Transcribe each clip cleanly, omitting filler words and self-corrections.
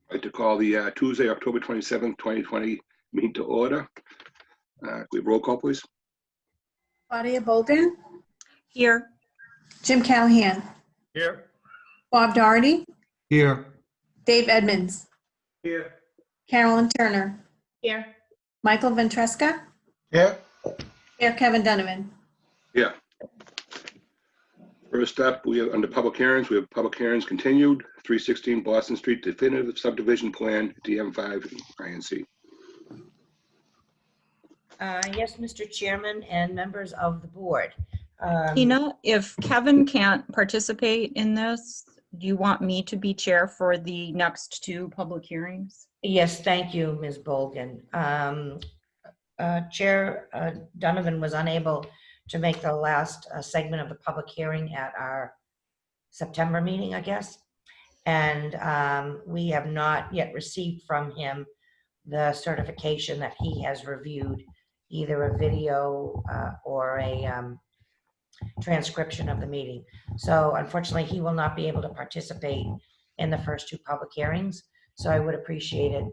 I'd like to call the Tuesday, October 27th, 2020 meeting to order. We have roll call, please. Claudia Bolden, Here. Jim Callahan, Here. Bob Doherty, Here. Dave Edmonds, Here. Carolyn Turner, Here. Michael Ventresca, Here. Mayor Kevin Donovan. Yeah. First up, we have under public hearings, we have public hearings continued, 316 Boston Street definitive subdivision plan, DM5 INC. Yes, Mr. Chairman and members of the board. Tina, if Kevin can't participate in this, do you want me to be chair for the next two public hearings? Yes, thank you, Ms. Bolgan. Chair Donovan was unable to make the last segment of the public hearing at our September meeting, I guess. And we have not yet received from him the certification that he has reviewed either a video or a transcription of the meeting. So unfortunately, he will not be able to participate in the first two public hearings. So I would appreciate it,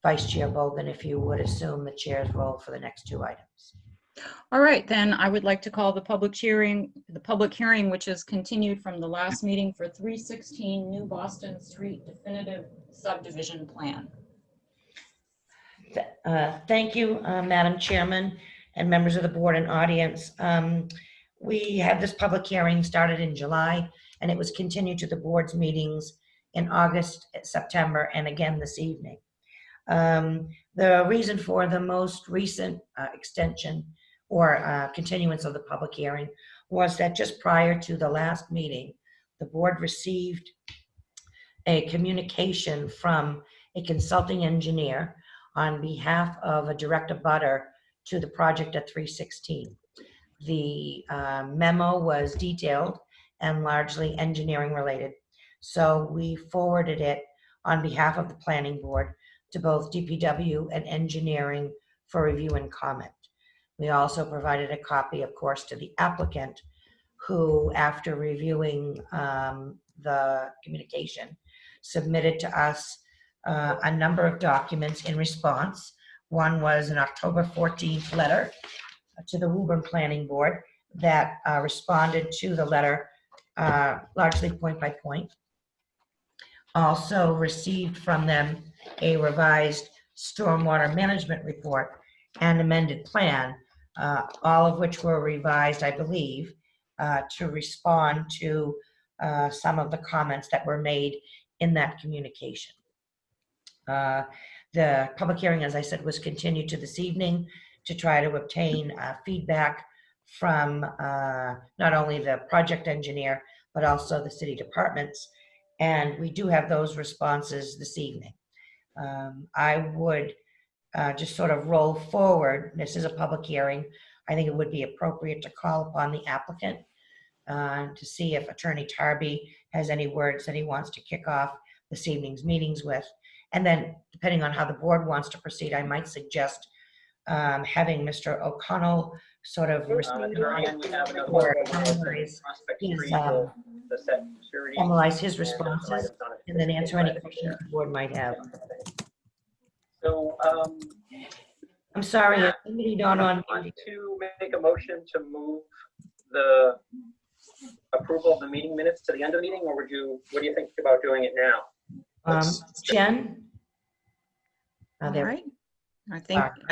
Vice Chair Bolden, if you would assume the chair's role for the next two items. All right, then I would like to call the public hearing, which is continued from the last meeting for 316 New Boston Street definitive subdivision plan. Thank you, Madam Chairman and members of the board and audience. We had this public hearing started in July, and it was continued to the board's meetings in August, September, and again this evening. The reason for the most recent extension or continuance of the public hearing was that just prior to the last meeting, the board received a communication from a consulting engineer on behalf of a direct abutter to the project at 316. The memo was detailed and largely engineering related. So we forwarded it on behalf of the planning board to both DPW and engineering for review and comment. We also provided a copy, of course, to the applicant, who, after reviewing the communication, submitted to us a number of documents in response. One was an October 14th letter to the Woburn Planning Board that responded to the letter largely point by point. Also received from them a revised stormwater management report and amended plan, all of which were revised, I believe, to respond to some of the comments that were made in that communication. The public hearing, as I said, was continued to this evening to try to obtain feedback from not only the project engineer, but also the city departments. And we do have those responses this evening. I would just sort of roll forward. This is a public hearing. I think it would be appropriate to call upon the applicant to see if Attorney Tarby has any words that he wants to kick off this evening's meetings with. And then, depending on how the board wants to proceed, I might suggest having Mr. O'Connell sort of analyze his responses and then answer any questions the board might have. So I'm sorry, somebody don't on. I want to make a motion to move the approval of the meeting minutes to the end of the meeting, or what do you think about doing it now? Jen? All right. I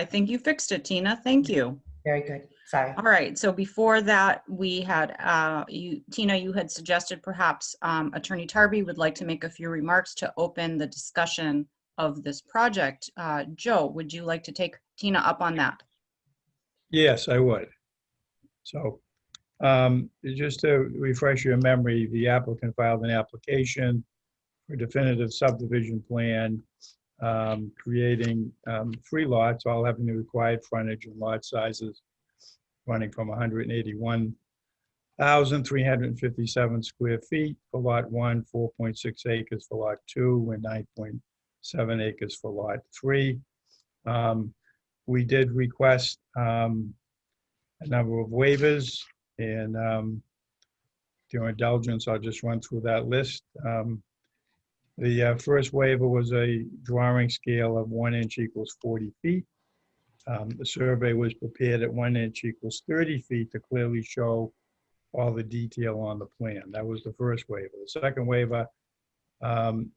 think you fixed it, Tina. Thank you. Very good. Sorry. All right. So before that, we had Tina, you had suggested perhaps Attorney Tarby would like to make a few remarks to open the discussion of this project. Joe, would you like to take Tina up on that? Yes, I would. So just to refresh your memory, the applicant filed an application for definitive subdivision plan, creating 3 lots, all having the required frontage and lot sizes running from 181,357 square feet for lot 1, 4.6 acres for lot 2, and 9.7 acres for lot 3. We did request a number of waivers, and with your indulgence, I'll just run through that list. The first waiver was a drawing scale of 1 inch equals 40 feet. The survey was prepared at 1 inch equals 30 feet to clearly show all the detail on the plan. That was the first waiver. The second waiver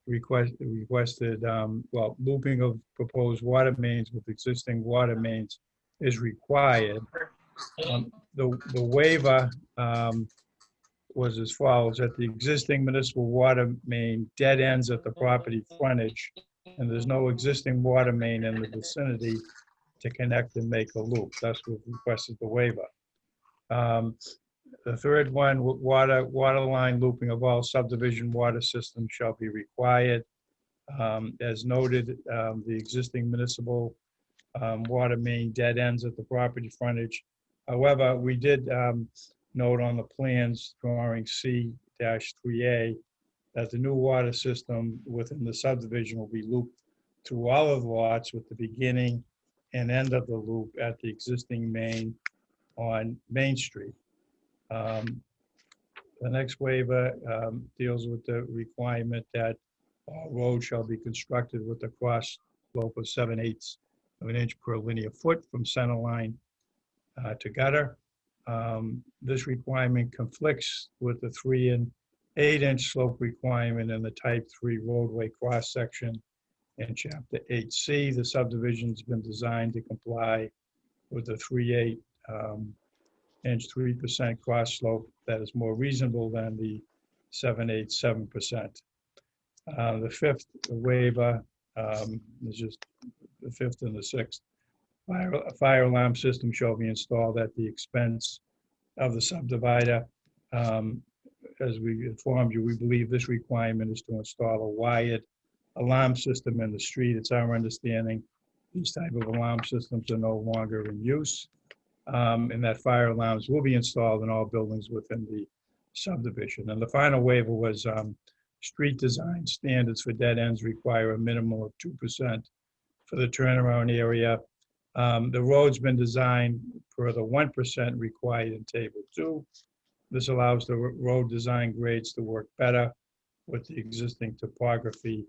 requested, well, looping of proposed water mains with existing water mains is required. The waiver was as follows: that the existing municipal water main dead ends at the property frontage, and there's no existing water main in the vicinity to connect and make a loop. Thus, we've requested the waiver. The third one, water line looping of all subdivision water systems shall be required. As noted, the existing municipal water main dead ends at the property frontage. However, we did note on the plans drawing C-3A that the new water system within the subdivision will be looped through all of the lots with the beginning and end of the loop at the existing main on Main Street. The next waiver deals with the requirement that all roads shall be constructed with a cross slope of 7/8 of an inch per linear foot from center line to gutter. This requirement conflicts with the 3 and 8 inch slope requirement in the type 3 roadway cross section in chapter 8C. The subdivision's been designed to comply with the 3/8 inch 3% cross slope that is more reasonable than the 7/8 7%. The fifth waiver is just the fifth and the sixth. A fire alarm system shall be installed at the expense of the subdivider. As we informed you, we believe this requirement is to install a wired alarm system in the street. It's our understanding these type of alarm systems are no longer in use, and that fire alarms will be installed in all buildings within the subdivision. And the final waiver was street design standards for dead ends require a minimum of 2% for the turnaround area. The road's been designed for the 1% required in table 2. This allows the road design grades to work better with the existing topography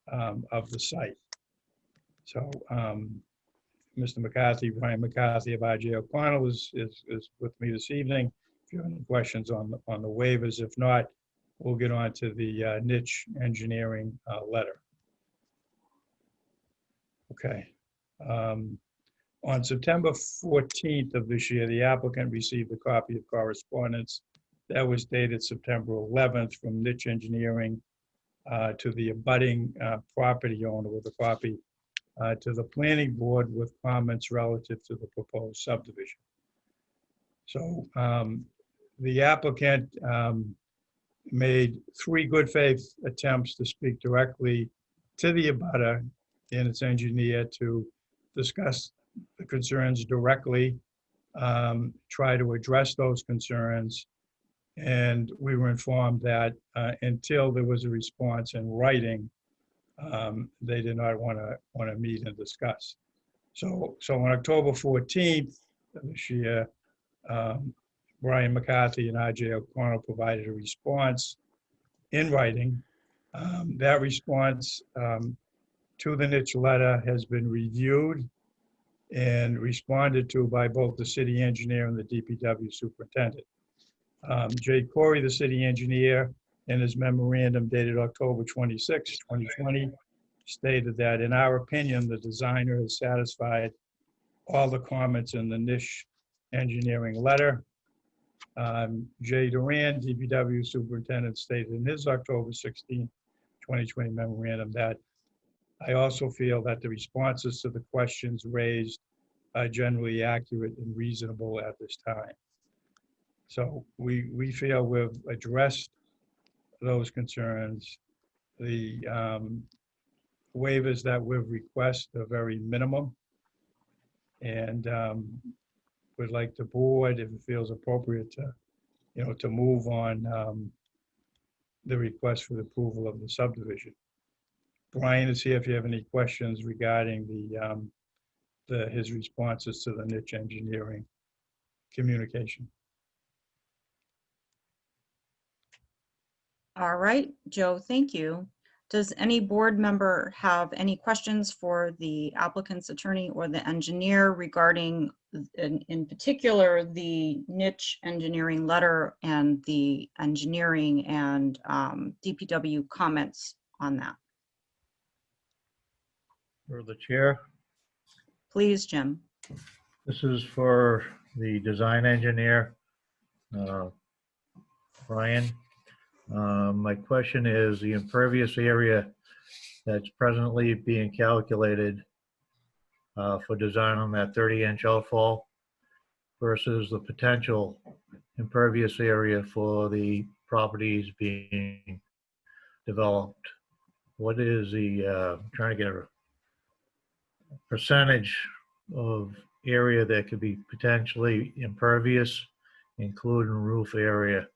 of the site. So Mr. McCarthy, Brian McCarthy of R.J. O'Connell is with me this evening. If you have any questions on the waivers, if not, we'll get on to the niche engineering letter. Okay. On September 14th of this year, the applicant received a copy of correspondence that was dated September 11th from niche engineering to the abutting property owner with a copy to the planning board with comments relative to the proposed subdivision. So the applicant made 3 good faith attempts to speak directly to the abutter and its engineer to discuss the concerns directly, try to address those concerns. And we were informed that until there was a response in writing, they did not want to meet and discuss. So on October 14th of this year, Brian McCarthy and R.J. O'Connell provided a response in writing. That response to the niche letter has been reviewed and responded to by both the city engineer and the DPW superintendent. Jay Corey, the city engineer, in his memorandum dated October 26, 2020, stated that in our opinion, the designer has satisfied all the comments in the niche engineering letter. Jay Duran, DPW superintendent, stated in his October 16, 2020 memorandum that I also feel that the responses to the questions raised are generally accurate and reasonable at this time. So we feel we've addressed those concerns. The waivers that we've requested are very minimum. And would like the board, if it feels appropriate, to move on the request for the approval of the subdivision. Brian is here if you have any questions regarding his responses to the niche engineering communication. All right, Joe, thank you. Does any board member have any questions for the applicant's attorney or the engineer regarding, in particular, the niche engineering letter and the engineering and DPW comments on that? For the chair, Please, Jim. this is for the design engineer, Brian. My question is the impervious area that's presently being calculated for design on that 30-inch outfall versus the potential impervious area for the properties being developed. What is the, trying to get a percentage of area that could be potentially impervious, including roof area,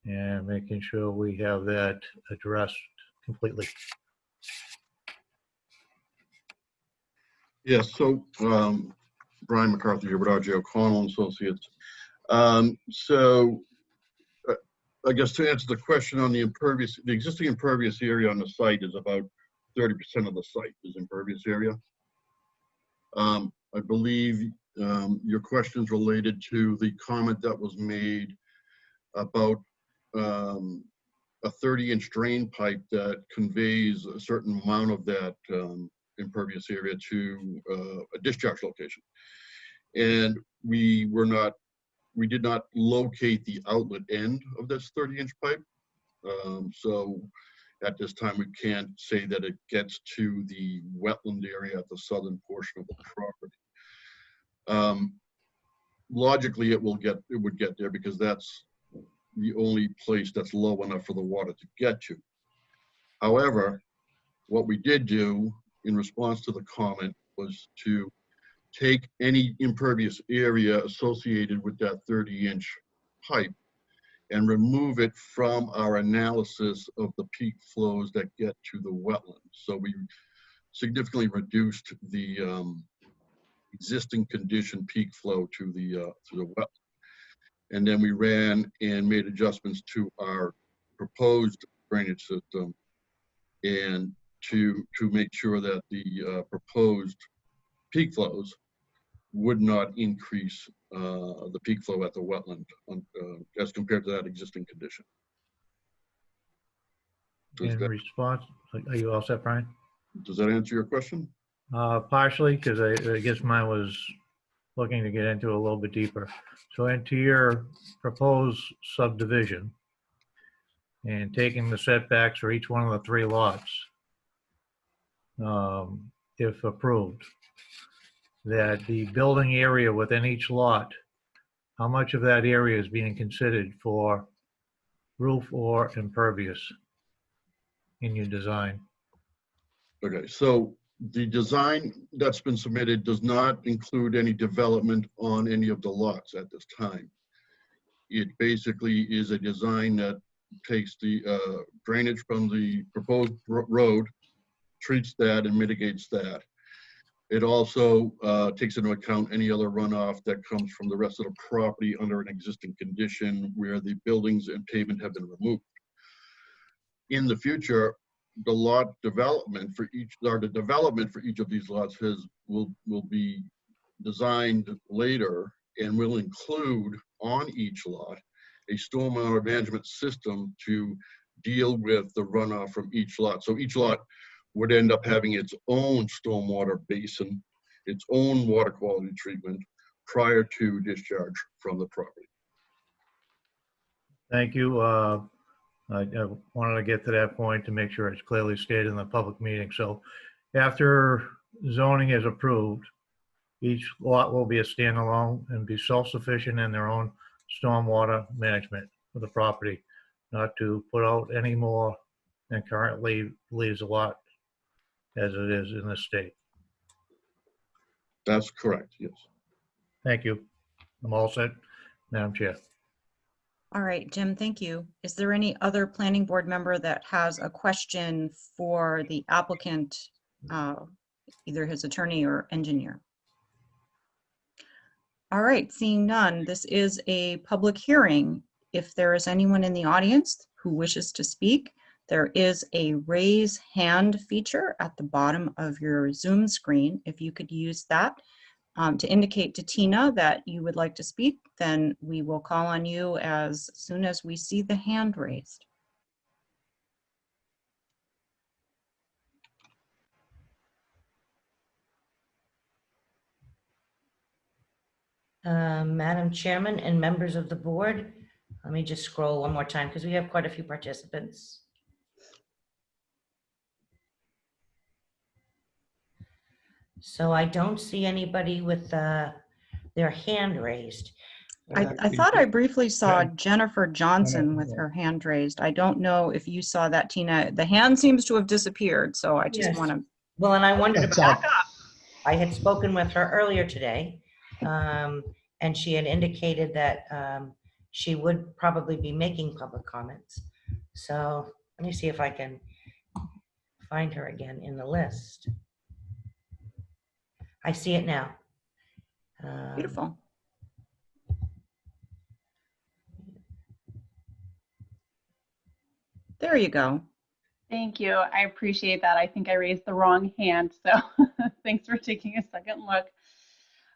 and making sure we have that addressed completely. Yes, so Brian McCarthy here with R.J. O'Connell and Associates. I guess to answer the question on the existing impervious area on the site is about 30% of the site is impervious area. I believe your question's related to the comment that was made about a 30-inch drain pipe that conveys a certain amount of that impervious area to a discharge location. And we did not locate the outlet end of this 30-inch pipe. So at this time, we can't say that it gets to the wetland area at the southern portion of the property. Logically, it would get there because that's the only place that's low enough for the water to get to. However, what we did do in response to the comment was to take any impervious area associated with that 30-inch pipe and remove it from our analysis of the peak flows that get to the wetland. So we significantly reduced the existing condition peak flow to the wetland. And then we ran and made adjustments to our proposed drainage system and to make sure that the proposed peak flows would not increase the peak flow at the wetland as compared to that existing condition. In response, are you all set, Brian? Does that answer your question? Partially, because I guess mine was looking to get into a little bit deeper. So into your proposed subdivision and taking the setbacks for each one of the 3 lots, if approved, that the building area within each lot, how much of that area is being considered for roof or impervious in your design? Okay, so the design that's been submitted does not include any development on any of the lots at this time. It basically is a design that takes the drainage from the proposed road, treats that and mitigates that. It also takes into account any other runoff that comes from the rest of the property under an existing condition where the buildings and pavement have been removed. In the future, the lot development for each, or the development for each of these lots will be designed later and will include on each lot a stormwater management system to deal with the runoff from each lot. So each lot would end up having its own stormwater basin, its own water quality treatment prior to discharge from the property. Thank you. I wanted to get to that point to make sure it's clearly stated in the public meeting. So after zoning is approved, each lot will be a standalone and be self-sufficient in their own stormwater management for the property, not to put out any more than currently leaves a lot as it is in this state. That's correct, yes. Thank you. I'm all set, Madam Chair. All right, Jim, thank you. Is there any other planning board member that has a question for the applicant, either his attorney or engineer? All right, seeing none, this is a public hearing. If there is anyone in the audience who wishes to speak, There is a raise hand feature at the bottom of your Zoom screen. If you could use that to indicate to Tina that you would like to speak, then we will call on you as soon as we see the hand raised. Madam Chairman and members of the board, let me just scroll one more time because we have quite a few participants. So I don't see anybody with their hand raised. I thought I briefly saw Yeah. Jennifer Johnson with her hand raised. I don't know if you saw that, Tina. The hand seems to have disappeared, so I just Yes. want to. Well, and I wondered That's about, up. I had spoken with her earlier today, and she had indicated that she would probably be making public comments. So let me see if I can find her again in the list. I see it now. Beautiful. There you go. Thank you. I appreciate that. I think I raised the wrong hand, so thanks for taking a second look.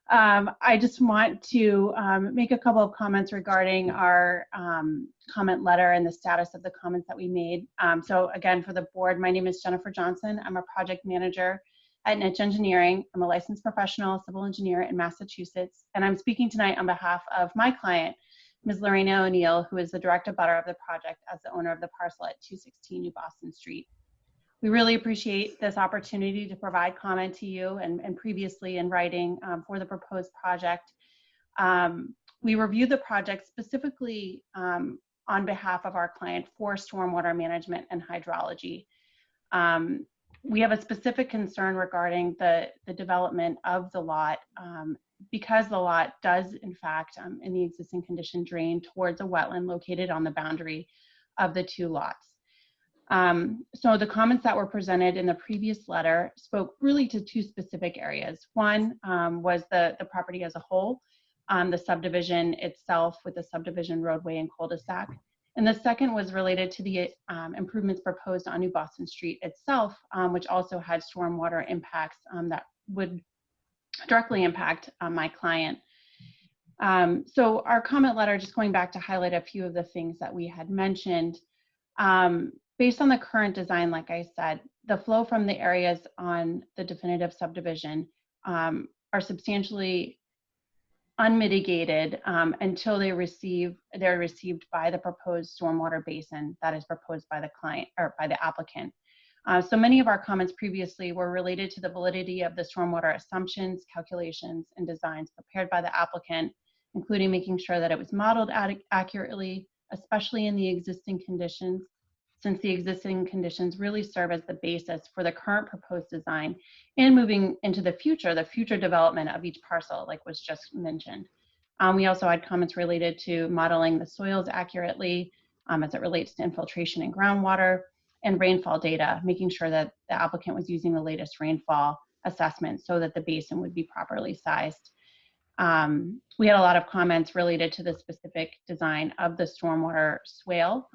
I just want to make a couple of comments regarding our comment letter and the status of the comments that we made. So again, for the board, my name is Jennifer Johnson. I'm a project manager at Niche Engineering. I'm a licensed professional civil engineer in Massachusetts, and I'm speaking tonight on behalf of my client, Ms. Lorena O'Neill, who is the direct abutter of the project as the owner of the parcel at 216 New Boston Street. We really appreciate this opportunity to provide comment to you and previously in writing for the proposed project. We reviewed the project specifically on behalf of our client for stormwater management and hydrology. We have a specific concern regarding the development of the lot because the lot does, in fact, in the existing condition, drain towards a wetland located on the boundary of the two lots. So the comments that were presented in the previous letter spoke really to two specific areas. One was the property as a whole, the subdivision itself with the subdivision roadway and cul-de-sac. And the second was related to the improvements proposed on New Boston Street itself, which also had stormwater impacts that would directly impact my client. So our comment letter, just going back to highlight a few of the things that we had mentioned, based on the current design, like I said, the flow from the areas on the definitive subdivision are substantially unmitigated until they're received by the proposed stormwater basin that is proposed by the client or by the applicant. So many of our comments previously were related to the validity of the stormwater assumptions, calculations, and designs prepared by the applicant, including making sure that it was modeled accurately, especially in the existing conditions, since the existing conditions really serve as the basis for the current proposed design and moving into the future development of each parcel, like was just mentioned. We also had comments related to modeling the soils accurately as it relates to infiltration and groundwater and rainfall data, making sure that the applicant was using the latest rainfall assessment so that the basin would be properly sized. We had a lot of comments related to the specific design of the stormwater swale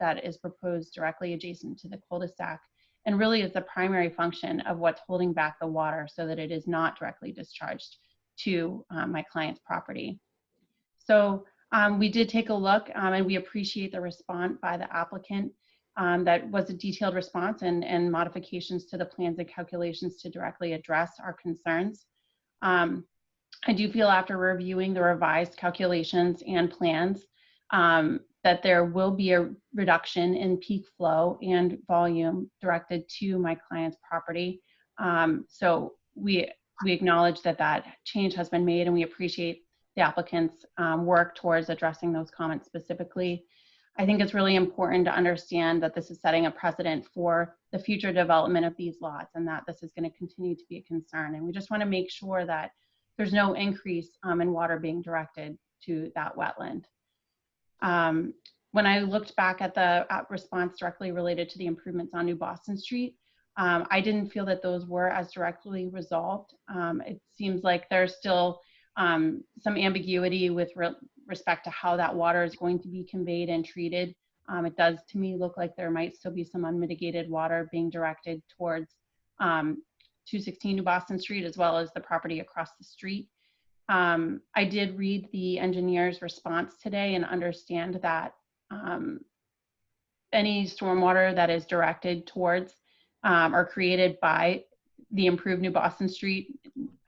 that is proposed directly adjacent to the cul-de-sac and really is the primary function of what's holding back the water so that it is not directly discharged to my client's property. So we did take a look and we appreciate the response by the applicant. That was a detailed response and modifications to the plans and calculations to directly address our concerns. I do feel after reviewing the revised calculations and plans that there will be a reduction in peak flow and volume directed to my client's property. So we acknowledge that that change has been made and we appreciate the applicant's work towards addressing those comments specifically. I think it's really important to understand that this is setting a precedent for the future development of these lots and that this is going to continue to be a concern. And we just want to make sure that there's no increase in water being directed to that wetland. When I looked back at the response directly related to the improvements on New Boston Street, I didn't feel that those were as directly resolved. It seems like there's still some ambiguity with respect to how that water is going to be conveyed and treated It does to me look like there might still be some unmitigated water being directed towards 216 New Boston Street, as well as the property across the street. I did read the engineer's response today and understand that any stormwater that is directed towards or created by the improved New Boston Street,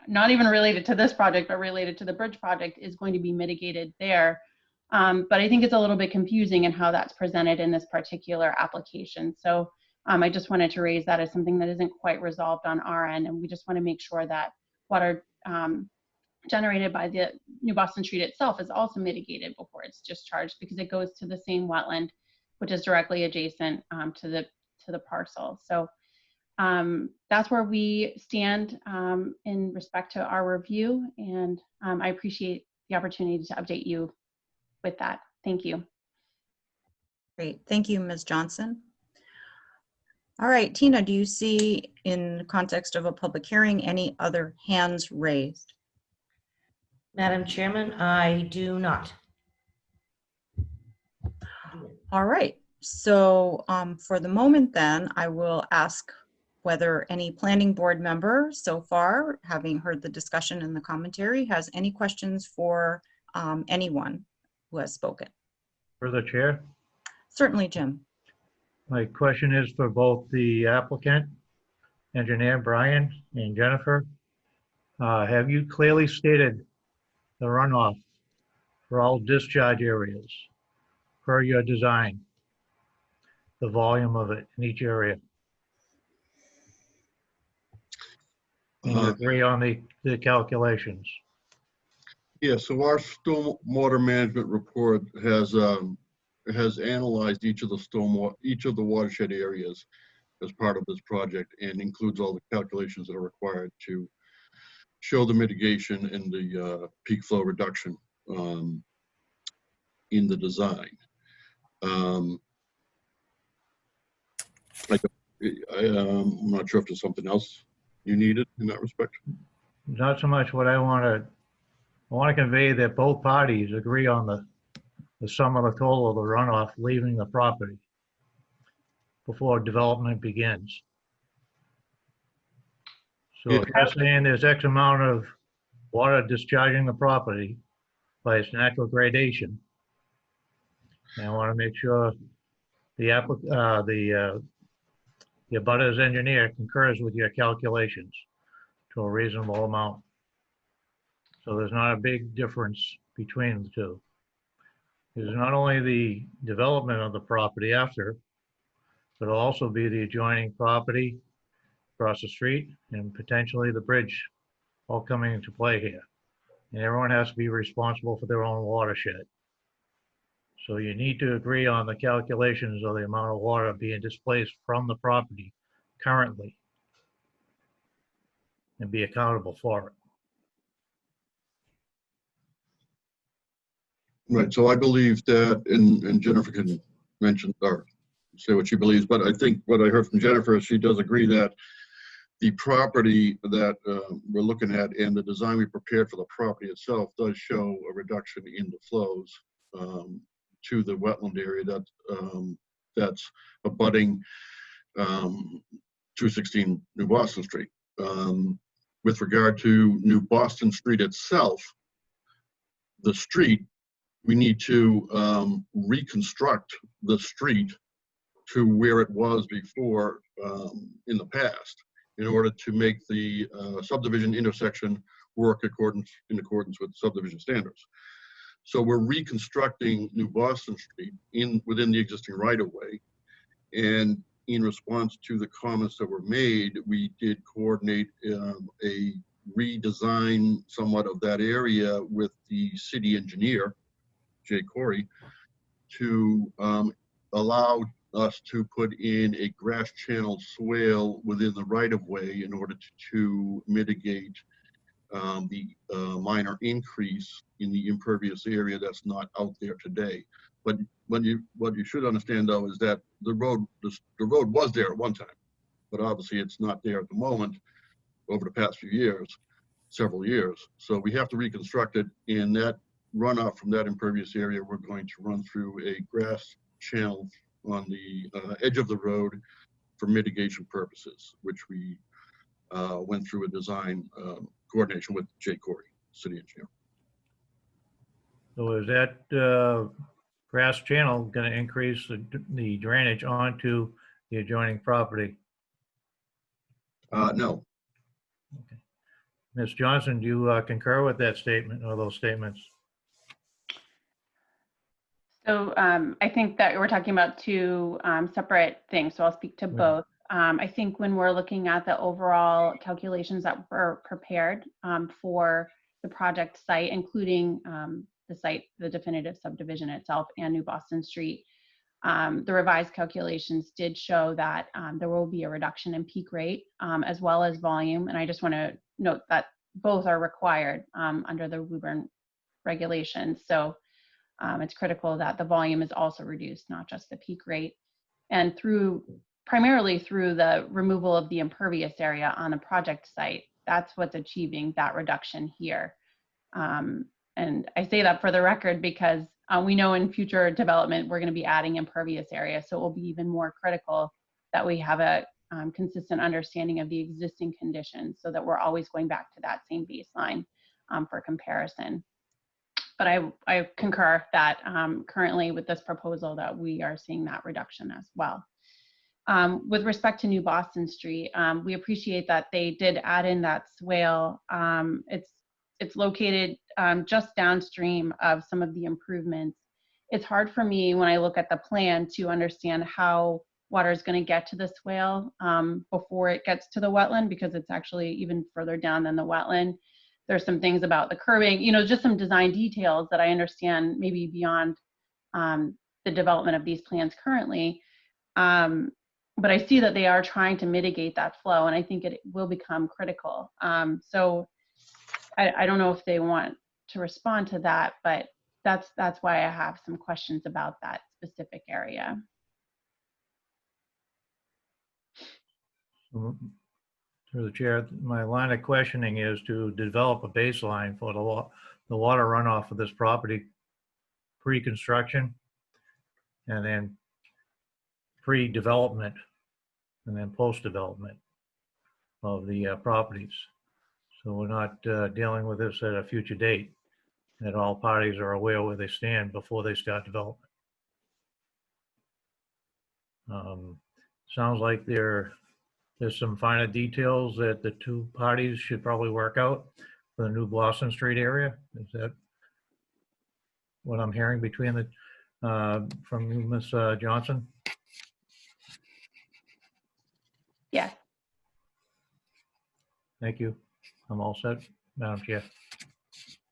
not even related to this project, but related to the bridge project, is going to be mitigated there. But I think it's a little bit confusing in how that's presented in this particular application. So I just wanted to raise that as something that isn't quite resolved on our end. And we just want to make sure that water generated by the New Boston Street itself is also mitigated before it's discharged, because it goes to the same wetland, which is directly adjacent to the parcel. So that's where we stand in respect to our review. And I appreciate the opportunity to update you with that. Thank you. Great. Thank you, Ms. Johnson. All right, Tina, do you see, in the context of a public hearing, any other hands raised? Madam Chairman, I do not. All right, so for the moment then, I will ask whether any planning board member so far, having heard the discussion and the commentary, has any questions for anyone who has spoken. For the chair, Certainly, Jim. my question is for both the applicant, engineer Brian and Jennifer. Have you clearly stated the runoff for all discharge areas per your design, the volume of it in each area? Do you agree on the calculations? Yeah, so our stormwater management report has analyzed each of the watershed areas as part of this project, and includes all the calculations that are required to show the mitigation and the peak flow reduction in the design. I'm not sure if there's something else you needed in that respect. Not so much what I want to convey that both parties agree on the sum of the total of the runoff leaving the property before development begins. So if you're saying there's X amount of water discharging the property by its natural gradation, and I want to make sure the abutter's engineer concurs with your calculations to a reasonable amount. So there's not a big difference between the two. There's not only the development of the property after, but it'll also be the adjoining property across the street and potentially the bridge all coming into play here. And everyone has to be responsible for their own watershed. So you need to agree on the calculations of the amount of water being displaced from the property currently and be accountable for it. Right, so I believe that, and Jennifer can mention or say what she believes, but I think what I heard from Jennifer is she does agree that the property that we're looking at and the design we prepared for the property itself does show a reduction in the flows to the wetland area that's abutting 216 New Boston Street. With regard to New Boston Street itself, the street, we need to reconstruct the street to where it was before in the past in order to make the subdivision intersection work in accordance with subdivision standards. So we're reconstructing New Boston Street within the existing right-of-way. And in response to the comments that were made, we did coordinate a redesign somewhat of that area with the city engineer, Jay Corey, to allow us to put in a grass channel swale within the right-of-way in order to mitigate the minor increase in the impervious area that's not out there today. But what you should understand, though, is that the road was there at one time, but obviously it's not there at the moment over the past few years, several years. So we have to reconstruct it, and that runoff from that impervious area, we're going to run through a grass channel on the edge of the road for mitigation purposes, which we went through a design coordination with Jay Corey, city engineer. So is that grass channel going to increase the drainage onto the adjoining property? No, Ms. Johnson, do you concur with that statement or those statements? So I think that we're talking about two separate things, so I'll speak to both. I think when we're looking at the overall calculations that were prepared for the project site, including the site, the definitive subdivision itself, and New Boston Street, the revised calculations did show that there will be a reduction in peak rate as well as volume. And I just want to note that both are required under the Woburn regulations. So it's critical that the volume is also reduced, not just the peak rate. And primarily through the removal of the impervious area on the project site, that's what's achieving that reduction here. And I say that for the record because we know in future development, we're going to be adding impervious area. So it will be even more critical that we have a consistent understanding of the existing conditions so that we're always going back to that same baseline for comparison. But I concur that currently with this proposal that we are seeing that reduction as well. With respect to New Boston Street, we appreciate that they did add in that swale. It's located just downstream of some of the improvements. It's hard for me when I look at the plan to understand how water is going to get to the swale before it gets to the wetland, because it's actually even further down than the wetland. There's some things about the curbing, just some design details that I understand maybe beyond the development of these plans currently. But I see that they are trying to mitigate that flow, and I think it will become critical. So I don't know if they want to respond to that, but that's why I have some questions about that specific area. Through the chair, my line of questioning is to develop a baseline for the water runoff of this property pre-construction and then pre-development and then post-development of the properties. So we're not dealing with this at a future date, that all parties are aware where they stand before they start development. Sounds like there's some finer details that the two parties should probably work out for the New Boston Street area. Is that what I'm hearing between from you, Ms. Johnson? Yes. Thank you. I'm all set, Madam Chair.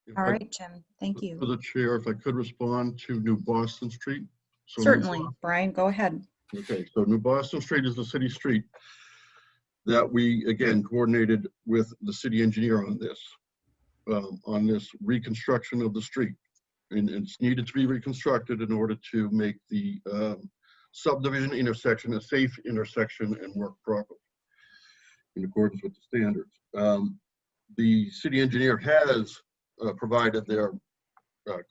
If All I- right, Jim, thank you. For the chair, if I could respond to New Boston Street. So Certainly, Brian, go ahead. Okay, so New Boston Street is the city street that we, again, coordinated with the city engineer on this reconstruction of the street. And it's needed to be reconstructed in order to make the subdivision intersection a safe intersection and work properly in accordance with the standards. The city engineer has provided their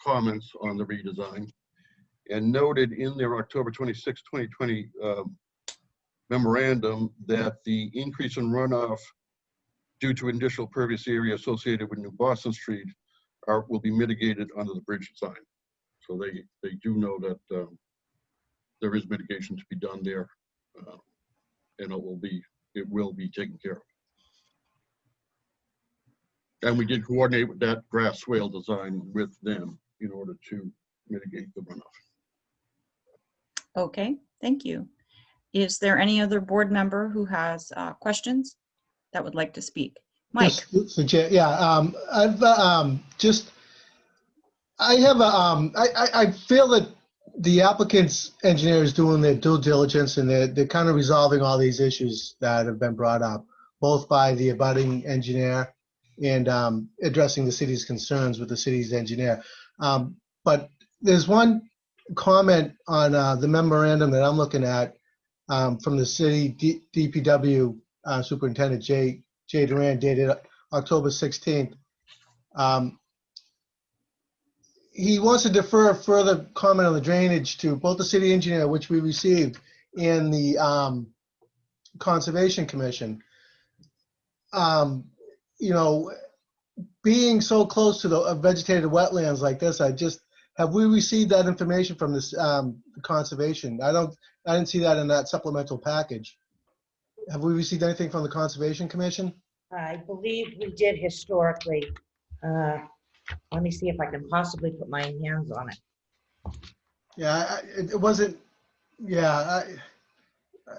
comments on the redesign and noted in their October 26, 2020 memorandum that the increase in runoff due to additional pervious area associated with New Boston Street will be mitigated under the bridge design. So they do know that there is mitigation to be done there, and it will be taken care of. And we did coordinate with that grass swale design with them in order to mitigate the runoff. Okay, thank you. Is there any other board member who has questions that would like to speak? Mike? Yes, so Chair, yeah, I feel that the applicant's engineer is doing their due diligence, and they're kind of resolving all these issues that have been brought up, both by the abutting engineer and addressing the city's concerns with the city's engineer. But there's one comment on the memorandum that I'm looking at from the city DPW Superintendent Jay Duran, dated October 16th. he wants to defer further comment on the drainage to both the city engineer, which we received, and the Conservation Commission. You know, being so close to the vegetated wetlands like this, have we received that information from this conservation? I didn't see that in that supplemental package. Have we received anything from the Conservation Commission? I believe we did historically. Let me see if I can possibly put my hands on it. Yeah, it wasn't, yeah,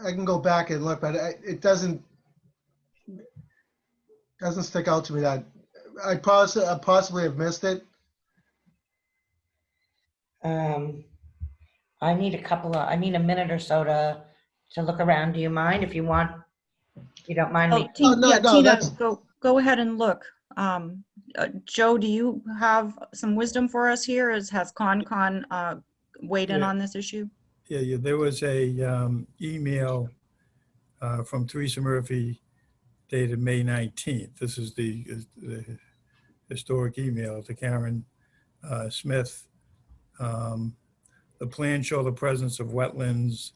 I can go back and look, but it doesn't stick out to me that I possibly have missed it. I need a minute or so to look around. Do you mind if you want? You don't mind me? Oh, no, Yeah, no, Tina, that's- go ahead and look. Joe, do you have some wisdom for us here? Has CONCON weighed in Yeah. on this issue? Yeah, there was a email from Teresa Murphy dated May 19th. This is the historic email to Karen Smith. The plan show the presence of wetlands.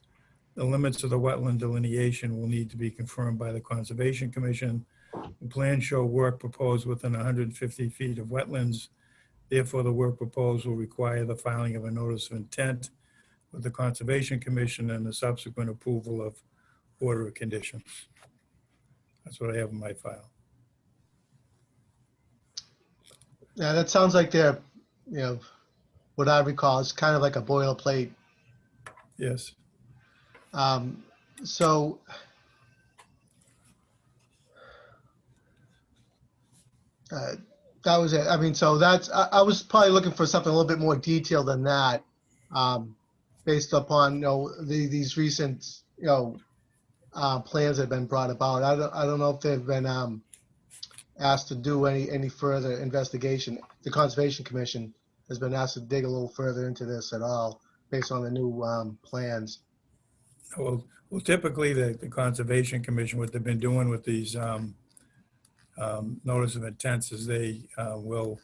The limits of the wetland delineation will need to be confirmed by the Conservation Commission. The plan show work proposed within 150 feet of wetlands. Therefore, the work proposed will require the filing of a notice of intent with the Conservation Commission and the subsequent approval of order of conditions. That's what I have in my file. Yeah, that sounds like they're, you know, what I recall is kind of like a boilerplate. Yes. So that was it. I mean, so I was probably looking for something a little bit more detailed than that, based upon, you know, these recent, you know, plans that have been brought about. I don't know if they've been asked to do any further investigation. The Conservation Commission has been asked to dig a little further into this at all, based on the new plans. Well, typically the Conservation Commission, what they've been doing with these notice of intents is they will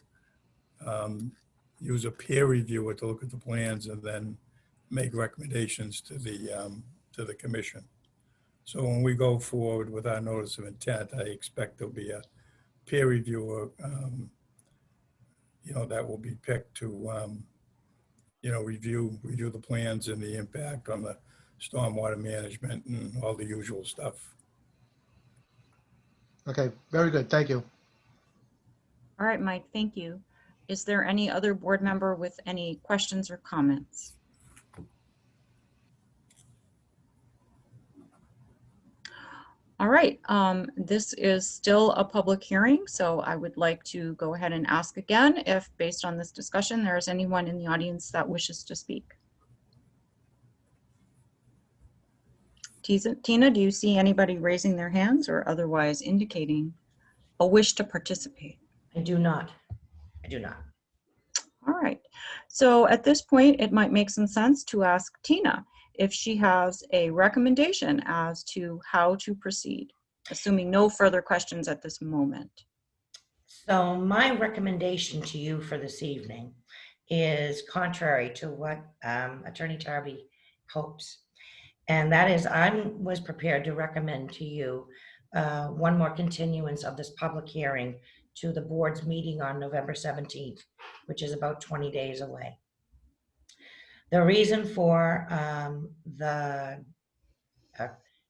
use a peer reviewer to look at the plans and then make recommendations to the commission. So when we go forward with our notice of intent, I expect there'll be a peer reviewer, you know, that will be picked to, you know, review the plans and the impact on the stormwater management and all the usual stuff. Okay, very good. Thank you. All right, Mike, thank you. Is there any other board member with any questions or comments? All right, this is still a public hearing, so I would like to go ahead and ask again if, based on this discussion, there is anyone in the audience that wishes to speak. Tina, do you see anybody raising their hands or otherwise indicating a wish to participate? I do not. I do not. All right, so at this point, it might make some sense to ask Tina if she has a recommendation as to how to proceed, assuming no further questions at this moment. So my recommendation to you for this evening is contrary to what Attorney Tarby hopes. And that is, I was prepared to recommend to you one more continuance of this public hearing to the board's meeting on November 17th, which is about 20 days away. The reason for the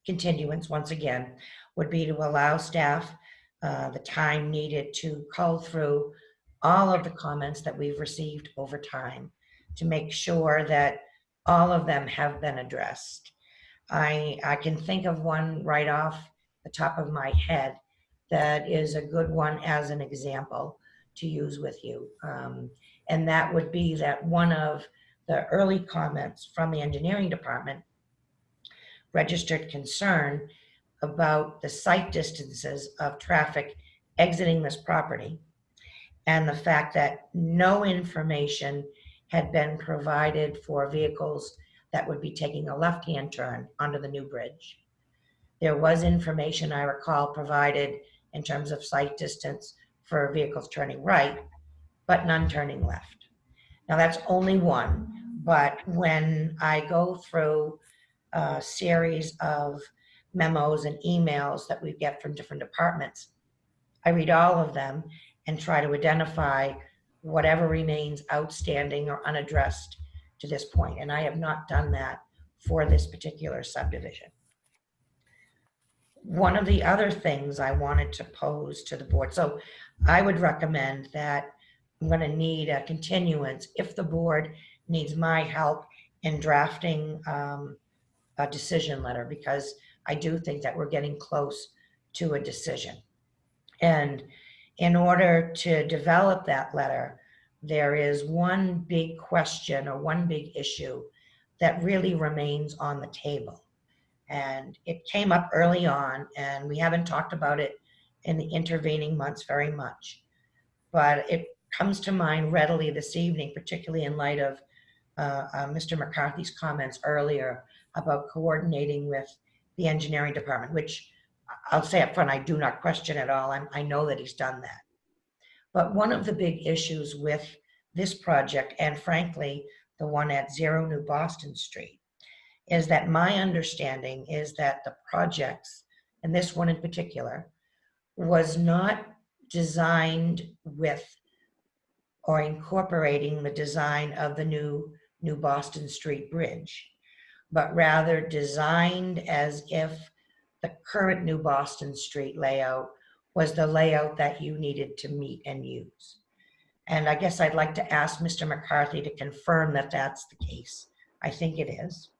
continuance, once again, would be to allow staff the time needed to cull through all of the comments that we've received over time to make sure that all of them have been addressed. I can think of one right off the top of my head that is a good one as an example to use with you. And that would be that one of the early comments from the engineering department registered concern about the sight distances of traffic exiting this property and the fact that no information had been provided for vehicles that would be taking a left-hand turn onto the new bridge. There was information, I recall, provided in terms of sight distance for vehicles turning right, but none turning left. Now, that's only one, but when I go through a series of memos and emails that we get from different departments, I read all of them and try to identify whatever remains outstanding or unaddressed to this point. And I have not done that for this particular subdivision. One of the other things I wanted to pose to the board, so I would recommend that I'm going to need a continuance if the board needs my help in drafting a decision letter, because I do think that we're getting close to a decision. And in order to develop that letter, there is one big question or one big issue that really remains on the table. And it came up early on, and we haven't talked about it in the intervening months very much. But it comes to mind readily this evening, particularly in light of Mr. McCarthy's comments earlier about coordinating with the engineering department, which I'll say up front, I do not question at all. I know that he's done that. But one of the big issues with this project, and frankly, the one at 0 New Boston Street, is that my understanding is that the projects, and this one in particular, was not designed with or incorporating the design of the new Boston Street Bridge, but rather designed as if the current New Boston Street layout was the layout that you needed to meet and use. And I guess I'd like to ask Mr. McCarthy to confirm that that's the case. I think it is.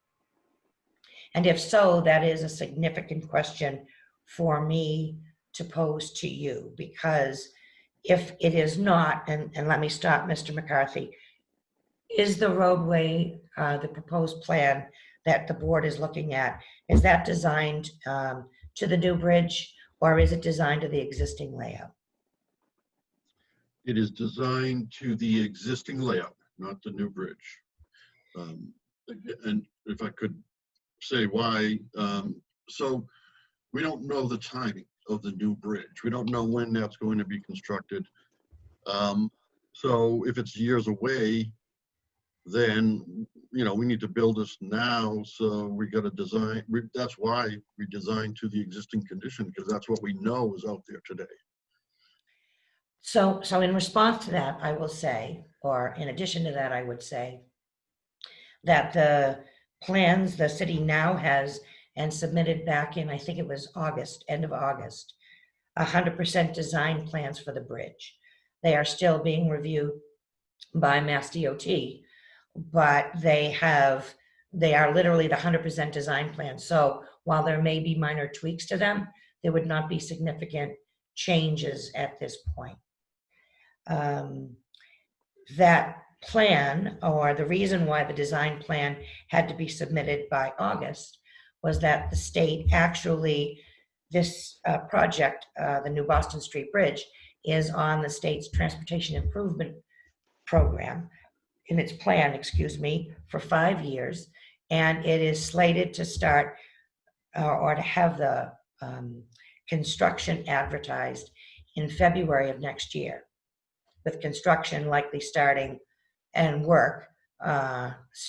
And if so, that is a significant question for me to pose to you, because if it is not, and let me stop Mr. McCarthy, is the roadway, the proposed plan that the board is looking at, is that designed to the new bridge, or is it designed to the existing layout? It is designed to the existing layout, not the new bridge. And if I could say why, so we don't know the timing of the new bridge. We don't know when that's going to be constructed. So if it's years away, then, you know, we need to build this now. So we got to design, that's why we design to the existing condition, because that's what we know is out there today. So in response to that, I will say, or in addition to that, I would say that the plans the city now has and submitted back in, I think it was August, end of August, 100% design plans for the bridge. They are still being reviewed by Mass DOT, but they are literally the 100% design plan. So while there may be minor tweaks to them, there would not be significant changes at this point. That plan, or the reason why the design plan had to be submitted by August, was that the state actually, this project, the New Boston Street Bridge, is on the state's transportation improvement program, in its plan, excuse me, for 5 years. And it is slated to start or to have the construction advertised in February of next year, with construction likely starting and work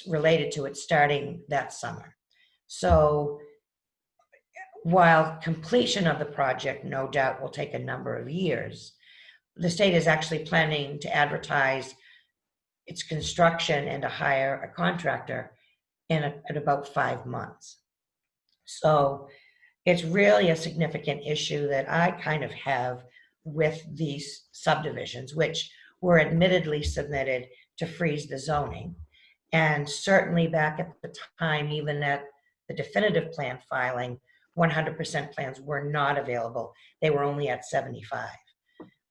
related to it starting that summer. So while completion of the project no doubt will take a number of years, the state is actually planning to advertise its construction and to hire a contractor in about 5 months. So it's really a significant issue that I kind of have with these subdivisions, which were admittedly submitted to freeze the zoning. And certainly back at the time, even at the definitive plan filing, 100% plans were not available. They were only at 75.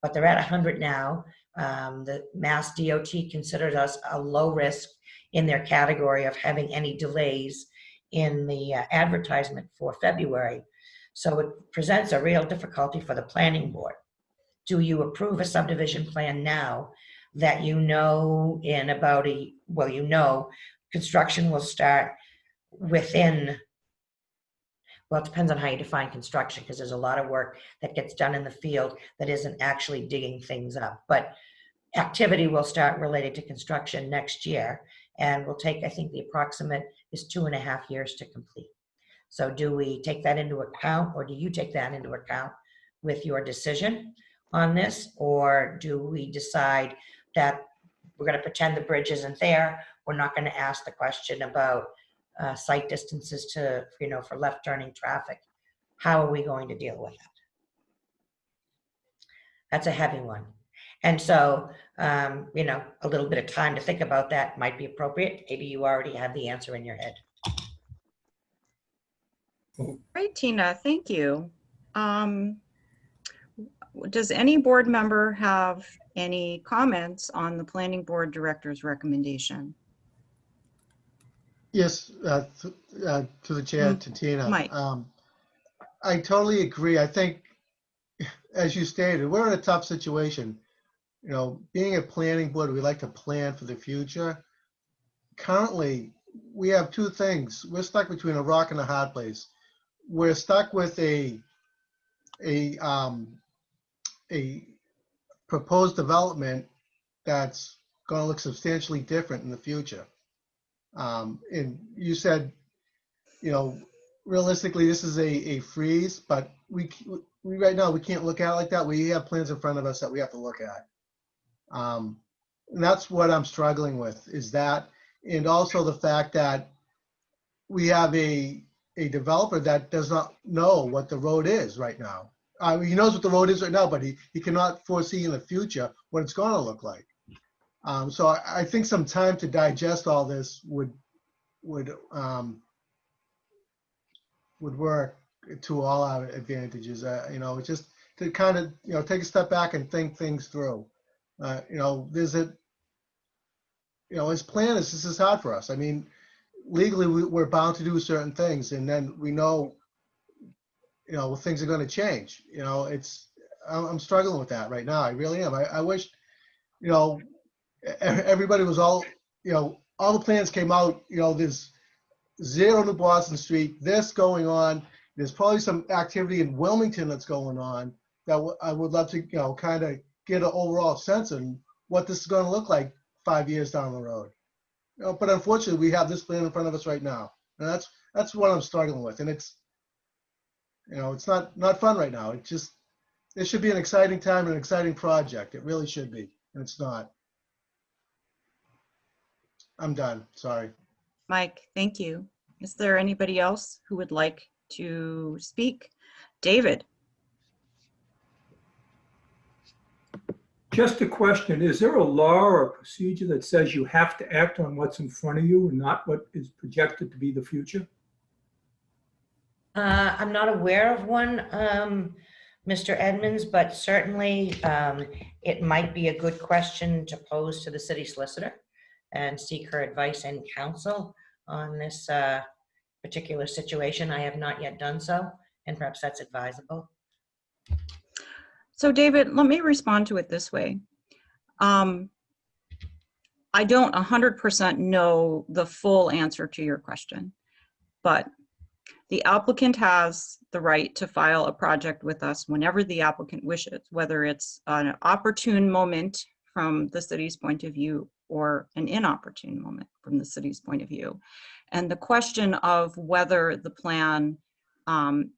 But they're at 100 now. The Mass DOT considers us a low risk in their category of having any delays in the advertisement for February. So it presents a real difficulty for the planning board. Do you approve a subdivision plan now that you know in about construction will start within, well, it depends on how you define construction, because there's a lot of work that gets done in the field that isn't actually digging things up. But activity will start related to construction next year and will take, I think the approximate is 2.5 years to complete. So do we take that into account, or do you take that into account with your decision on this? Or do we decide that we're going to pretend the bridge isn't there? We're not going to ask the question about site distances to, for left turning traffic. How are we going to deal with that? That's a heavy one. And so, a little bit of time to think about that might be appropriate. Maybe you already have the answer in your head. Great, Tina, thank you. Does any board member have any comments on the planning board director's recommendation? Yes, to the chair, to Tina. Mike. I totally agree. I think, as you stated, we're in a tough situation. Being a planning board, we like to plan for the future. Currently, we have two things. We're stuck between a rock and a hard place. We're stuck with a proposed development that's going to look substantially different in the future. And you said, realistically, this is a freeze, but we right now, we can't look at it like that. We have plans in front of us that we have to look at. And that's what I'm struggling with, is that, and also the fact that we have a developer that does not know what the road is right now. He knows what the road is right now, but he cannot foresee in the future what it's going to look like. So I think some time to digest all this would work to all our advantages. Just to kind of take a step back and think things through. There's his plan is, this is hard for us. I mean, legally we're bound to do certain things, and then we know things are going to change. I'm struggling with that right now. I really am. I wish everybody was all the plans came out. There's 0 New Boston Street, this going on. There's probably some activity in Wilmington that's going on that I would love to kind of get an overall sense of what this is going to look like 5 years down the road. But unfortunately, we have this plan in front of us right now, and that's what I'm struggling with. And it's it's not fun right now. It should be an exciting time and an exciting project. It really should be, and it's not. I'm done. Sorry. Mike, thank you. Is there anybody else who would like to speak? David? Just a question, is there a law or procedure that says you have to act on what's in front of you and not what is projected to be the future? I'm not aware of one, Mr. Edmonds, but certainly it might be a good question to pose to the city solicitor and seek her advice and counsel on this particular situation. I have not yet done so, and perhaps that's advisable. So David, let me respond to it this way. I don't 100% know the full answer to your question, but the applicant has the right to file a project with us whenever the applicant wishes, whether it's an opportune moment from the city's point of view or an inopportune moment from the city's point of view. And the question of whether the plan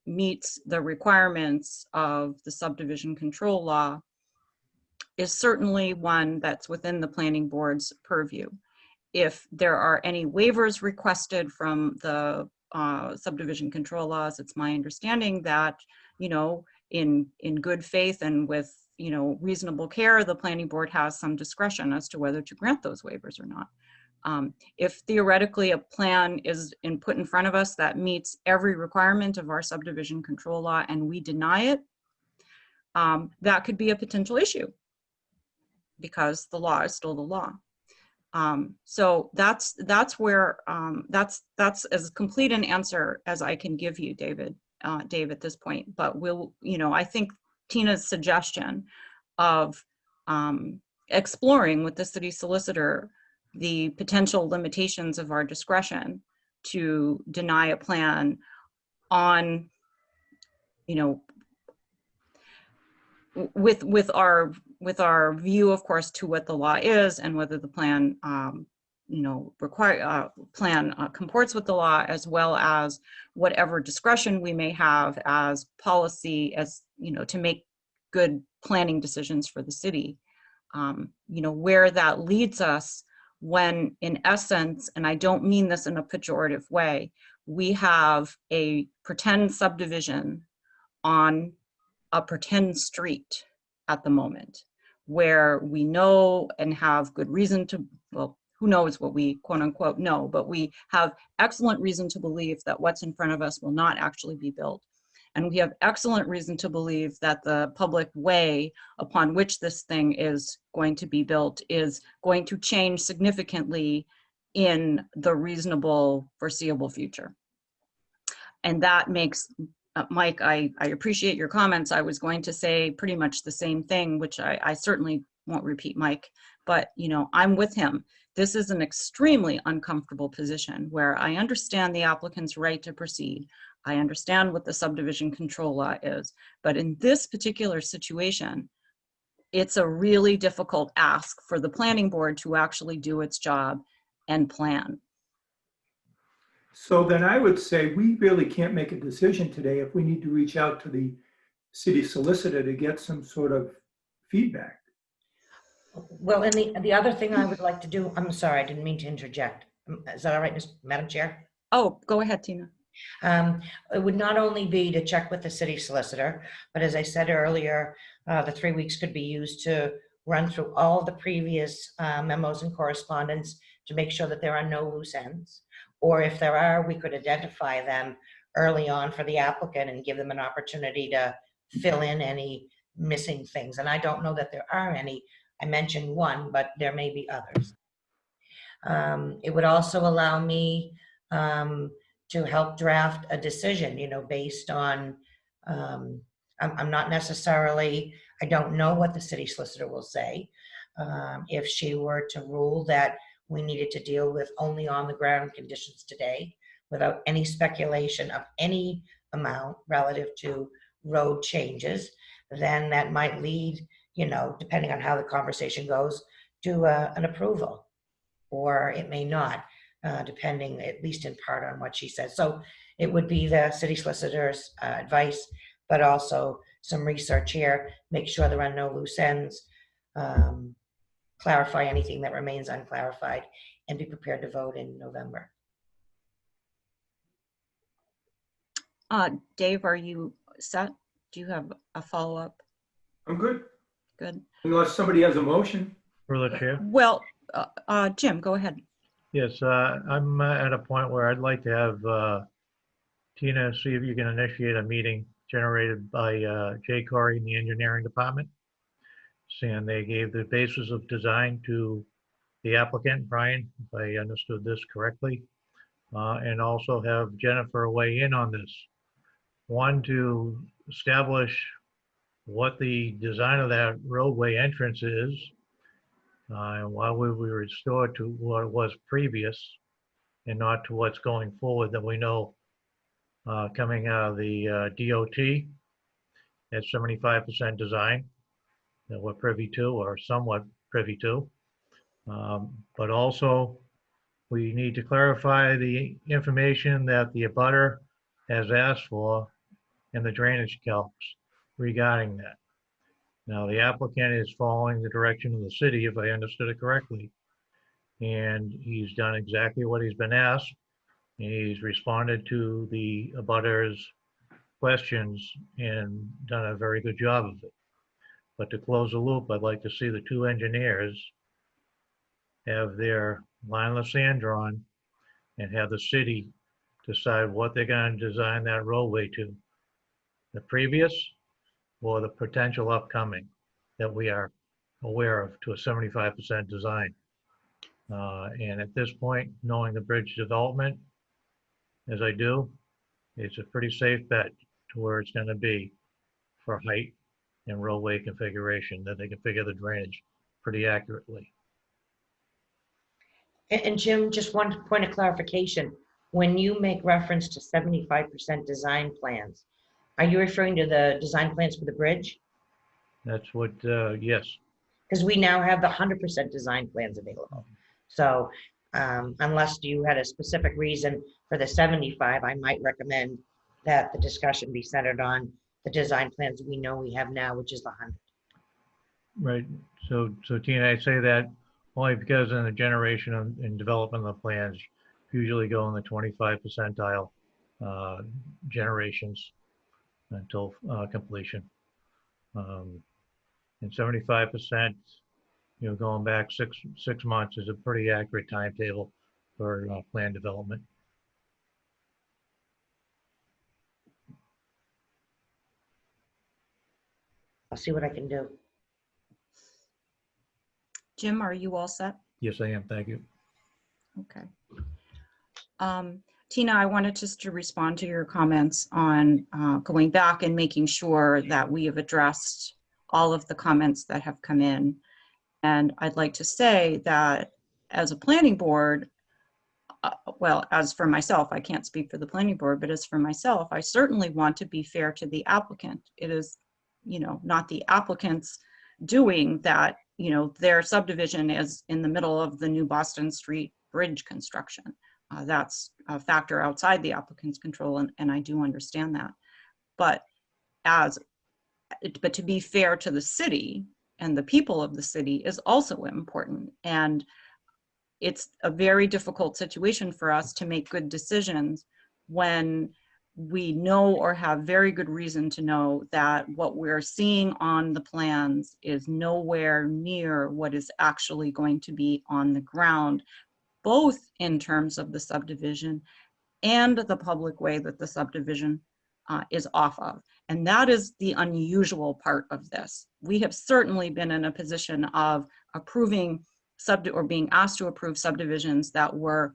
meets the requirements of the subdivision control law is certainly one that's within the planning board's purview. If there are any waivers requested from the subdivision control laws, it's my understanding that, in good faith and with, reasonable care, the planning board has some discretion as to whether to grant those waivers or not. If theoretically a plan is put in front of us that meets every requirement of our subdivision control law and we deny it, that could be a potential issue because the law is still the law. So that's as complete an answer as I can give you, Dave, at this point. But I think Tina's suggestion of exploring with the city solicitor the potential limitations of our discretion to deny a plan on, with our view, of course, to what the law is and whether the plan, comports with the law, as well as whatever discretion we may have as policy, as to make good planning decisions for the city. Where that leads us when, in essence, and I don't mean this in a pejorative way, we have a pretend subdivision on a pretend street at the moment, where we know and have good reason to, well, who knows what we quote unquote know, but we have excellent reason to believe that what's in front of us will not actually be built. And we have excellent reason to believe that the public way upon which this thing is going to be built is going to change significantly in the reasonable foreseeable future. And that makes, Mike, I appreciate your comments. I was going to say pretty much the same thing, which I certainly won't repeat Mike, but I'm with him. This is an extremely uncomfortable position where I understand the applicant's right to proceed. I understand what the subdivision control law is, but in this particular situation, it's a really difficult ask for the planning board to actually do its job and plan. So then I would say we really can't make a decision today if we need to reach out to the city solicitor to get some sort of feedback. Well, and the other thing I would like to do, I'm sorry, I didn't mean to interject. Is that all right, Madam Chair? Oh, go ahead, Tina. It would not only be to check with the city solicitor, but as I said earlier, the 3 weeks could be used to run through all the previous memos and correspondence to make sure that there are no loose ends. Or if there are, we could identify them early on for the applicant and give them an opportunity to fill in any missing things. And I don't know that there are any. I mentioned one, but there may be others. It would also allow me to help draft a decision, based on, I'm not necessarily, I don't know what the city solicitor will say. If she were to rule that we needed to deal with only on the ground conditions today, without any speculation of any amount relative to road changes, then that might lead, depending on how the conversation goes, to an approval, or it may not, depending at least in part on what she says. So it would be the city solicitor's advice, but also some research here, make sure there are no loose ends, clarify anything that remains unclarified, and be prepared to vote in November. Dave, are you set? Do you have a follow-up? I'm good, Good. unless somebody has a motion. For the chair? Well, Jim, go ahead. Yes, I'm at a point where I'd like to have Tina see if you can initiate a meeting generated by Jay Corey in the engineering department. And they gave the basis of design to the applicant, Brian, if I understood this correctly, and also have Jennifer weigh in on this. One, to establish what the design of that roadway entrance is, and why would we restore to what it was previous and not to what's going forward that we know coming out of the DOT at 75% design that we're privy to, or somewhat privy to. But also, we need to clarify the information that the abutter has asked for in the drainage calcs regarding that. Now, the applicant is following the direction of the city, if I understood it correctly. And he's done exactly what he's been asked. He's responded to the abutter's questions and done a very good job of it. But to close the loop, I'd like to see the two engineers have their line of the sand drawn and have the city decide what they're going to design that roadway to. The previous or the potential upcoming that we are aware of to a 75% design. And at this point, knowing the bridge development, as I do, it's a pretty safe bet to where it's going to be for height and roadway configuration, that they can figure the drainage pretty accurately. And Jim, just one point of clarification. When you make reference to 75% design plans, are you referring to the design plans for the bridge? That's what, yes. Because we now have the 100% design plans available. So unless you had a specific reason for the 75, I might recommend that the discussion be centered on the design plans we know we have now, which is the 100. Right. So Tina, I say that only because in the generation and development of the plans, usually go in the 25 percentile generations until completion. And 75%, going back six months is a pretty accurate timetable for plan development. I'll see what I can do. Jim, are you all set? Yes, I am. Thank you. Okay. Tina, I wanted just to respond to your comments on going back and making sure that we have addressed all of the comments that have come in. And I'd like to say that as a planning board, well, as for myself, I can't speak for the planning board, but as for myself, I certainly want to be fair to the applicant. It is, not the applicant's doing that, their subdivision is in the middle of the new Boston Street Bridge construction. That's a factor outside the applicant's control, and I do understand that. But to be fair to the city and the people of the city is also important. And it's a very difficult situation for us to make good decisions when we know or have very good reason to know that what we're seeing on the plans is nowhere near what is actually going to be on the ground, both in terms of the subdivision and the public way that the subdivision is off of. And that is the unusual part of this. We have certainly been in a position of approving or being asked to approve subdivisions that were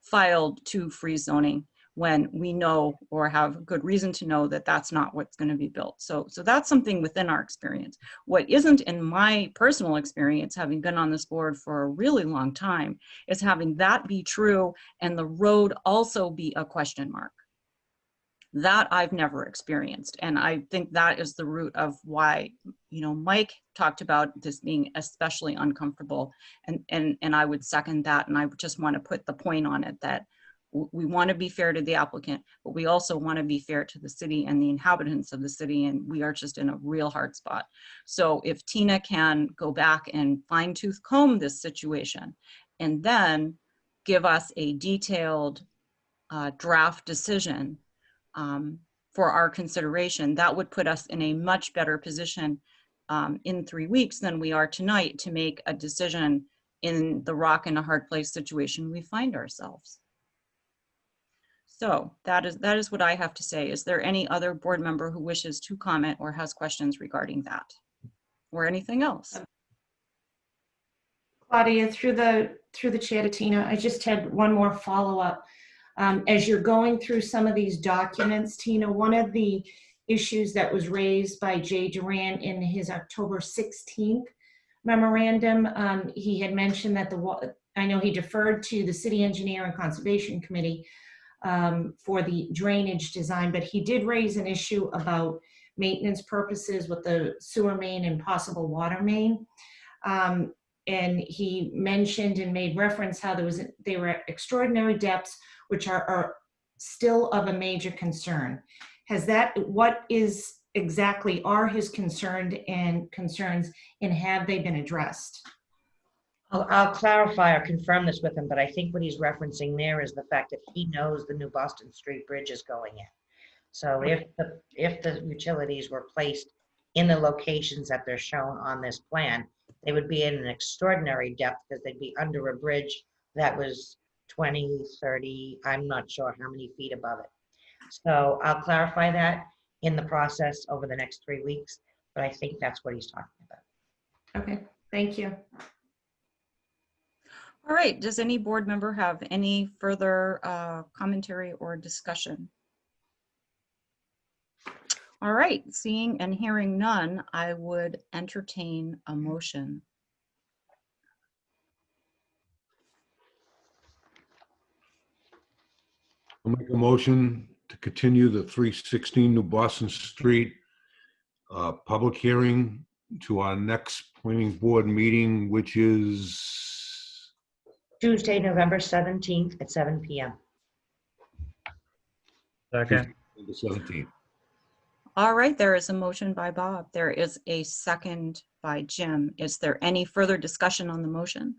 filed to freeze zoning when we know or have good reason to know that that's not what's going to be built. So that's something within our experience. What isn't in my personal experience, having been on this board for a really long time, is having that be true and the road also be a question mark. That I've never experienced. And I think that is the root of why, Mike talked about this being especially uncomfortable. And I would second that. And I just want to put the point on it that we want to be fair to the applicant, but we also want to be fair to the city and the inhabitants of the city. And we are just in a real hard spot. So if Tina can go back and fine tooth comb this situation and then give us a detailed draft decision for our consideration, that would put us in a much better position in 3 weeks than we are tonight to make a decision in the rock and a hard place situation we find ourselves. So that is what I have to say. Is there any other board member who wishes to comment or has questions regarding that or anything else? Claudia, through the chair to Tina, I just had one more follow-up. As you're going through some of these documents, Tina, one of the issues that was raised by Jay Duran in his October 16th memorandum, he had mentioned that I know he deferred to the city engineer and conservation committee for the drainage design, but he did raise an issue about maintenance purposes with the sewer main and possible water main. And he mentioned and made reference how they were at extraordinary depths, which are still of a major concern. What is exactly are his concerns and have they been addressed? I'll clarify or confirm this with him, but I think what he's referencing there is the fact that he knows the new Boston Street Bridge is going in. So if the utilities were placed in the locations that they're shown on this plan, they would be in an extraordinary depth because they'd be under a bridge that was 20, 30, I'm not sure how many feet above it. So I'll clarify that in the process over the next 3 weeks, but I think that's what he's talking about. Okay, thank you. All right, does any board member have any further commentary or discussion? All right, seeing and hearing none, I would entertain a motion. I'll make a motion to continue the 316 New Boston Street public hearing to our next planning board meeting, which is Tuesday, November 17th at 7 PM. Second. the 17th. All right, there is a motion by Bob. There is a second by Jim. Is there any further discussion on the motion?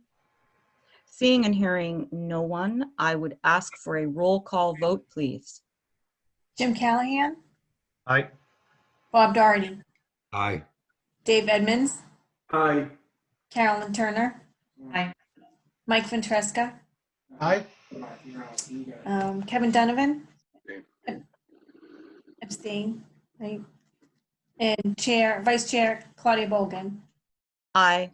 Seeing and hearing no one, I would ask for a roll call vote, please. Jim Callahan, Aye. Bob Doherty, Aye. Dave Edmonds, Aye. Carolyn Turner. Aye. Mike Ventresca, Aye. Kevin Donovan. Abstain. Abstain, right? And Vice Chair Claudia Bogan. Aye.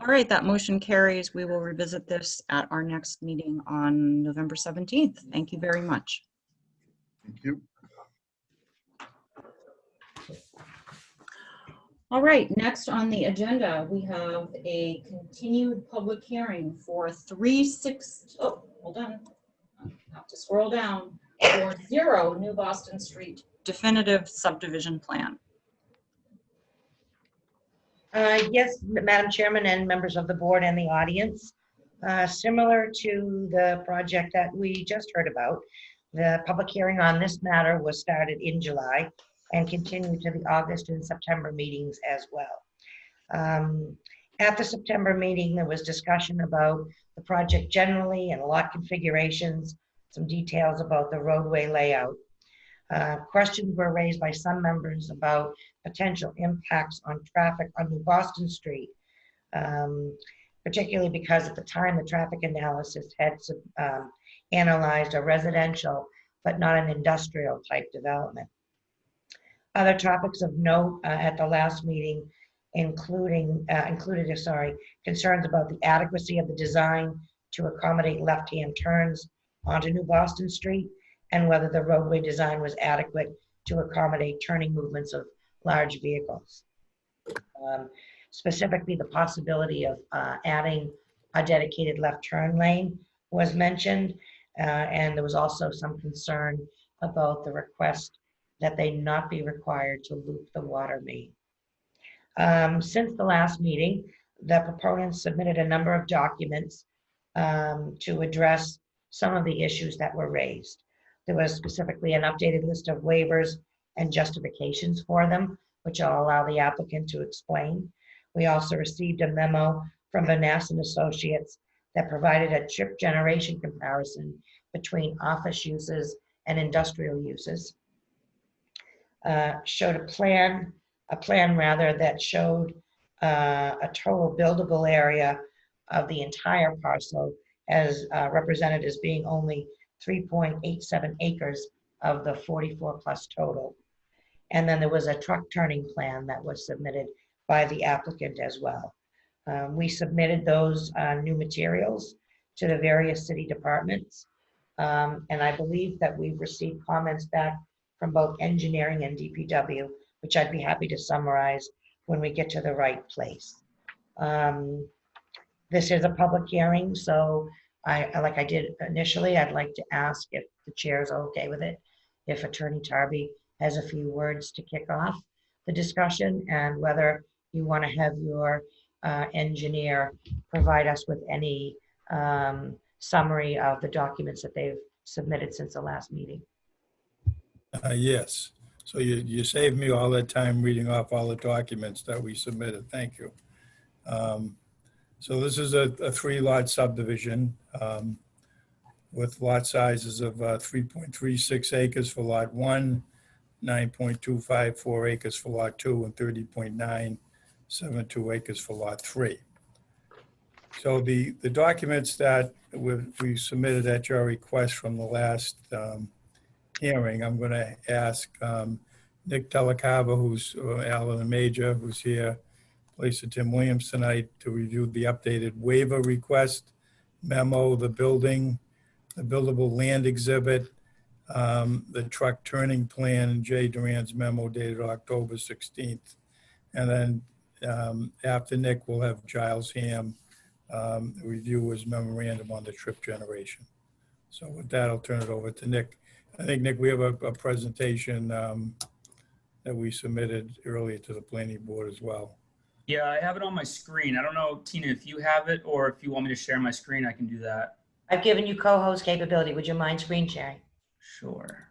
All right, that motion carries. We will revisit this at our next meeting on November 17th. Thank you very much. Thank you. All right, next on the agenda, we have a continued public hearing for hold on. I have to scroll down. For 0 New Boston Street definitive subdivision plan. Yes, Madam Chairman and members of the board and the audience. Similar to the project that we just heard about, the public hearing on this matter was started in July and continued to the August and September meetings as well. At the September meeting, there was discussion about the project generally and lot configurations, some details about the roadway layout. Questions were raised by some members about potential impacts on traffic on New Boston Street, particularly because at the time the traffic analysis had analyzed a residential but not an industrial type development. Other topics of note at the last meeting included concerns about the adequacy of the design to accommodate left-hand turns onto New Boston Street, and whether the roadway design was adequate to accommodate turning movements of large vehicles. Specifically, the possibility of adding a dedicated left turn lane was mentioned, and there was also some concern about the request that they not be required to loop the water main. Since the last meeting, the proponents submitted a number of documents to address some of the issues that were raised. There was specifically an updated list of waivers and justifications for them, which I'll allow the applicant to explain. We also received a memo from Vaness and Associates that provided a trip generation comparison between office uses and industrial uses. Showed a plan that showed a total buildable area of the entire parcel as represented as being only 3.87 acres of the 44 plus total. And then there was a truck turning plan that was submitted by the applicant as well. We submitted those new materials to the various city departments. And I believe that we've received comments back from both engineering and DPW, which I'd be happy to summarize when we get to the right place. This is a public hearing, so like I did initially, I'd like to ask if the chairs are okay with it, if Attorney Tarby has a few words to kick off the discussion, and whether you want to have your engineer provide us with any summary of the documents that they've submitted since the last meeting. Yes. So you saved me all that time reading off all the documents that we submitted. Thank you. So this is a 3-lot subdivision with lot sizes of 3.36 acres for lot 1, 9.254 acres for lot 2, and 30.972 acres for lot 3. So the documents that we submitted at your request from the last hearing, I'm going to ask Nick Delacava, who's Alan Major, who's here, Lisa Tim Williams tonight, to review the updated waiver request memo, the buildable land exhibit, the truck turning plan, and Jay Duran's memo dated October 16th. And then after Nick, we'll have Giles Ham review his memorandum on the trip generation. So with that, I'll turn it over to Nick. I think, Nick, we have a presentation that we submitted earlier to the planning board as well. Yeah, I have it on my screen. I don't know, Tina, if you have it or if you want me to share my screen, I can do that. I've given you co-host capability. Would you mind screen sharing? Sure.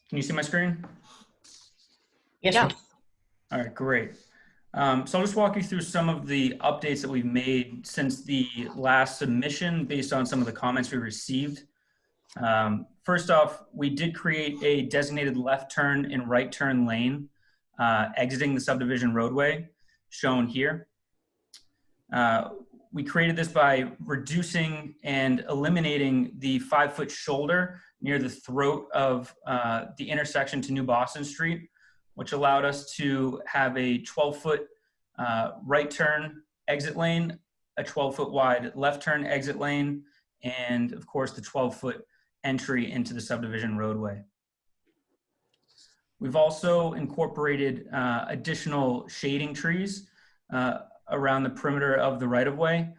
Can you see my screen? Yes, Yeah. sir. All right, great. So I'll just walk you through some of the updates that we've made since the last submission based on some of the comments we received. First off, we did create a designated left turn and right turn lane exiting the subdivision roadway shown here. We created this by reducing and eliminating the 5-foot shoulder near the throat of the intersection to New Boston Street, which allowed us to have a 12-foot right turn exit lane, a 12-foot wide left turn exit lane, and of course the 12-foot entry into the subdivision roadway. We've also incorporated additional shading trees around the perimeter of the right-of-way.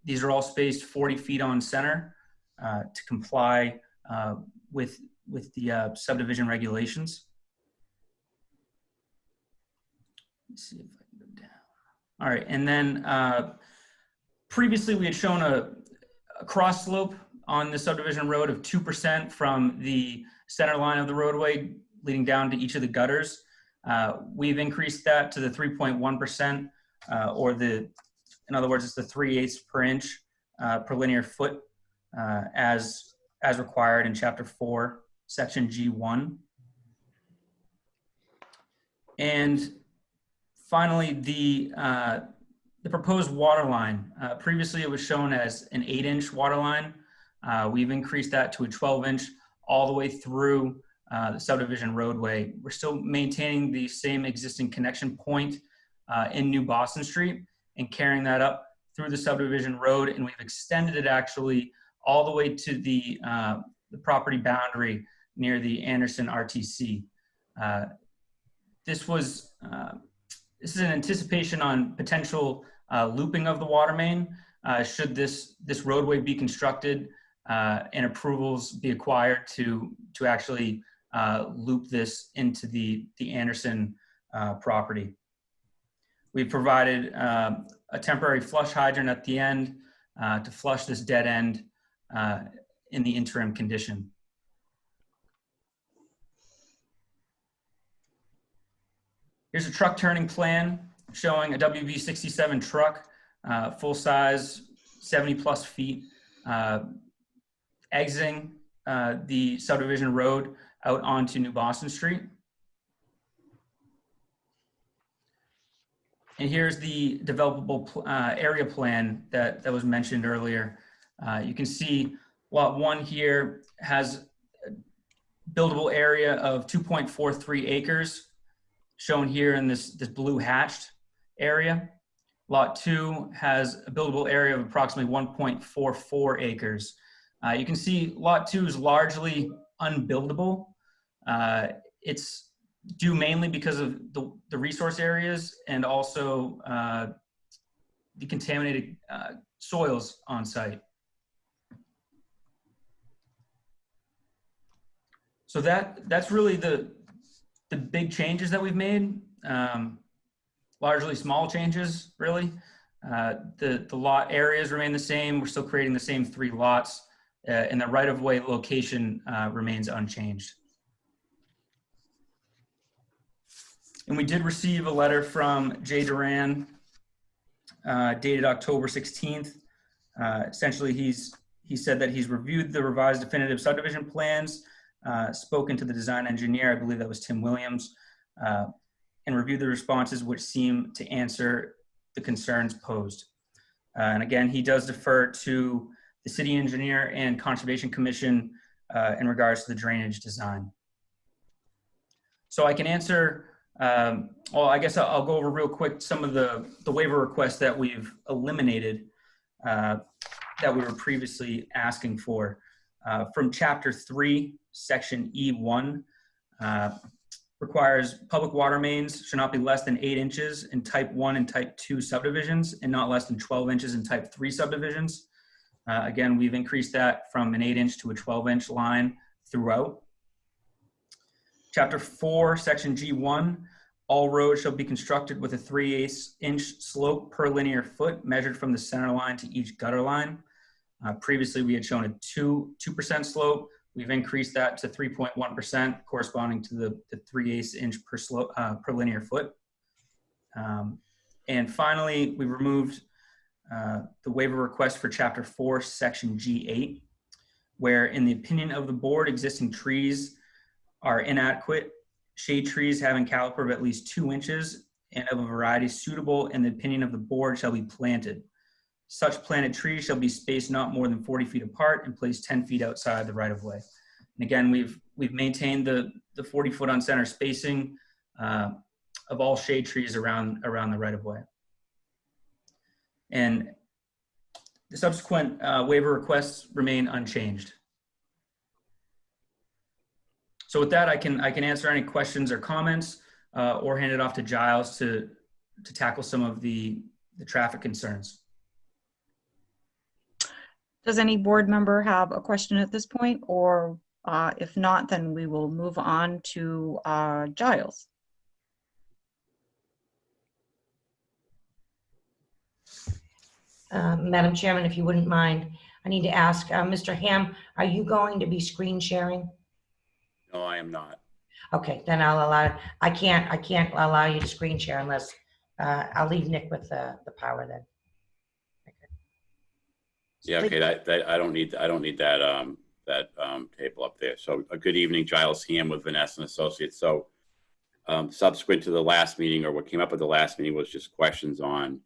These are all spaced 40 feet on center to comply with the subdivision regulations. Let's see if I can go down. All right, and then previously we had shown a cross slope on the subdivision road of 2% from the center line of the roadway leading down to each of the gutters. We've increased that to the 3.1%, or in other words, it's the 3/8 per inch per linear foot as required in Chapter 4, Section G1. And finally, the proposed water line. Previously, it was shown as an 8-inch water line. We've increased that to a 12-inch all the way through the subdivision roadway. We're still maintaining the same existing connection point in New Boston Street and carrying that up through the subdivision road, and we've extended it actually all the way to the property boundary near the Anderson RTC. This is an anticipation on potential looping of the water main should this roadway be constructed and approvals be acquired to actually loop this into the Anderson property. We've provided a temporary flush hydrant at the end to flush this dead end in the interim condition. Here's a truck turning plan showing a WV67 truck, full size, 70+ feet, exiting the subdivision road out onto New Boston Street. And here's the developable area plan that was mentioned earlier. You can see lot 1 here has a buildable area of 2.43 acres, shown here in this blue hatched area. Lot 2 has a buildable area of approximately 1.44 acres. You can see lot 2 is largely unbuildable. It's due mainly because of the resource areas and also the contaminated soils on site. So that's really the big changes that we've made. Largely small changes, really. The lot areas remain the same. We're still creating the same 3 lots, and the right-of-way location remains unchanged. And we did receive a letter from Jay Duran dated October 16th. Essentially, he said that he's reviewed the revised definitive subdivision plans, spoken to the design engineer, I believe that was Tim Williams, and reviewed the responses which seem to answer the concerns posed. And again, he does defer to the city engineer and Conservation Commission in regards to the drainage design. So I can answer, well, I guess I'll go over real quick some of the waiver requests that we've eliminated that we were previously asking for. From Chapter 3, Section E1, requires public water mains should not be less than 8 inches in Type 1 and Type 2 subdivisions and not less than 12 inches in Type 3 subdivisions. Again, we've increased that from an 8-inch to a 12-inch line throughout. Chapter 4, Section G1, all roads shall be constructed with a 3/8-inch slope per linear foot measured from the center line to each gutter line. Previously, we had shown a 2% slope. We've increased that to 3.1%, corresponding to the 3/8-inch per linear foot. And finally, we removed the waiver request for Chapter 4, Section G8, where in the opinion of the board, existing trees are inadequate. Shade trees having caliper of at least 2 inches and of a variety suitable in the opinion of the board shall be planted. Such planted trees shall be spaced not more than 40 feet apart and placed 10 feet outside the right of way. And again, we've maintained the 40-foot on center spacing of all shade trees around the right of way. And the subsequent waiver requests remain unchanged. So with that, I can answer any questions or comments or hand it off to Giles to tackle some of the traffic concerns. Does any board member have a question at this point? Or if not, then we will move on to Giles. Madam Chairman, if you wouldn't mind, I need to ask, Mr. Ham, are you going to be screen sharing? No, I am not. Okay, then I'll allow, I can't allow you to screen share unless, I'll leave Nick with the power then. Yeah, okay, that I don't need that table up there. So a good evening, Giles Ham with Vanessa and Associates. So subsequent to the last meeting, or what came up at the last meeting, was just questions on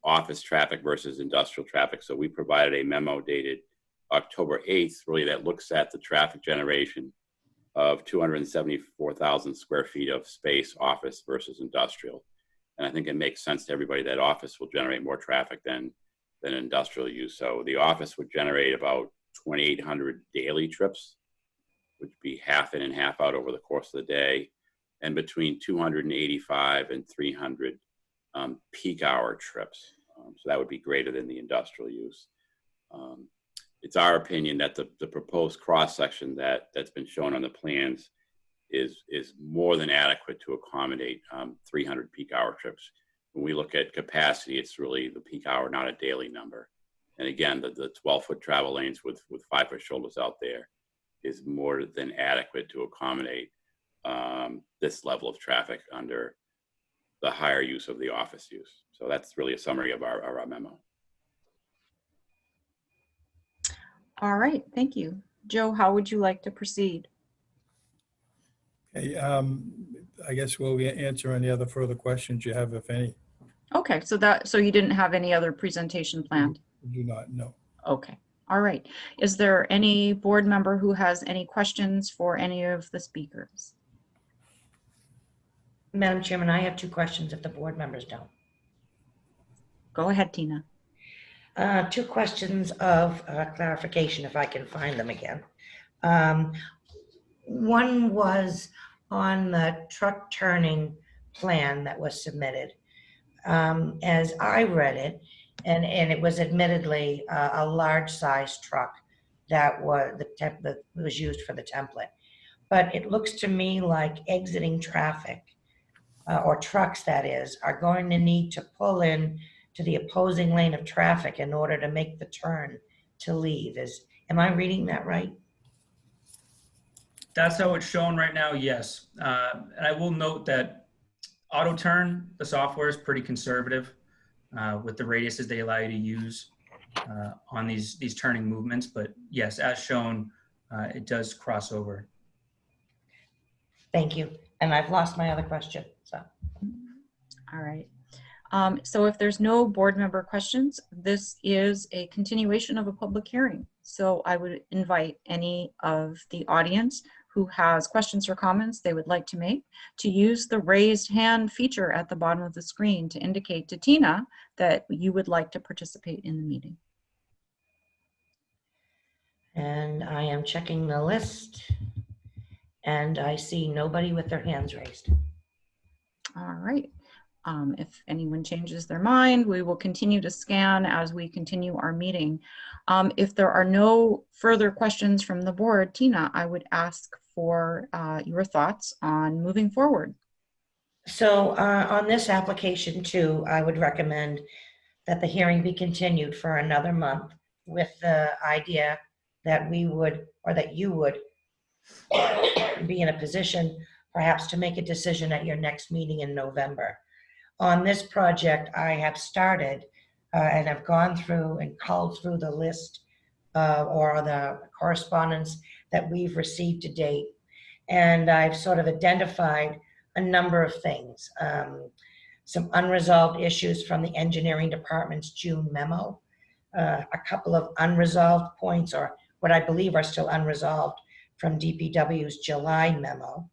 office traffic versus industrial traffic. So we provided a memo dated October 8th, really, that looks at the traffic generation of 274,000 square feet of space, office versus industrial. And I think it makes sense to everybody that office will generate more traffic than industrial use. So the office would generate about 2,800 daily trips, which would be half in and half out over the course of the day, and between 285 and 300 peak hour trips. So that would be greater than the industrial use. It's our opinion that the proposed cross-section that's been shown on the plans is more than adequate to accommodate 300 peak hour trips. When we look at capacity, it's really the peak hour, not a daily number. And again, the 12-foot travel lanes with 5-foot shoulders out there is more than adequate to accommodate this level of traffic under the higher use of the office use. So that's really a summary of our memo. All right, thank you. Joe, how would you like to proceed? Okay, I guess we'll answer any other further questions you have, if any. Okay, so you didn't have any other presentation planned? Do not, no. Okay, all right. Is there any board member who has any questions for any of the speakers? Madam Chairman, I have 2 questions if the board members don't. Go ahead, Tina. 2 questions of clarification, if I can find them again. One was on the truck turning plan that was submitted. As I read it, and it was admittedly a large size truck that was used for the template. But it looks to me like exiting traffic, or trucks that is, are going to need to pull in to the opposing lane of traffic in order to make the turn to leave. Am I reading that right? That's how it's shown right now, yes. And I will note that auto turn, the software is pretty conservative with the radiuses they allow you to use on these turning movements. But yes, as shown, it does cross over. Thank you. And I've lost my other question, so. All right. So if there's no board member questions, this is a continuation of a public hearing. So I would invite any of the audience who has questions or comments they would like to make to use the raised hand feature at the bottom of the screen to indicate to Tina that you would like to participate in the meeting. And I am checking the list and I see nobody with their hands raised. All right. If anyone changes their mind, we will continue to scan as we continue our meeting. If there are no further questions from the board, Tina, I would ask for your thoughts on moving forward. So on this application too, I would recommend that the hearing be continued for another month with the idea that we would, or that you would be in a position perhaps to make a decision at your next meeting in November. On this project, I have started and have gone through and culled through the list or the correspondence that we've received to date. And I've sort of identified a number of things. Some unresolved issues from the engineering department's June memo, a couple of unresolved points, or what I believe are still unresolved, from DPW's July memo.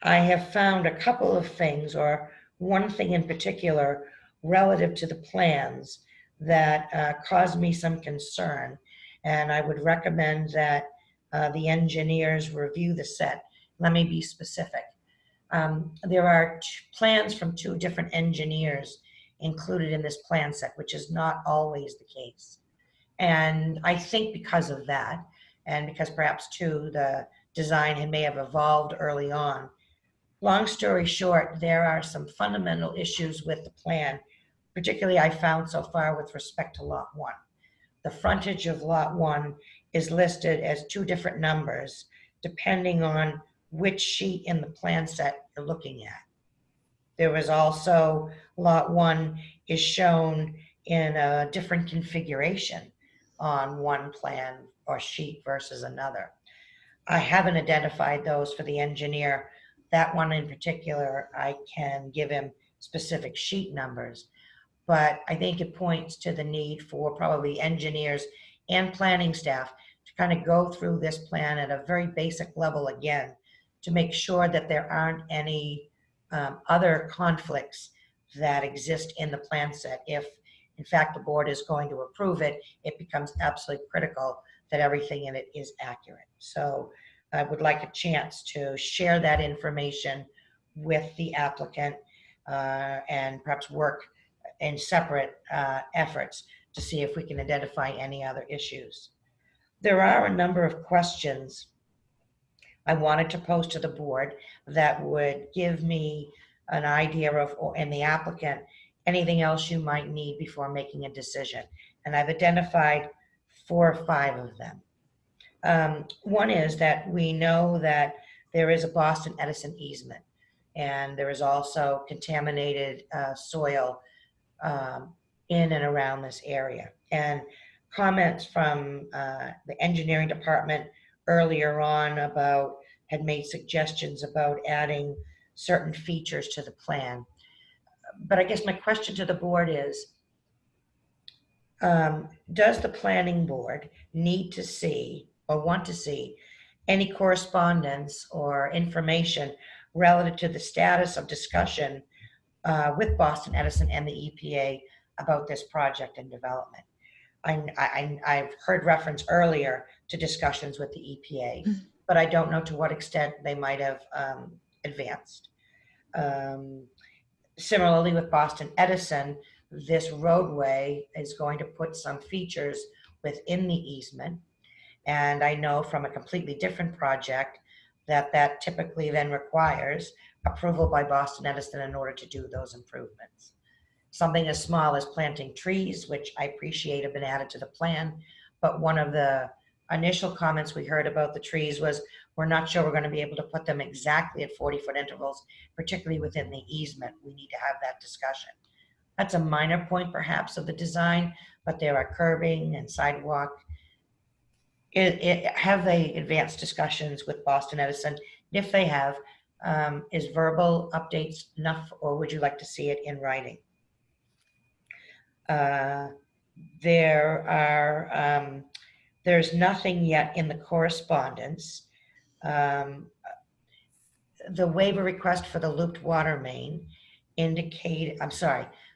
I have found a couple of things, or one thing in particular, relative to the plans that caused me some concern. And I would recommend that the engineers review the set. Let me be specific. There are plans from 2 different engineers included in this plan set, which is not always the case. And I think because of that, and because perhaps too the design may have evolved early on, long story short, there are some fundamental issues with the plan, particularly I found so far with respect to Lot 1. The frontage of Lot 1 is listed as 2 different numbers, depending on which sheet in the plan set you're looking at. There was also Lot 1 is shown in a different configuration on one plan or sheet versus another. I haven't identified those for the engineer. That one in particular, I can give him specific sheet numbers, but I think it points to the need for probably engineers and planning staff to kind of go through this plan at a very basic level again, to make sure that there aren't any other conflicts that exist in the plan set. If in fact the board is going to approve it, it becomes absolutely critical that everything in it is accurate. So I would like a chance to share that information with the applicant and perhaps work in separate efforts to see if we can identify any other issues. There are a number of questions I wanted to pose to the board that would give me an idea of, and the applicant, anything else you might need before making a decision. And I've identified 4 or 5 of them. One is that we know that there is a Boston Edison easement, and there is also contaminated soil in and around this area. And comments from the engineering department earlier on had made suggestions about adding certain features to the plan. But I guess my question to the board is, does the planning board need to see or want to see any correspondence or information relative to the status of discussion with Boston Edison and the EPA about this project and development? I've heard reference earlier to discussions with the EPA, but I don't know to what extent they might have advanced. Similarly with Boston Edison, this roadway is going to put some features within the easement. And I know from a completely different project that typically then requires approval by Boston Edison in order to do those improvements. Something as small as planting trees, which I appreciate have been added to the plan, but one of the initial comments we heard about the trees was, we're not sure we're going to be able to put them exactly at 40-foot intervals, particularly within the easement. We need to have that discussion. That's a minor point perhaps of the design, but there are curbing and sidewalk. Have they advanced discussions with Boston Edison? If they have, is verbal updates enough, or would you like to see it in writing? There's nothing yet in the correspondence. The waiver request for the looped water main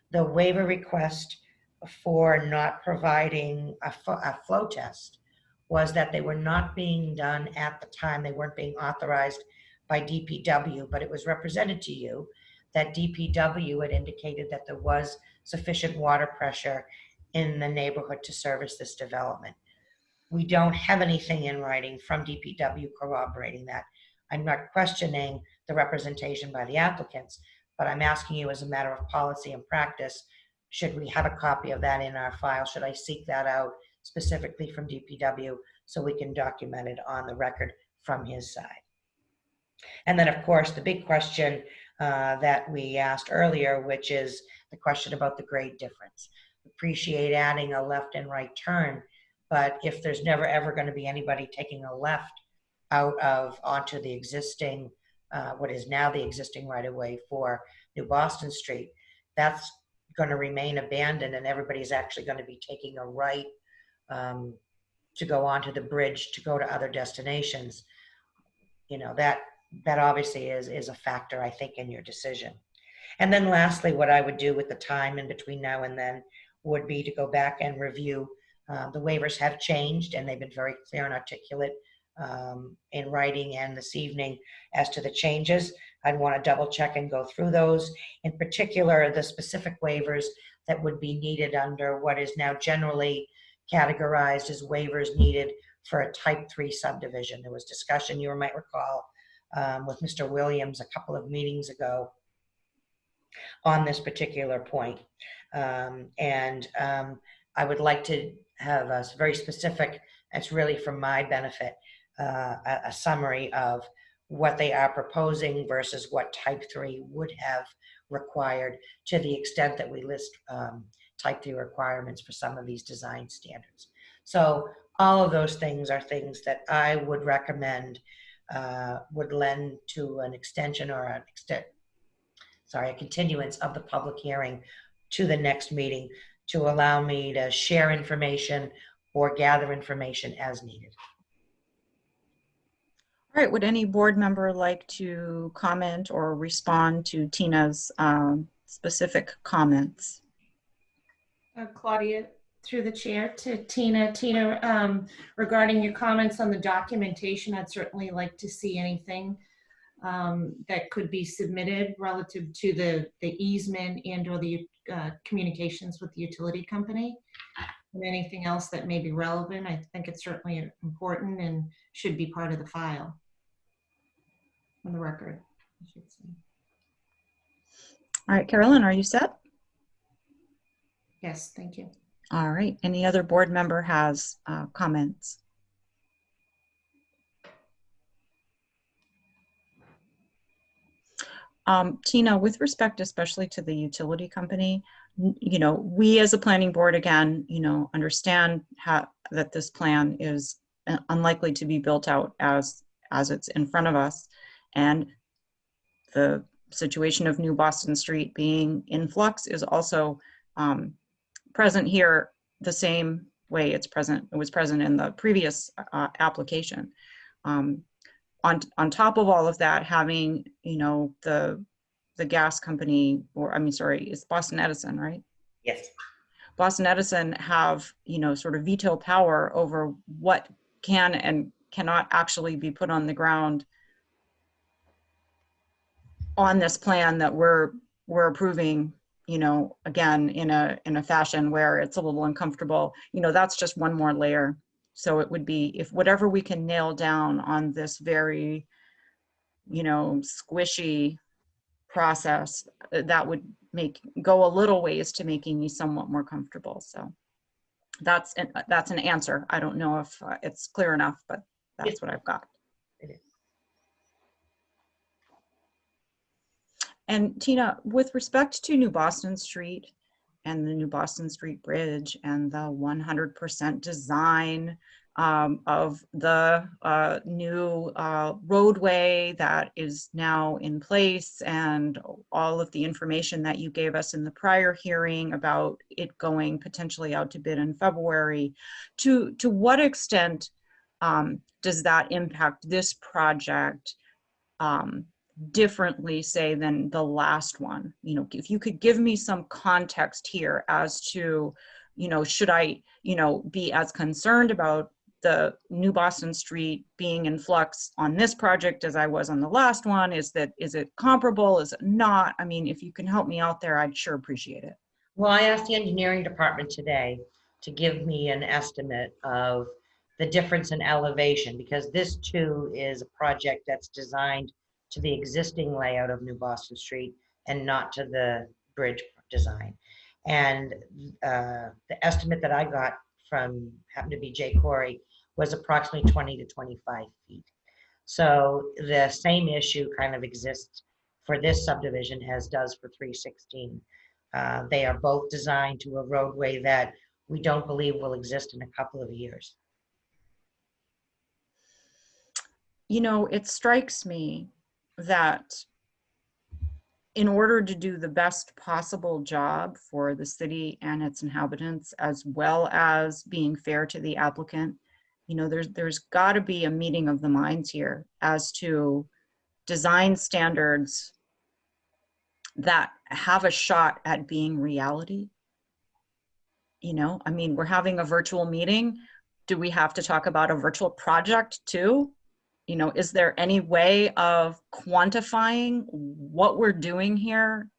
the waiver request for not providing a flow test was that they were not being done at the time. They weren't being authorized by DPW, but it was represented to you that DPW had indicated that there was sufficient water pressure in the neighborhood to service this development. We don't have anything in writing from DPW corroborating that. I'm not questioning the representation by the applicants, but I'm asking you as a matter of policy and practice, should we have a copy of that in our file? Should I seek that out specifically from DPW so we can document it on the record from his side? And then, of course, the big question that we asked earlier, which is the question about the grade difference. Appreciate adding a left and right turn, but if there's never ever going to be anybody taking a left out of onto the existing, what is now the existing right-of-way for New Boston Street, that's going to remain abandoned, and everybody's actually going to be taking a right to go onto the bridge to go to other destinations. You know, that obviously is a factor, I think, in your decision. And then lastly, what I would do with the time in between now and then would be to go back and review. The waivers have changed, and they've been very clear and articulate in writing and this evening as to the changes. I'd want to double check and go through those. In particular, the specific waivers that would be needed under what is now generally categorized as waivers needed for a type 3 subdivision. There was discussion, you might recall, with Mr. Williams a couple of meetings ago on this particular point. I would like to have a very specific, it's really for my benefit, a summary of what they are proposing versus what type 3 would have required, to the extent that we list type 3 requirements for some of these design standards. So all of those things are things that I would recommend would lend to an extension or a continuance of the public hearing to the next meeting, to allow me to share information or gather information as needed. All right, would any board member like to comment or respond to Tina's specific comments? Claudia, through the chair to Tina. Tina, regarding your comments on the documentation, I'd certainly like to see anything that could be submitted relative to the easement and or the communications with the utility company, and anything else that may be relevant. I think it's certainly important and should be part of the file on the record, I should say. All right, Carolyn, are you set? Yes, thank you. All right, any other board member has comments? Tina, with respect especially to the utility company, you know, we as a planning board, again, you know, understand that this plan is unlikely to be built out as it's in front of us, and the situation of New Boston Street being in flux is also present here the same way it was present in the previous application. On top of all of that, having, you know, the gas company, or I mean, sorry, it's Boston Edison, right? Yes. Boston Edison have, you know, sort of veto power over what can and cannot actually be put on the ground on this plan that we're approving, you know, again, in a fashion where it's a little uncomfortable. You know, that's just one more layer. So it would be, if whatever we can nail down on this very, you know, squishy process, that would go a little ways to making me somewhat more comfortable. So that's an answer. I don't know if it's clear enough, but that's what I've got. It is. And Tina, with respect to New Boston Street and the New Boston Street Bridge and the 100% design of the new roadway that is now in place, and all of the information that you gave us in the prior hearing about it going potentially out to bid in February, to what extent does that impact this project differently, say, than the last one? You know, if you could give me some context here as to, you know, should I, you know, be as concerned about the New Boston Street being in flux on this project as I was on the last one? Is it comparable? Is it not? I mean, if you can help me out there, I'd sure appreciate it. Well, I asked the engineering department today to give me an estimate of the difference in elevation, because this too is a project that's designed to the existing layout of New Boston Street and not to the bridge design. And the estimate that I got from, happened to be Jay Corey, was approximately 20 to 25 feet. So the same issue kind of exists for this subdivision as does for 316. They are both designed to a roadway that we don't believe will exist in a couple of years. You know, it strikes me that in order to do the best possible job for the city and its inhabitants, as well as being fair to the applicant, you know, there's got to be a meeting of the minds here as to design standards that have a shot at being reality. You know, I mean, we're having a virtual meeting. Do we have to talk about a virtual project too? You know, is there any way of quantifying what we're doing here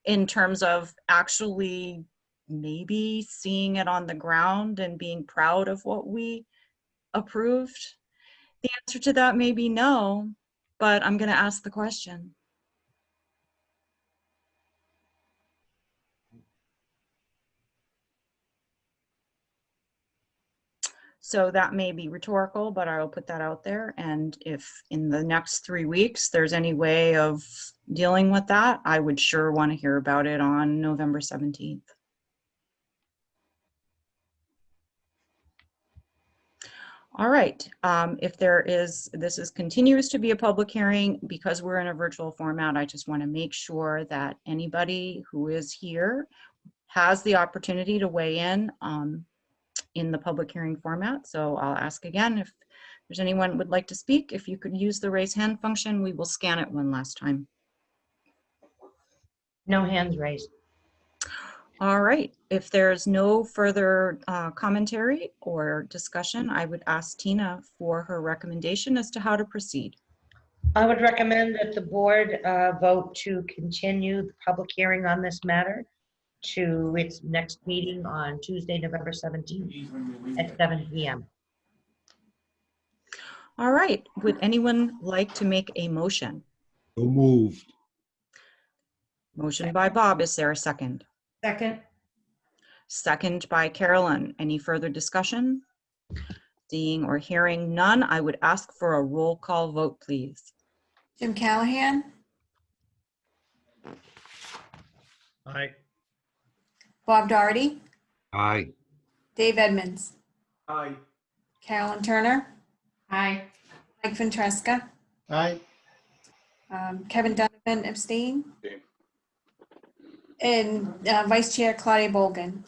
in terms of actually maybe seeing it on the ground and being proud of what we approved? The answer to that may be no, but I'm going to ask the question. So that may be rhetorical, but I'll put that out there. And if in the next 3 weeks there's any way of dealing with that, I would sure want to hear about it on November 17th. All right, if there is, continues to be a public hearing because we're in a virtual format. I just want to make sure that anybody who is here has the opportunity to weigh in the public hearing format. So I'll ask again, if there's anyone who would like to speak, if you could use the raise hand function, we will scan it one last time. No hands raised. All right, if there's no further commentary or discussion, I would ask Tina for her recommendation as to how to proceed. I would recommend that the board vote to continue the public hearing on this matter to its next meeting on Tuesday, November 17th at 7 p.m. All right, would anyone like to make a motion? So moved. Motion by Bob, is there a second? Second. Second by Carolyn. Any further discussion? Seeing or hearing none, I would ask for a roll call vote, please. Jim Callahan, Aye. Bob Doherty, Aye. Dave Edmonds, Aye. Carolyn Turner, Aye. Mike Ventresca, Aye. Kevin Donovan abstain, Abstain. and Vice Chair Claudia Bolgan.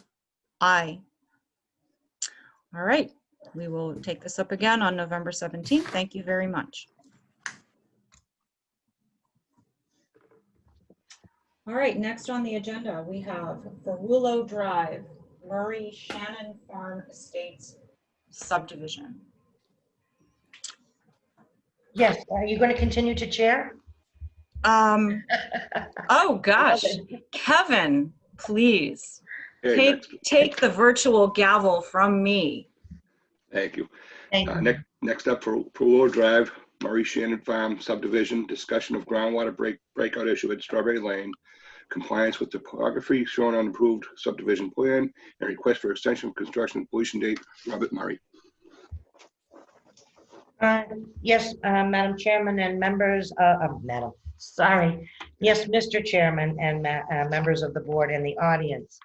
Aye. All right, we will take this up again on November 17th. Thank you very much. All right, next on the agenda, we have FERULLO Drive, Murray Shannon Farm Estates subdivision. Yes, are you going to continue to chair? Oh gosh, Kevin, please Okay, take the virtual gavel from me. Thank you. Thank you. Next up, for FERULLO Drive, Murray Shannon Farm subdivision, discussion of groundwater breakout issue at Strawberry Lane, compliance with topography shown on approved subdivision plan, and request for extension of construction completion date. Robert Murray. Yes, Madam Chairman and members, Yes, Mr. Chairman and members of the board and the audience.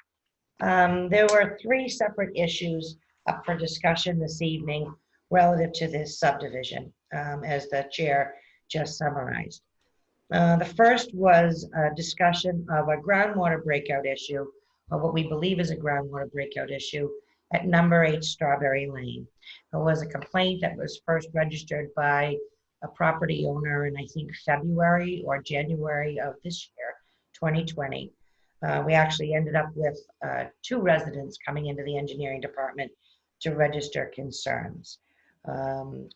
There were 3 separate issues up for discussion this evening relative to this subdivision, as the chair just summarized. The first was a discussion of a groundwater breakout issue, or what we believe is a groundwater breakout issue at number 8 Strawberry Lane. It was a complaint that was first registered by a property owner in, I think, February or January of this year, 2020. We actually ended up with 2 residents coming into the engineering department to register concerns.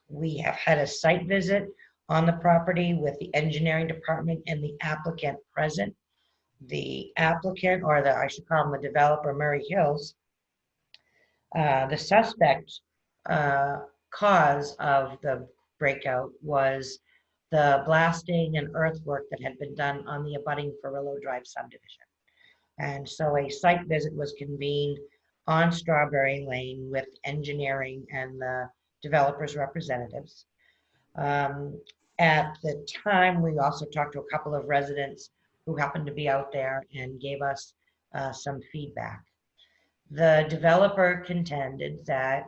We have had a site visit on the property with the engineering department and the applicant present. The applicant, or I should call him the developer, Murray Hills, the suspect cause of the breakout was the blasting and earthwork that had been done on the abutting FERULLO Drive subdivision. And so a site visit was convened on Strawberry Lane with engineering and the developer's representatives. At the time, we also talked to a couple of residents who happened to be out there and gave us some feedback. The developer contended that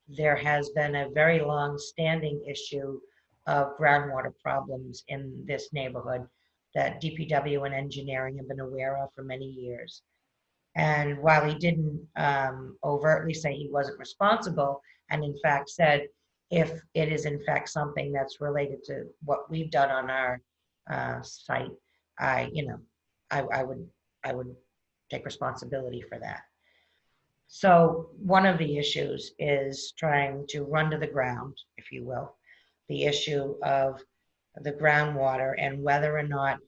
there has been a very long-standing issue of groundwater problems in this neighborhood that DPW and engineering have been aware of for many years. And while he didn't overtly say he wasn't responsible, and in fact said, if it is in fact something that's related to what we've done on our site, I would take responsibility for that. So one of the issues is trying to run to the ground, if you will, the issue of the groundwater and whether or not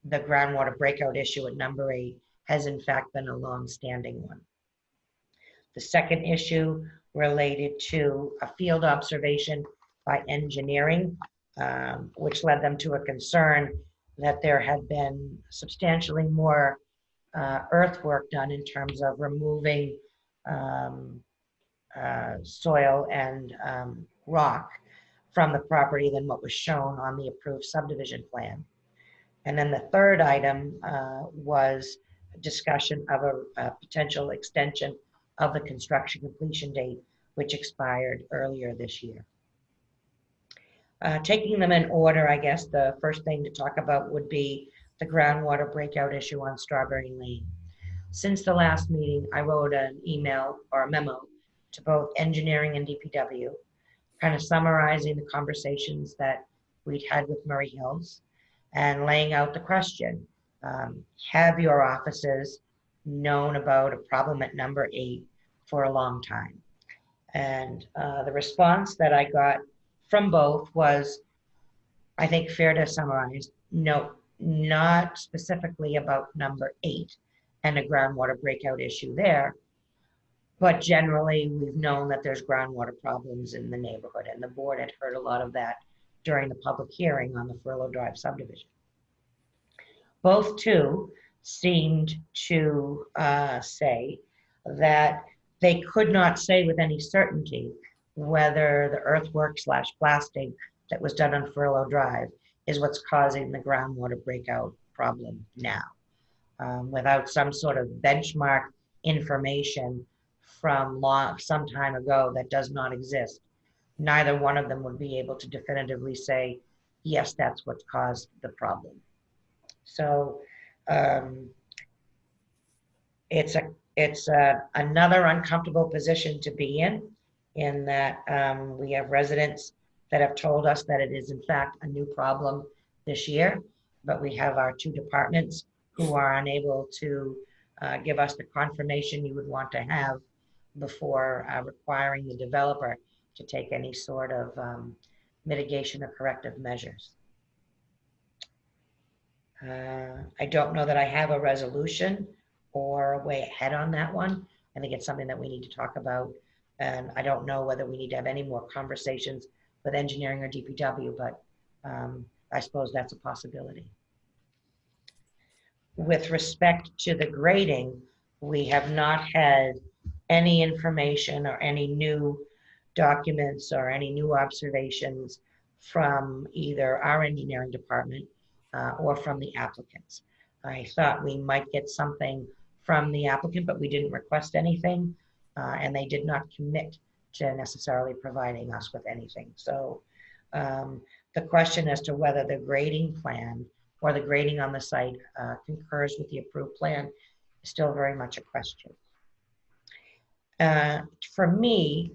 the groundwater breakout issue at number 8 has in fact been a long-standing one. The second issue related to a field observation by engineering, which led them to a concern that there had been substantially more earthwork done in terms of removing soil and rock from the property than what was shown on the approved subdivision plan. And then the third item was a discussion of a potential extension of the construction completion date, which expired earlier this year. Taking them in order, I guess the first thing to talk about would be the groundwater breakout issue on Strawberry Lane. Since the last meeting, I wrote an email or a memo to both engineering and DPW, kind of summarizing the conversations that we'd had with Murray Hills and laying out the question. Have your offices known about a problem at number 8 for a long time? And the response that I got from both was, I think fair to summarize, no, not specifically about number 8 and a groundwater breakout issue there, but generally we've known that there's groundwater problems in the neighborhood, and the board had heard a lot of that during the public hearing on the FERULLO Drive subdivision. Both two seemed to say that they could not say with any certainty whether the earthwork / blasting that was done on FERULLO Drive is what's causing the groundwater breakout problem now. Without some sort of benchmark information from some time ago that does not exist, neither one of them would be able to definitively say, yes, that's what's caused the problem. So it's another uncomfortable position to be in that we have residents that have told us that it is in fact a new problem this year, but we have our 2 departments who are unable to give us the confirmation you would want to have before requiring the developer to take any sort of mitigation or corrective measures. I don't know that I have a resolution or a way ahead on that one. I think it's something that we need to talk about, and I don't know whether we need to have any more conversations with engineering or DPW, but I suppose that's a possibility. With respect to the grading, we have not had any information or any new documents or any new observations from either our engineering department or from the applicants. I thought we might get something from the applicant, but we didn't request anything, and they did not commit to necessarily providing us with anything. So the question as to whether the grading plan or the grading on the site concurs with the approved plan is still very much a question. For me,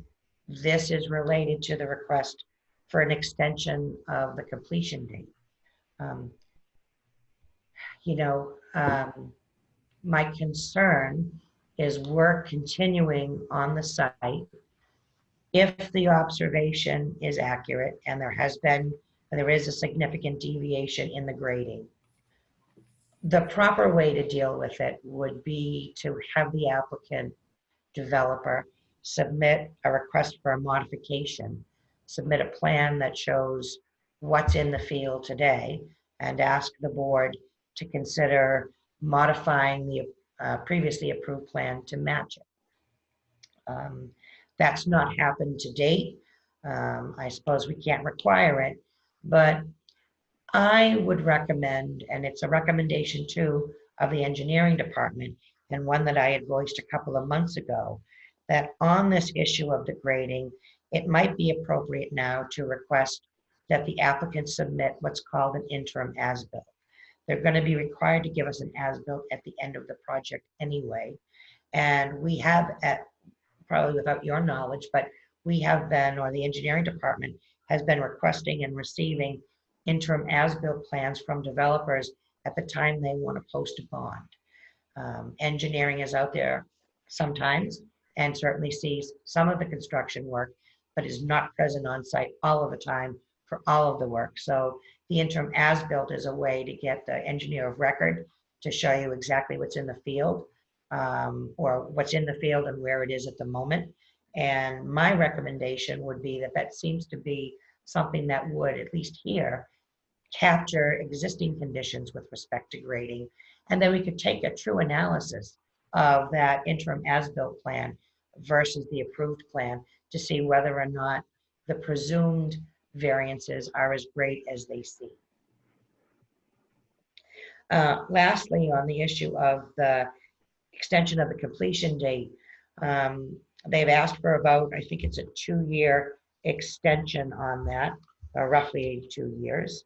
this is related to the request for an extension of the completion date. My concern is work continuing on the site if the observation is accurate and there is a significant deviation in the grading. The proper way to deal with it would be to have the applicant developer submit a request for a modification, submit a plan that shows what's in the field today, and ask the board to consider modifying the previously approved plan to match it. That's not happened to date. I suppose we can't require it, but I would recommend, and it's a recommendation too of the engineering department, and one that I had voiced a couple of months ago, that on this issue of the grading, it might be appropriate now to request that the applicant submit what's called an interim as-built. They're going to be required to give us an as-built at the end of the project anyway. And we have, probably without your knowledge, but we have been, or the engineering department has been requesting and receiving interim as-built plans from developers at the time they want to post a bond. Engineering is out there sometimes and certainly sees some of the construction work, but is not present on site all of the time for all of the work. So the interim as-built is a way to get the engineer of record to show you exactly what's in the field, or what's in the field and where it is at the moment. And my recommendation would be that that seems to be something that would, at least here, capture existing conditions with respect to grading. And then we could take a true analysis of that interim as-built plan versus the approved plan to see whether or not the presumed variances are as great as they seem. Lastly, on the issue of the extension of the completion date, they've asked for about, I think it's a 2-year extension on that, roughly 2 years.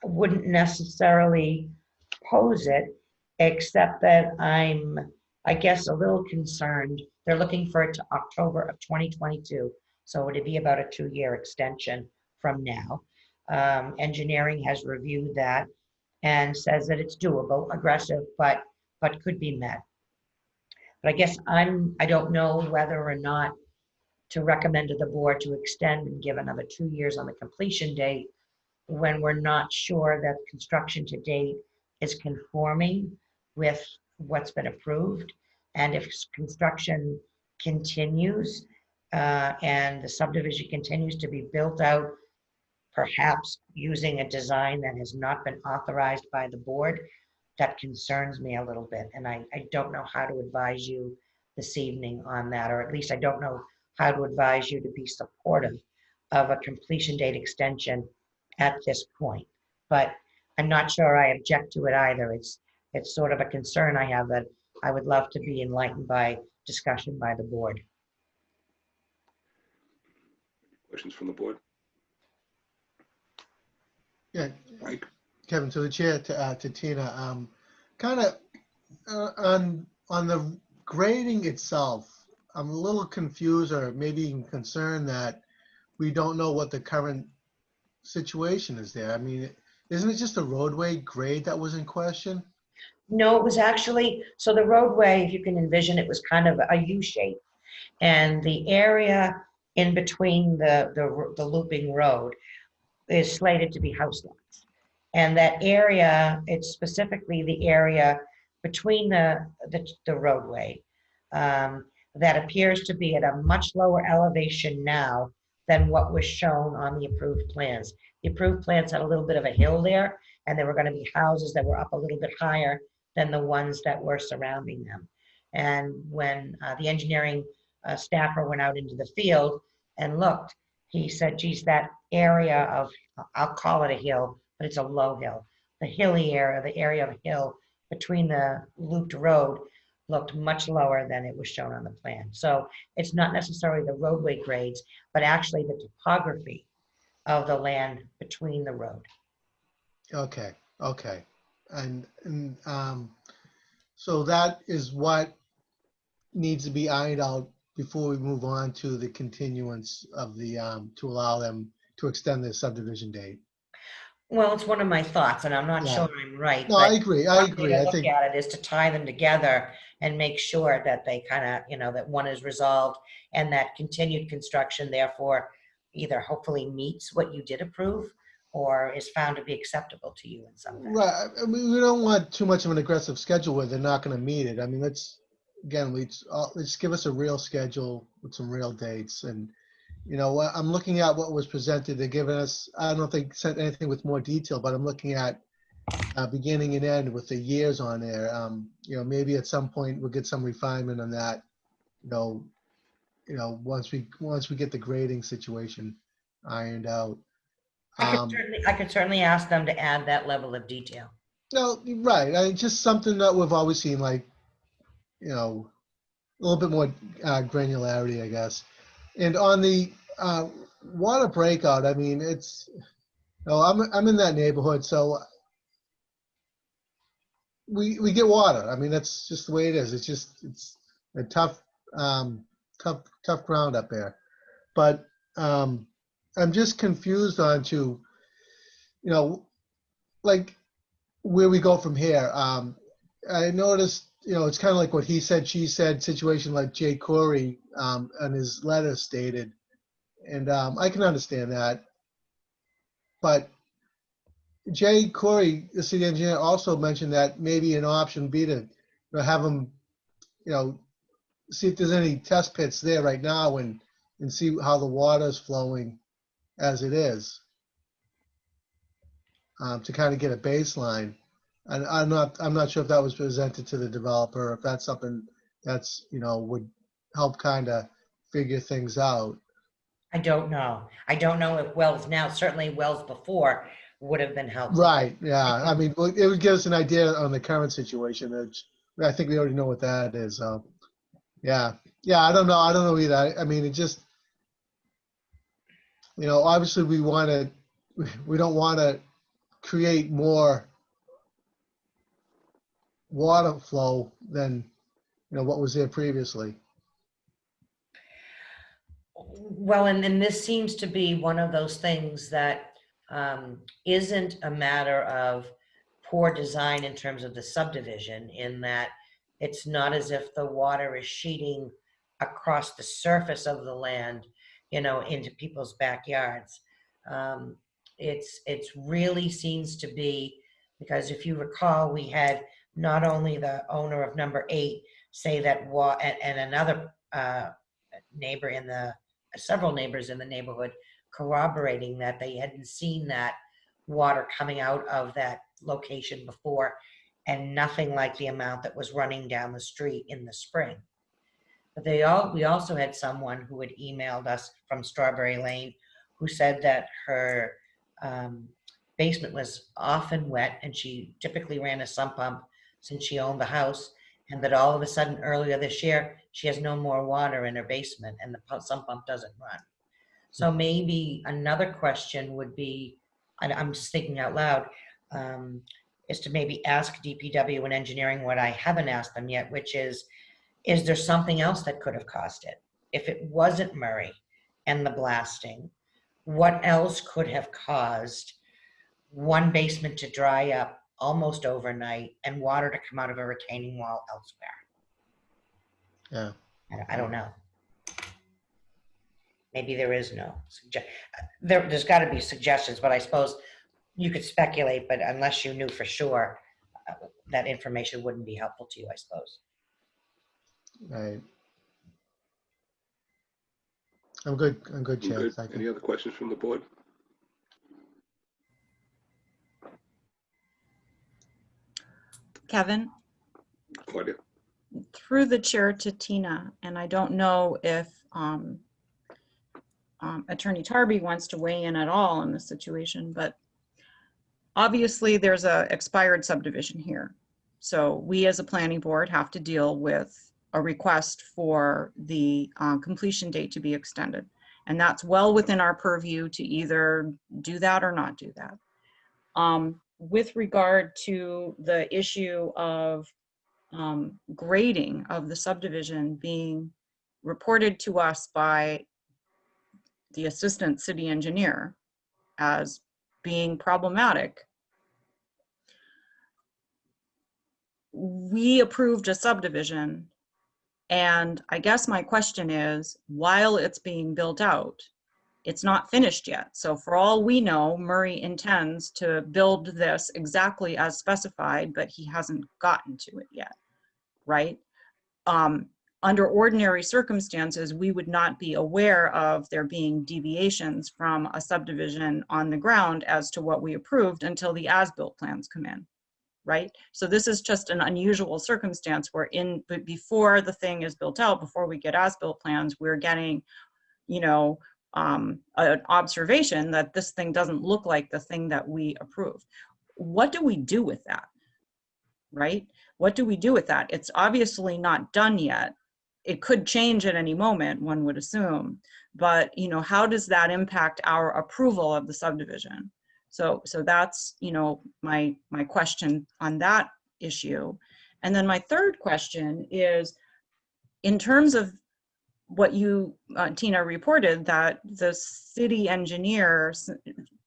Wouldn't necessarily pose it, except that I guess, a little concerned. They're looking for it to October of 2022, so it'd be about a 2-year extension from now. Engineering has reviewed that and says that it's doable, aggressive, but could be met. But I guess I don't know whether or not to recommend to the board to extend and give another 2 years on the completion date when we're not sure that construction to date is conforming with what's been approved. And if construction continues and the subdivision continues to be built out, perhaps using a design that has not been authorized by the board, that concerns me a little bit. And I don't know how to advise you this evening on that, or at least I don't know how to advise you to be supportive of a completion date extension at this point. But I'm not sure I object to it either. It's sort of a concern I have that I would love to be enlightened by discussion by the board. Questions from the board? Yeah, Mike? Kevin, to the chair, to Tina, kind of on the grading itself, I'm a little confused or maybe even concerned that we don't know what the current situation is there. I mean, isn't it just a roadway grade that was in question? No, it was actually, so the roadway, if you can envision, it was kind of a U shape. And the area in between the looping road is slated to be house lots. And that area, it's specifically the area between the roadway that appears to be at a much lower elevation now than what was shown on the approved plans. The approved plans had a little bit of a hill there, and there were going to be houses that were up a little bit higher than the ones that were surrounding them. And when the engineering staffer went out into the field and looked, he said, geez, that area of, I'll call it a hill, but it's a low hill. The hilly area, the area of hill between the looped road looked much lower than it was shown on the plan. So it's not necessarily the roadway grades, but actually the topography of the land between the road. Okay, okay. And so that is what needs to be ironed out before we move on to the continuance of the, to allow them to extend the subdivision date. Well, it's one of my thoughts, and I'm not Yeah. sure I'm right. No, but I agree. one I way agree. to I look think, at it is to tie them together and make sure that they kind of, that one is resolved and that continued construction therefore either hopefully meets what you did approve or is found to be acceptable to you in some fashion. right. I mean, we don't want too much of an aggressive schedule where they're not going to meet it. I mean, let's give us a real schedule with some real dates. And, I'm looking at what was presented. They're giving us, I don't think sent anything with more detail, but I'm looking at beginning and end with the years on there. Maybe at some point we'll get some refinement on that, once we get the grading situation ironed out. I could certainly ask them to add that level of detail. No, right. Just something that we've always seen, like, a little bit more granularity, I guess. And on the water breakout, I mean, I'm in that neighborhood, so we get water. I mean, that's just the way it is. It's a tough ground up there. But I'm just confused on to, like, where we go from here. I noticed, it's kind of like what he said, she said situation like Jay Corey on his letter stated. And I can understand that. But Jay Corey, the city engineer, also mentioned that maybe an option would be to have him, see if there's any test pits there right now and see how the water's flowing as it is, to kind of get a baseline. And I'm not sure if that was presented to the developer, if that's something that's, would help kind of figure things out. I don't know. I don't know if wells now, certainly wells before would have been helpful. Right, yeah. I mean, it would give us an idea on the current situation. I think we already know what that is. Yeah. I don't know either. I mean, it just, obviously we don't want to create more water flow than, what was there previously. Well, and then this seems to be one of those things that isn't a matter of poor design in terms of the subdivision, in that it's not as if the water is sheeting across the surface of the land, into people's backyards. It's really seems to be, because if you recall, we had not only the owner of number 8 say that and another neighbor several neighbors in the neighborhood corroborating that they hadn't seen that water coming out of that location before, and nothing like the amount that was running down the street in the spring. But we also had someone who had emailed us from Strawberry Lane who said that her basement was often wet and she typically ran a sump pump since she owned the house, and that all of a sudden earlier this year she has no more water in her basement and the sump pump doesn't run. So maybe another question would be, I'm just thinking out loud, is to maybe ask DPW and engineering what I haven't asked them yet, which is there something else that could have caused it? If it wasn't Murray and the blasting, what else could have caused one basement to dry up almost overnight and water to come out of a retaining wall elsewhere? Yeah. I don't know. Maybe there is no there's got to be suggestions, but I suppose you could speculate, but unless you knew for sure, that information wouldn't be helpful to you, I suppose. Right. I'm good, Chair. Good. Thank you. Any other questions from the board? Kevin, Claudia? through the chair to Tina, and I don't know if Attorney Tarby wants to weigh in at all in this situation, but obviously there's a expired subdivision here. So we as a planning board have to deal with a request for the completion date to be extended. And that's well within our purview to either do that or not do that. With regard to the issue of grading of the subdivision being reported to us by the assistant city engineer as being problematic. We approved a subdivision, and I guess my question is, while it's being built out, it's not finished yet. So for all we know, Murray intends to build this exactly as specified, but he hasn't gotten to it yet, right? Under ordinary circumstances, we would not be aware of there being deviations from a subdivision on the ground as to what we approved until the as-built plans come in, right? So this is just an unusual circumstance where before the thing is built out, before we get as-built plans, we're getting, you know, an observation that this thing doesn't look like the thing that we approved. What do we do with that, right? What do we do with that? It's obviously not done yet. It could change at any moment, one would assume, but, you know, how does that impact our approval of the subdivision? So that's, you know, my question on that issue. And then my third question is, in terms of what you, Tina, reported, that the city engineer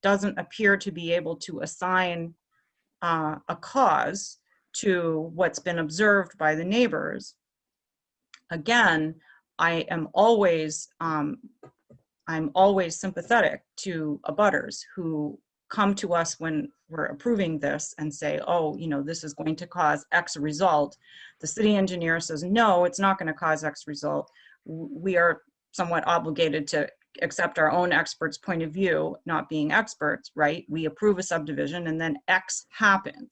doesn't appear to be able to assign a cause to what's been observed by the neighbors. Again, I'm always sympathetic to abutters who come to us when we're approving this and say, oh, you know, this is going to cause X result. The city engineer says, no, it's not going to cause X result. We are somewhat obligated to accept our own experts' point of view, not being experts, right? We approve a subdivision and then X happens.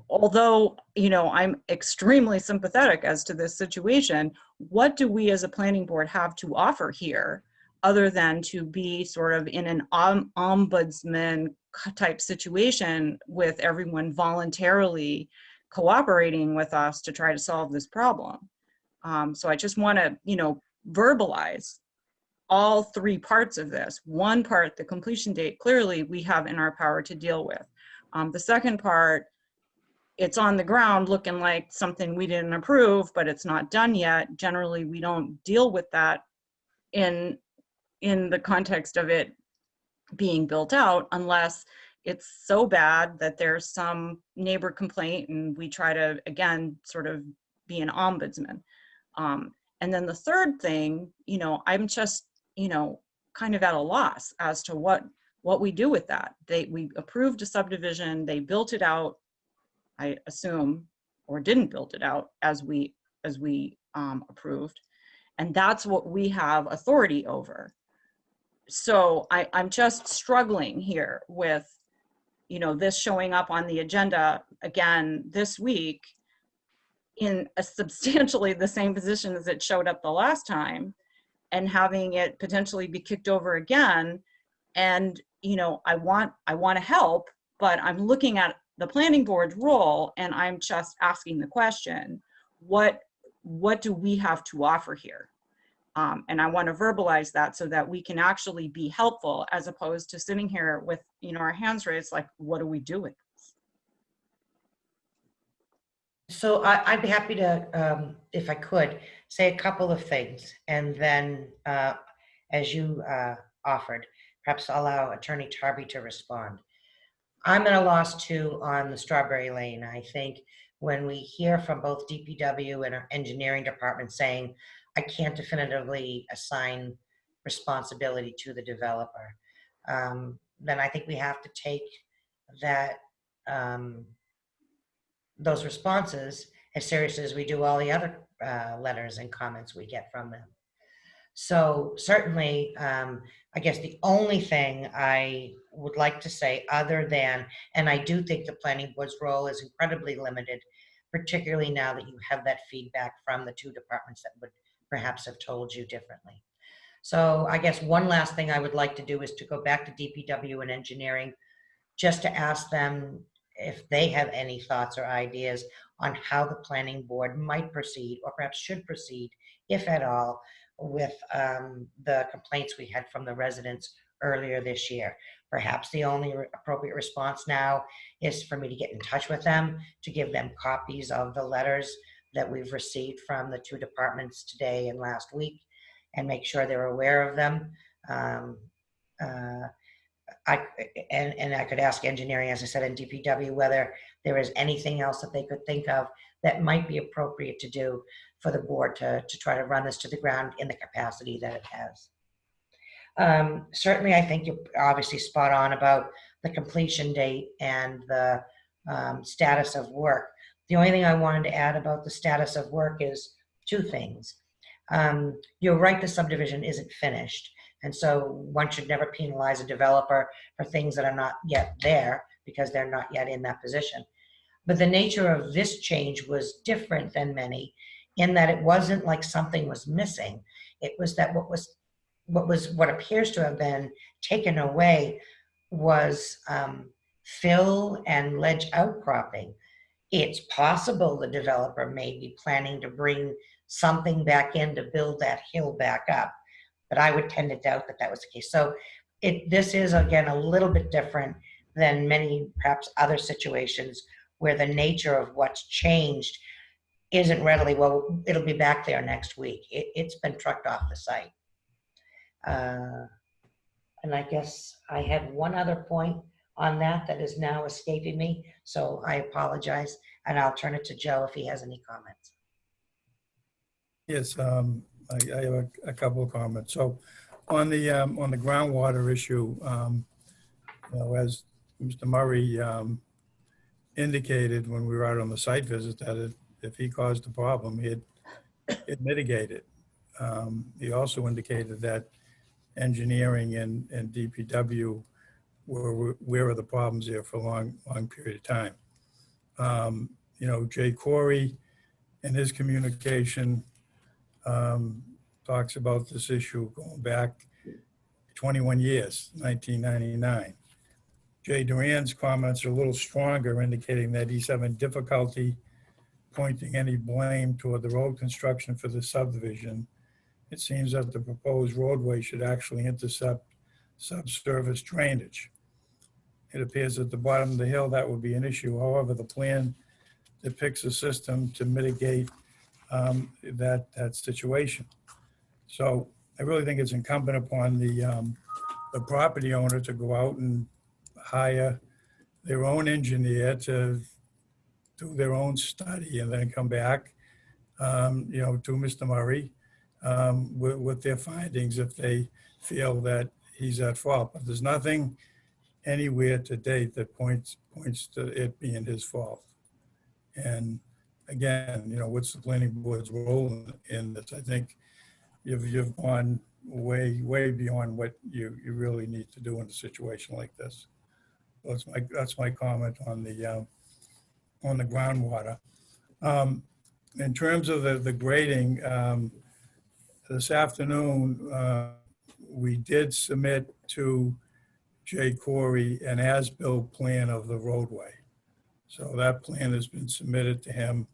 Although, you know, I'm extremely sympathetic as to this situation, what do we as a planning board have to offer here other than to be sort of in an ombudsman type situation with everyone voluntarily cooperating with us to try to solve this problem? So I just want to, you know, verbalize all three parts of this. One part, the completion date, clearly we have in our power to deal with. The second part, it's on the ground looking like something we didn't approve, but it's not done yet. Generally, we don't deal with that in the context of it being built out unless it's so bad that there's some neighbor complaint and we try to, again, sort of be an ombudsman. And then the third thing, you know, I'm just, you know, kind of at a loss as to what we do with that. We approved a subdivision, they built it out, I assume, or didn't build it out as we approved. And that's what we have authority over. So I'm just struggling here with, you know, this showing up on the agenda again this week in a substantially the same position as it showed up the last time, and having it potentially be kicked over again. And, you know, I want to help, but I'm looking at the planning board's role and I'm just asking the question, what do we have to offer here? And I want to verbalize that so that we can actually be helpful, as opposed to sitting here with, you know, our hands raised, like, what do we do with this? So I'd be happy to, if I could, say a couple of things, and then as you offered, perhaps allow Attorney Tarby to respond. I'm at a loss too on the Strawberry Lane. I think when we hear from both DPW and our engineering department saying, I can't definitively assign responsibility to the developer, then I think we have to take that those responses as seriously as we do all the other letters and comments we get from them. So certainly, I guess the only thing I would like to say, other than, and I do think the planning board's role is incredibly limited, particularly now that you have that feedback from the two departments that would perhaps have told you differently. So I guess one last thing I would like to do is to go back to DPW and engineering, just to ask them if they have any thoughts or ideas on how the planning board might proceed, or perhaps should proceed, if at all, with the complaints we had from the residents earlier this year. Perhaps the only appropriate response now is for me to get in touch with them, to give them copies of the letters that we've received from the two departments today and last week, and make sure they're aware of them. Um, and I could ask engineering, as I said, and DPW, whether there is anything else that they could think of that might be appropriate to do for the board to try to run this to the ground in the capacity that it has. Certainly, I think you're obviously spot on about the completion date and the status of work. The only thing I wanted to add about the status of work is two things. You're right, the subdivision isn't finished. And so one should never penalize a developer for things that are not yet there because they're not yet in that position. But the nature of this change was different than many in that it wasn't like something was missing. It was that what appears to have been taken away was fill and ledge outcropping. It's possible the developer may be planning to bring something back in to build that hill back up, but I would tend to doubt that that was the case. So this is, again, a little bit different than many perhaps other situations where the nature of what's changed isn't readily, well, it'll be back there next week. It's been trucked off the site. And I guess I had one other point on that is now escaping me, so I apologize, and I'll turn it to Joe if he has any comments. Yes, I have a couple of comments. So on the groundwater issue, as Mr. Murray indicated when we were out on the site visit, that if he caused a problem, he'd mitigate it. He also indicated that engineering and DPW were aware of the problems there for a long period of time. Jay Corey in his communication talks about this issue going back 21 years, 1999. Jay Duran's comments are a little stronger, indicating that he's having difficulty pointing any blame toward the road construction for the subdivision. It seems that the proposed roadway should actually intercept subsurface drainage. It appears at the bottom of the hill that would be an issue. However, the plan depicts a system to mitigate that situation. So I really think it's incumbent upon the property owner to go out and hire their own engineer to do their own study and then come back, to Mr. Murray with their findings if they feel that he's at fault. But there's nothing anywhere to date that points to it being his fault. And again, what's the planning board's role in this? I think you've gone way beyond what you really need to do in a situation like this. That's my comment on the groundwater. In terms of the grading, this afternoon we did submit to Jay Corey an as-built plan of the roadway. So that plan has been submitted to him.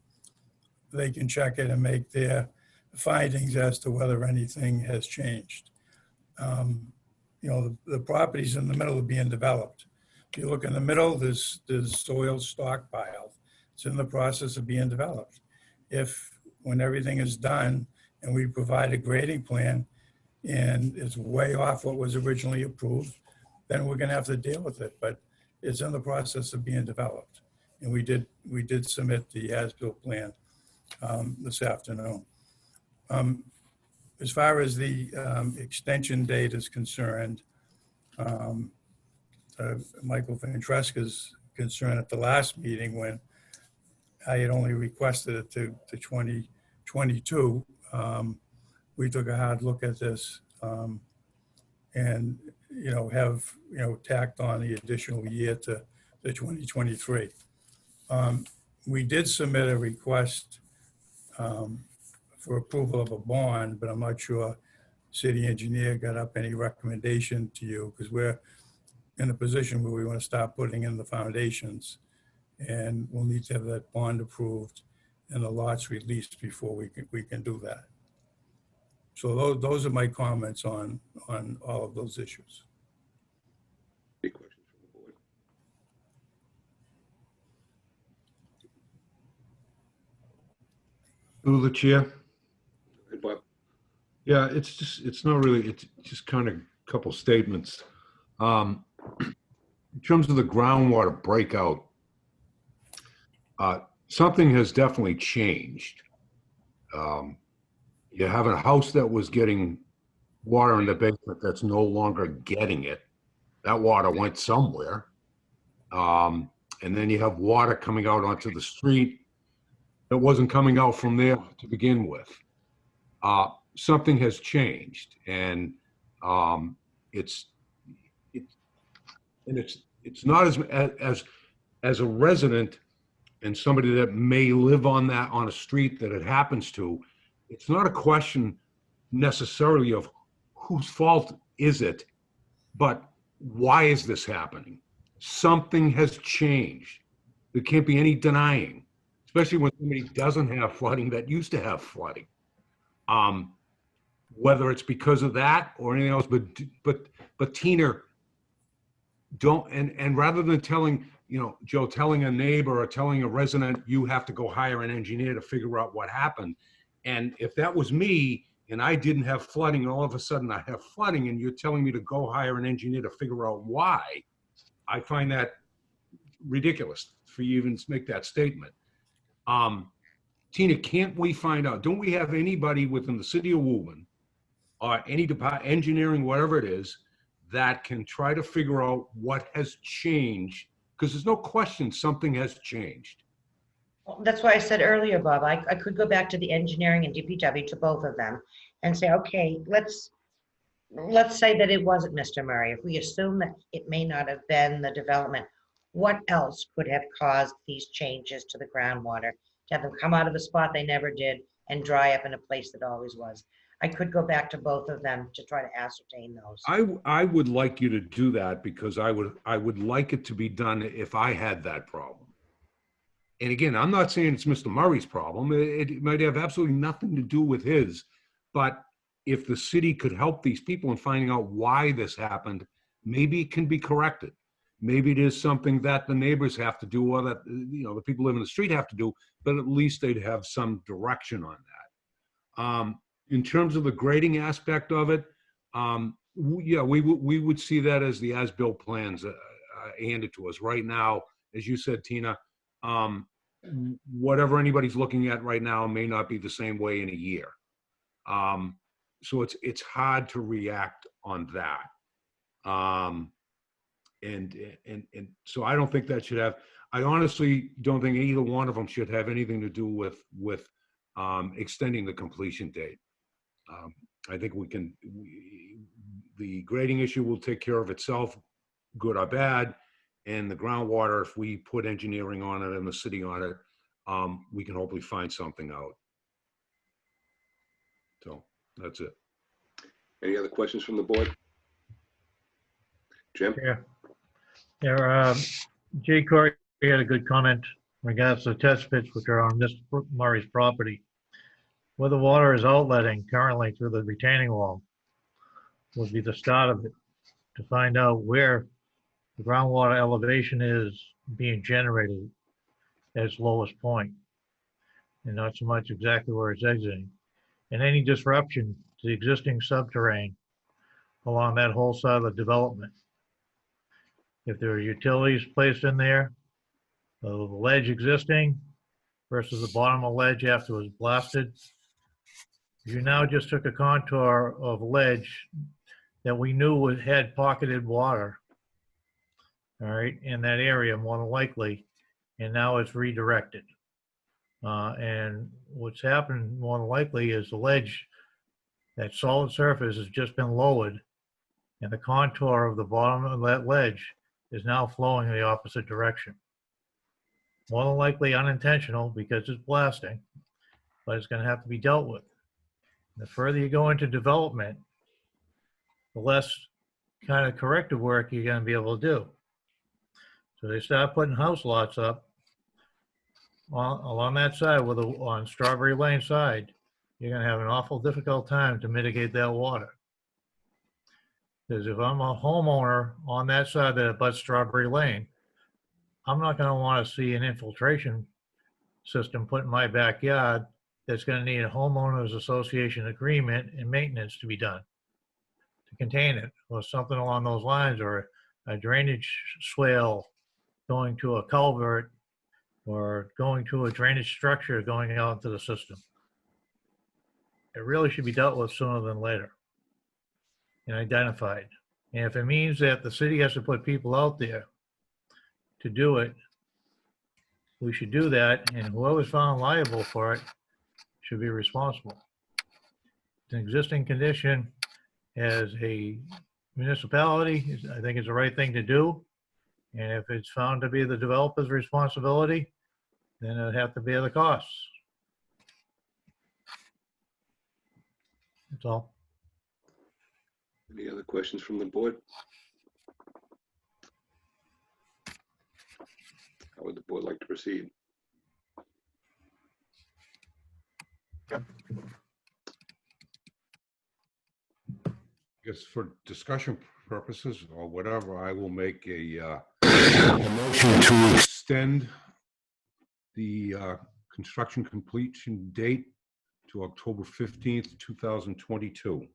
They can check it and make their findings as to whether anything has changed. The properties in the middle are being developed. If you look in the middle, there's soil stockpiled. It's in the process of being developed. When everything is done and we provide a grading plan and it's way off what was originally approved, then we're gonna have to deal with it, but it's in the process of being developed. And we did submit the as-built plan this afternoon. As far as the extension date is concerned, Michael Ventresca's concern at the last meeting when I had only requested it to 2022. We took a hard look at this and have tacked on the additional year to the 2023. We did submit a request for approval of a bond, but I'm not sure city engineer got up any recommendation to you because we're in a position where we want to start putting in the foundations and we'll need to have that bond approved and the lots released before we can do that. So those are my comments on all of those issues. Any questions from the board? Through the chair. Good, Bob. Yeah, it's just kind of couple statements. In terms of the groundwater breakout, something has definitely changed. You have a house that was getting water in the basement that's no longer getting it. That water went somewhere. And then you have water coming out onto the street that wasn't coming out from there to begin with. Something has changed, and it's not as a resident and somebody that may live on a street that it happens to. It's not a question necessarily of whose fault is it, but why is this happening? Something has changed. There can't be any denying, especially when somebody doesn't have flooding that used to have flooding. Whether it's because of that or anything else, but Tina, don't, and rather than telling, Joe, telling a neighbor or telling a resident, you have to go hire an engineer to figure out what happened. And if that was me and I didn't have flooding, and all of a sudden I have flooding, and you're telling me to go hire an engineer to figure out why, I find that ridiculous for you even to make that statement. Tina, can't we find out, don't we have anybody within the city of Woburn or any department, engineering, whatever it is, that can try to figure out what has changed? Because there's no question something has changed. Well, that's why I said earlier, Bob, I could go back to the engineering and DPW, to both of them, and say, okay, let's say that it wasn't Mr. Murray. If we assume that it may not have been the development, what else could have caused these changes to the groundwater, to have them come out of a spot they never did and dry up in a place that always was? I could go back to both of them to try to ascertain those. I would like you to do that, because I would like it to be done if I had that problem. And again, I'm not saying it's Mr. Murray's problem. It might have absolutely nothing to do with his, but if the city could help these people in finding out why this happened, maybe it can be corrected. Maybe it is something that the neighbors have to do, or that, the people living in the street have to do, but at least they'd have some direction on that. In terms of the grading aspect of it, yeah, we would see that as the as-built plans handed to us. Right now, as you said, Tina, whatever anybody's looking at right now may not be the same way in a year. So it's hard to react on that. And so I don't think that should have, I honestly don't think either one of them should have anything to do with extending the completion date. I think the grading issue will take care of itself, good or bad. And the groundwater, if we put engineering on it and the city on it, we can hopefully find something out. So that's it. Any other questions from the board? Jim? Yeah. Jay Corey had a good comment in regards to the test pits, which are on Mr. Murray's property. Where the water is outletting currently through the retaining wall would be the start of it, to find out where the groundwater elevation is being generated at its lowest point, and not so much exactly where it's exiting. And any disruption to the existing subterranean along that whole side of the development. If there are utilities placed in there, the ledge existing versus the bottom of the ledge after it was blasted, you now just took a contour of ledge that we knew had pocketed water, all right, in that area more than likely, and now it's redirected. And what's happened more than likely is the ledge, that solid surface, has just been lowered, and the contour of the bottom of that ledge is now flowing in the opposite direction. More than likely unintentional because it's blasting, but it's going to have to be dealt with. The further you go into development, the less kind of corrective work you're going to be able to do. So they start putting house lots up along that side, on Strawberry Lane side. You're going to have an awful difficult time to mitigate that water. Because if I'm a homeowner on that side that abuts Strawberry Lane, I'm not going to want to see an infiltration system put in my backyard that's going to need a homeowners association agreement and maintenance to be done to contain it, or something along those lines, or a drainage swale going to a culvert, or going to a drainage structure going out into the system. It really should be dealt with sooner than later and identified. And if it means that the city has to put people out there to do it, we should do that, and whoever's found liable for it should be responsible. It's an existing condition as a municipality, I think it's the right thing to do. And if it's found to be the developer's responsibility, then it'd have to bear the costs. That's all. Any other questions from the board? How would the board like to proceed? I guess for discussion purposes or whatever, I will make a motion to extend the construction completion date to October 15th, 2022.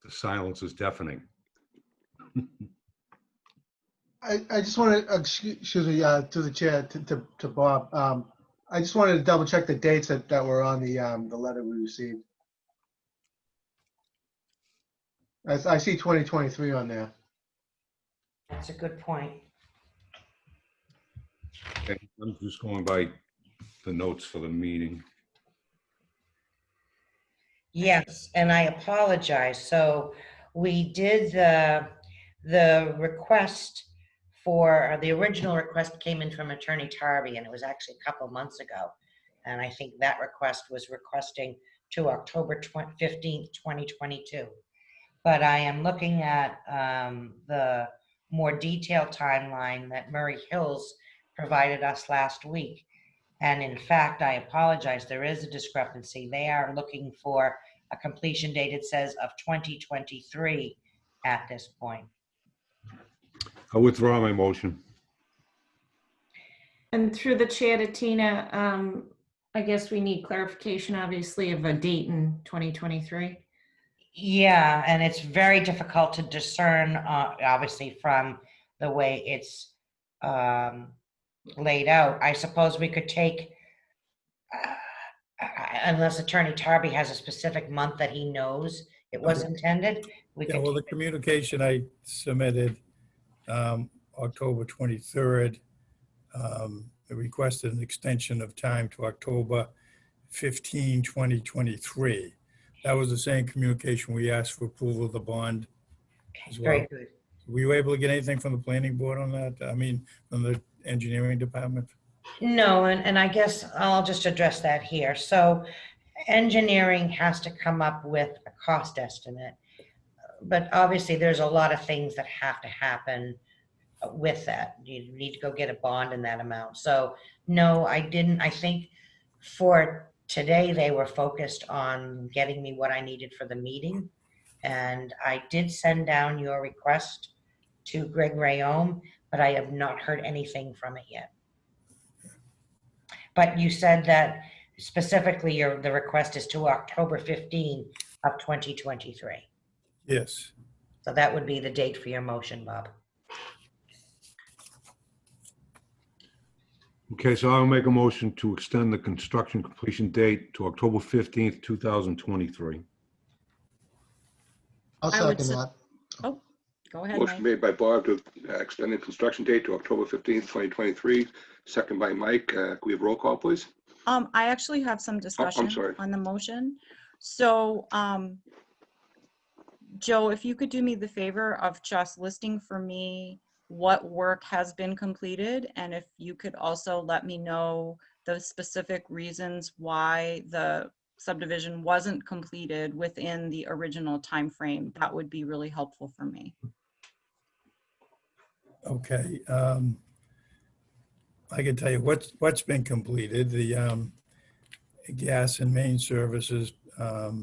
The silence is deafening. I just want to, excuse me, to the chair, to Bob. I just wanted to double check the dates that were on the letter we received. I see 2023 on there. That's a good point. Okay, I'm just going by the notes for the meeting. Yes, and I apologize. So we did the request for, the original request came in from Attorney Tarby, and it was actually a couple months ago. And I think that request was requesting to October 15th, 2022. But I am looking at the more detailed timeline that Murray Hills provided us last week. And in fact, I apologize, there is a discrepancy. They are looking for a completion date, it says, of 2023 at this point. I withdraw my motion. And through the chair to Tina, I guess we need clarification, obviously, of a date in 2023. Yeah, and it's very difficult to discern, obviously, from the way it's laid out. I suppose we could take, unless Attorney Tarby has a specific month that he knows it was intended. Yeah, well, the communication I submitted October 23rd, it requested an extension of time to October 15, 2023. That was the same communication we asked for approval of the bond as well. Very good. Were you able to get anything from the planning board on that? I mean, from the engineering department? No, and I guess I'll just address that here. So engineering has to come up with a cost estimate, but obviously there's a lot of things that have to happen with that. You need to go get a bond in that amount. So no, I didn't. I think for today, they were focused on getting me what I needed for the meeting. And I did send down your request to Greg Rayome, but I have not heard anything from it yet. But you said that specifically the request is to October 15 of 2023. Yes. So that would be the date for your motion, Bob. Okay, so I'll make a motion to extend the construction completion date to October 15th, 2023. I'll second that. Oh, go ahead, Motion Mike. made by Bob to extend the construction date to October 15th, 2023. Second by Mike. Can we have roll call, please? I actually have some discussion sorry. on the motion. So, Joe, if you could do me the favor of just listing for me what work has been completed, and if you could also let me know the specific reasons why the subdivision wasn't completed within the original time frame, that would be really helpful for me. Okay. I can tell you what's been completed. The gas and main services that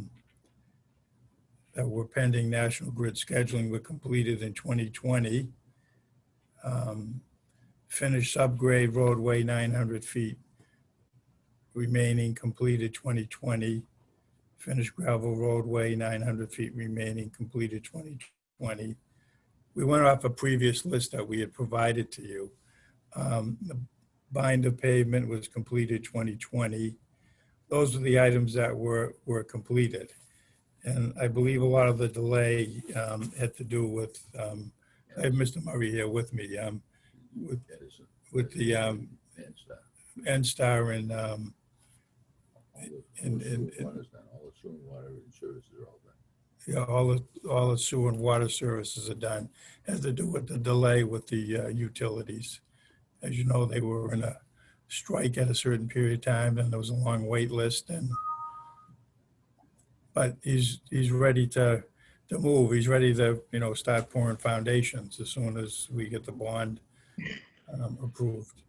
were pending National Grid scheduling were completed in 2020. Finished subgrade roadway 900 feet, remaining completed 2020. Finished gravel roadway 900 feet remaining completed 2020. We went off a previous list that we had provided to you. The binder pavement was completed 2020. Those are the items that were completed. And I believe a lot of the delay had to do with, I have Mr. Murray here with me, with the N-Star and yeah, all the sewer and water services are done. Has to do with the delay with the utilities. As you know, they were in a strike at a certain period of time, and there was a long wait list. But he's ready to move. He's ready to start pouring foundations as soon as we get the bond approved.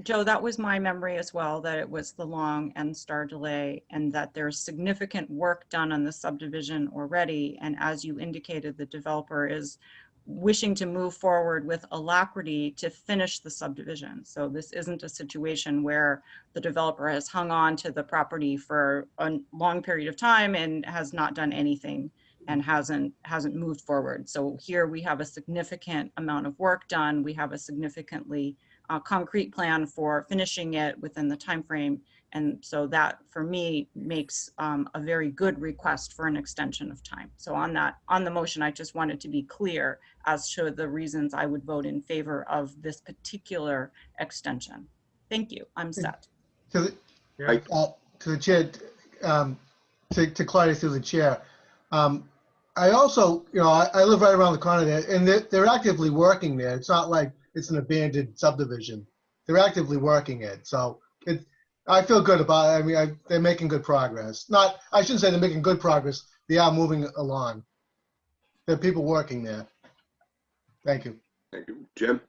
Joe, that was my memory as well, that it was the long N-Star delay and that there's significant work done on the subdivision already. And as you indicated, the developer is wishing to move forward with alacrity to finish the subdivision. So this isn't a situation where the developer has hung on to the property for a long period of time and has not done anything and hasn't moved forward. So here we have a significant amount of work done. We have a significantly concrete plan for finishing it within the time frame. And so that, for me, makes a very good request for an extension of time. So on the motion, I just wanted to be clear as to the reasons I would vote in favor of this particular extension. Thank you. I'm set. To the chair, to Claudia through the chair. I also, I live right around the corner there, and they're actively working there. It's not like it's an abandoned subdivision. They're actively working it. So I feel good about it. I mean, they're making good progress. I shouldn't say they're making good progress. They are moving along. There are people working there. Thank you. Thank you. Jim?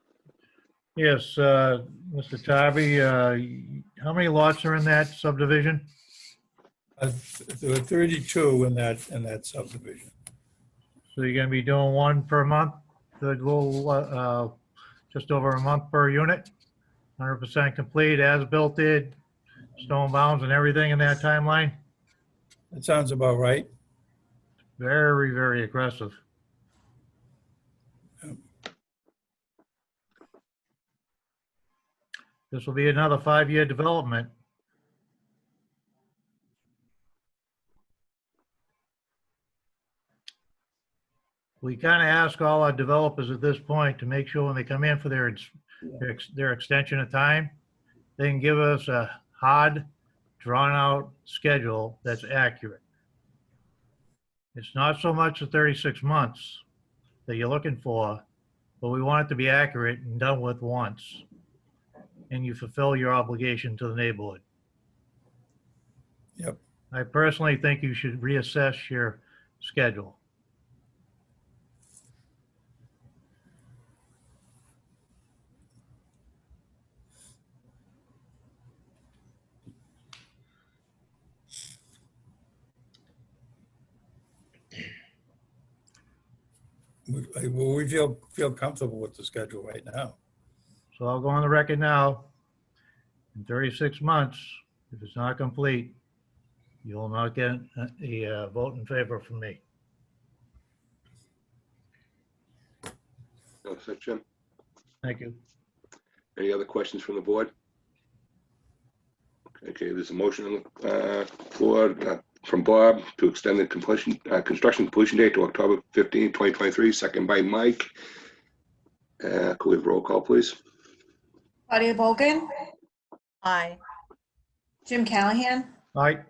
Yes, Mr. Tarby, how many lots are in that subdivision? There were 32 in that subdivision. So you're gonna be doing one per month, the little, just over a month per unit? 100% complete, as built in, stone bounds and everything in that timeline? That sounds about right. Very, very aggressive. This will be another 5-year development. We kind of ask all our developers at this point to make sure when they come in for their extension of time, they can give us a hard, drawn-out schedule that's accurate. It's not so much the 36 months that you're looking for, but we want it to be accurate and done with once. And you fulfill your obligation to the neighborhood. Yep. I personally think you should reassess your schedule. Well, we feel comfortable with the schedule right now. So I'll go on the record now. In 36 months, if it's not complete, you will not get a vote in favor from me. No, sir, Jim. Thank you. Any other questions from the board? Okay, there's a motion on the floor from Bob to extend the construction completion date to October 15, 2023, second by Mike. Could we have roll call, please? Claudia Bolgan, Aye. Jim Callahan, Aye.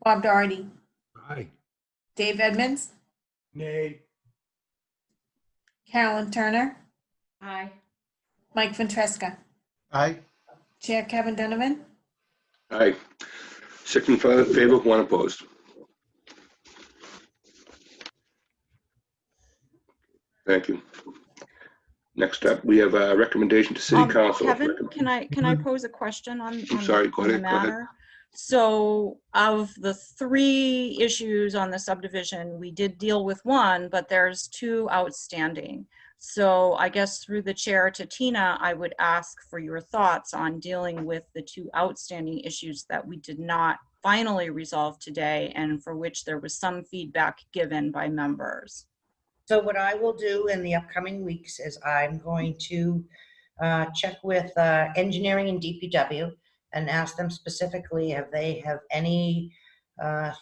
Bob Doherty, Aye. Dave Edmonds, Nay. Carolyn Turner, Aye. Mike Ventresca, Aye. Chair Kevin Donovan, Aye. 6 in favor, 1 opposed. Thank you. Next up, we have a recommendation to City Council. Kevin, can I pose a question on I'm sorry, the go ahead. matter? So of the 3 issues on the subdivision, we did deal with one, but there's 2 outstanding. So I guess through the chair to Tina, I would ask for your thoughts on dealing with the two outstanding issues that we did not finally resolve today and for which there was some feedback given by members. So what I will do in the upcoming weeks is I'm going to check with engineering and DPW and ask them specifically if they have any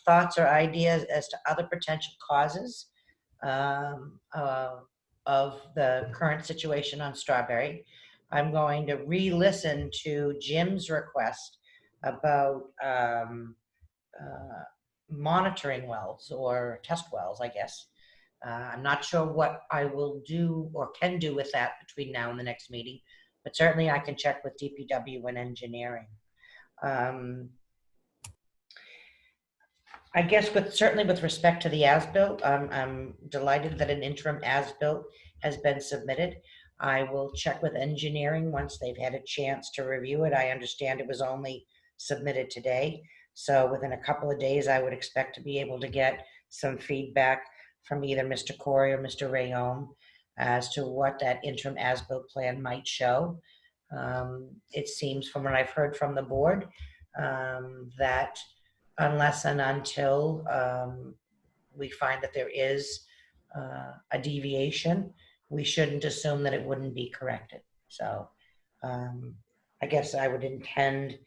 thoughts or ideas as to other potential causes of the current situation on Strawberry. I'm going to re-listen to Jim's request about monitoring wells or test wells, I guess. I'm not sure what I will do or can do with that between now and the next meeting, but certainly I can check with DPW and engineering. I guess certainly with respect to the as-built, I'm delighted that an interim as-built has been submitted. I will check with engineering once they've had a chance to review it. I understand it was only submitted today. So within a couple of days, I would expect to be able to get some feedback from either Mr. Corey or Mr. Rayom as to what that interim as-built plan might show. It seems from what I've heard from the board that unless and until we find that there is a deviation, we shouldn't assume that it wouldn't be corrected. So I guess I would intend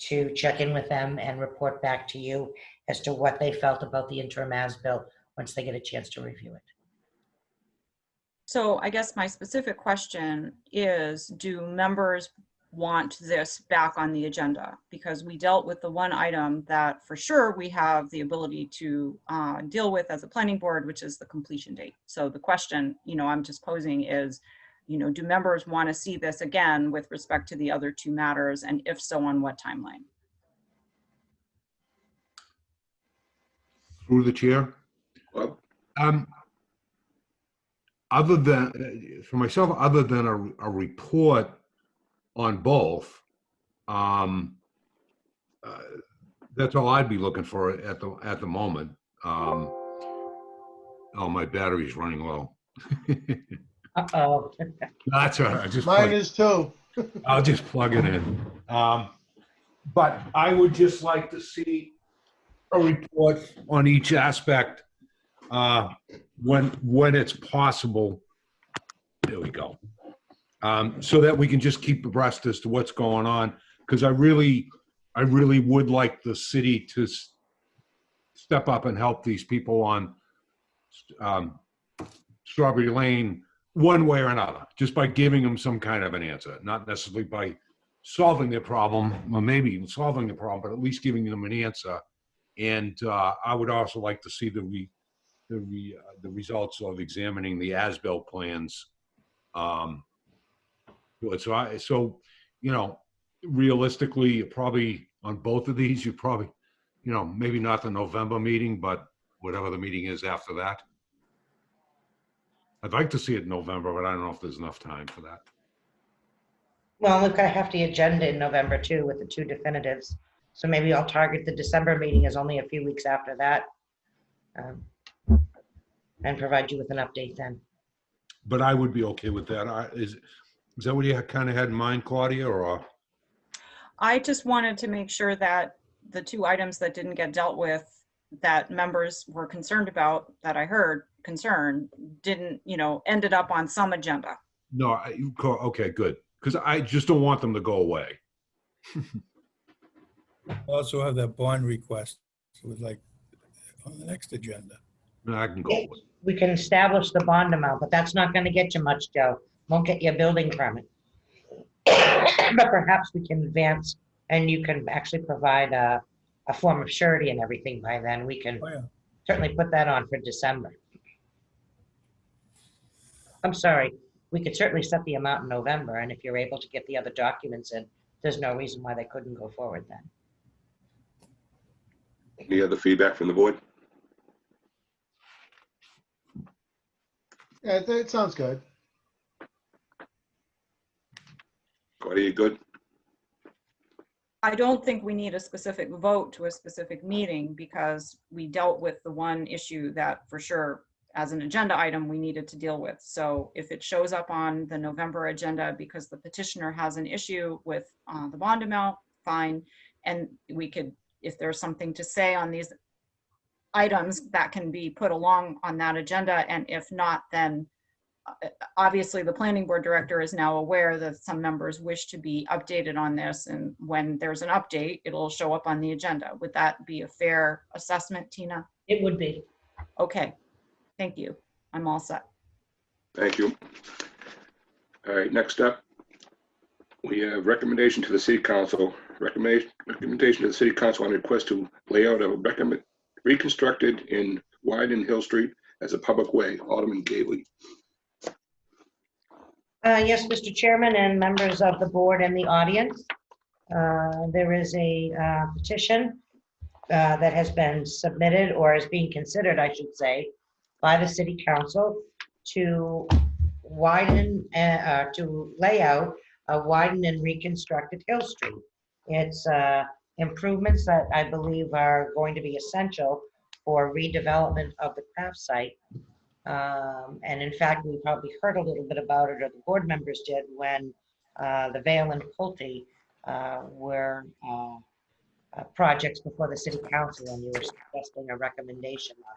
to check in with them and report back to you as to what they felt about the interim as-built once they get a chance to review it. So I guess my specific question is, do members want this back on the agenda? Because we dealt with the one item that for sure we have the ability to deal with as a planning board, which is the completion date. So the question, I'm just posing is, do members want to see this again with respect to the other two matters? And if so, on what timeline? Through the chair. Well, Other than, for myself, other than a report on both, that's all I'd be looking for at the moment. Oh, my battery's running low. Uh-oh. That's all right. Mine is too. I'll just plug it in. But I would just like to see a report on each aspect when it's possible. There we go. So that we can just keep abreast as to what's going on. Because I really would like the city to step up and help these people on Strawberry Lane one way or another, just by giving them some kind of an answer, not necessarily by solving their problem, or maybe even solving the problem, but at least giving them an answer. And I would also like to see the results of examining the as-built plans. So realistically, probably on both of these, you probably, maybe not the November meeting, but whatever the meeting is after that. I'd like to see it in November, but I don't know if there's enough time for that. Well, we've got to have the agenda in November too with the two definitives. So maybe I'll target the December meeting as only a few weeks after that and provide you with an update then. But I would be okay with that. Is that what you kind of had in mind, Claudia, or? I just wanted to make sure that the two items that didn't get dealt with that members were concerned about, that I heard concern, didn't, ended up on some agenda. No, okay, good. Because I just don't want them to go away. Also have that bond request with on the next agenda. No, I can go with it. We can establish the bond amount, but that's not going to get you much, Joe. Won't get you a building permit. But perhaps we can advance and you can actually provide a form of surety and everything by then. We can certainly put that on for December. I'm sorry. We could certainly set the amount in November, and if you're able to get the other documents in, there's no reason why they couldn't go forward then. any other feedback from the board? Yeah, that sounds good. Claudia, you good? I don't think we need a specific vote to a specific meeting because we dealt with the one issue that for sure as an agenda item we needed to deal with. So if it shows up on the November agenda because the petitioner has an issue with the bond amount, fine. And we could, if there's something to say on these items, that can be put along on that agenda. And if not, then obviously the planning board director is now aware that some members wish to be updated on this. And when there's an update, it'll show up on the agenda. Would that be a fair assessment, Tina? It would be. Okay, thank you. I'm all set. Thank you. All right, next up, we have recommendation to the city council. Recommendation to the city council on request to lay out a reconstructed and widened Hill Street as a public way. Alderman Gately. Yes, Mr. Chairman and members of the board and the audience. There is a petition that has been submitted, or is being considered, I should say, by the city council to widen, to lay out a widened and reconstructed Hill Street. It's improvements that I believe are going to be essential for redevelopment of the craft site. And in fact, we probably heard a little bit about it, or the board members did, when the Vale and Pulte were projects before the city council, and you were suggesting a recommendation on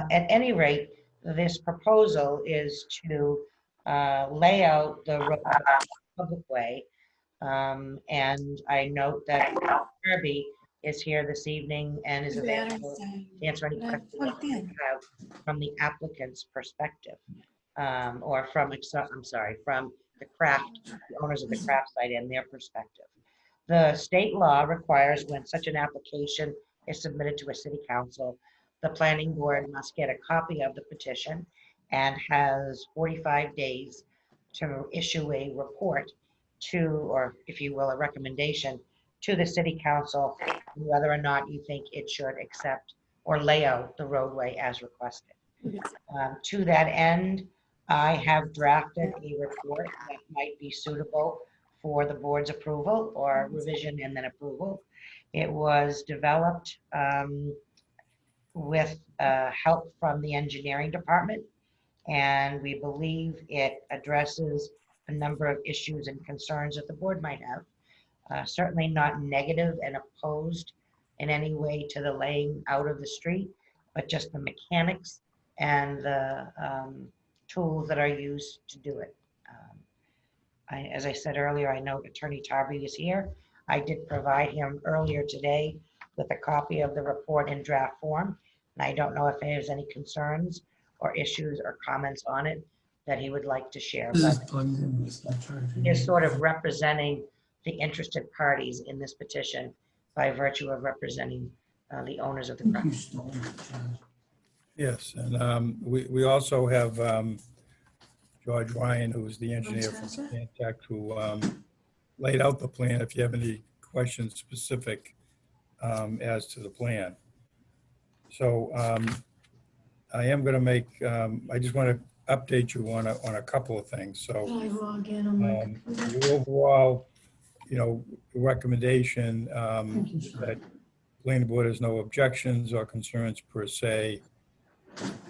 it. At any rate, this proposal is to lay out the road public way. And I note that Kirby is here this evening and is available to answer any questions you have from the applicant's perspective, or from, I'm sorry, from the owners of the craft site and their perspective. The state law requires when such an application is submitted to a city council, the planning board must get a copy of the petition and has 45 days to issue a report to, or if you will, a recommendation to the city council, whether or not you think it should accept or lay out the roadway as requested. To that end, I have drafted a report that might be suitable for the board's approval, or revision and then approval. It was developed with help from the engineering department, and we believe it addresses a number of issues and concerns that the board might have. Certainly not negative and opposed in any way to the laying out of the street, but just the mechanics and the tools that are used to do it. As I said earlier, I know Attorney Tarby is here. I did provide him earlier today with a copy of the report in draft form. And I don't know if there's any concerns or issues or comments on it that he would like to share. But he is sort of representing the interested parties in this petition by virtue of representing the owners of the property. Yes, and we also have George Ryan, who is the engineer from CONT'D, who laid out the plan, if you have any questions specific as to the plan. So I am going to make, I just want to update you on a couple of things. So the overall, recommendation that planning board has no objections or concerns per se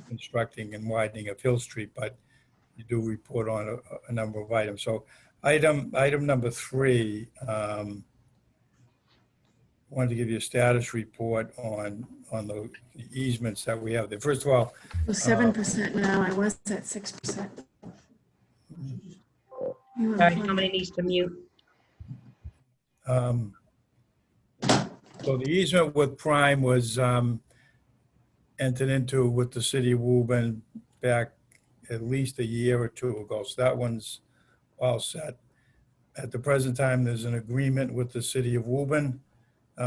constructing and widening of Hill Street, but you do report on a number of items. So item number 3, wanted to give you a status report on the easements that we have there. First of all, 7% now. I was at 6%. Somebody needs to mute. So the easement with Prime was entered into with the city of Woburn back at least a year or 2 ago. So that one's all set. At the present time, there's an agreement with the city of Woburn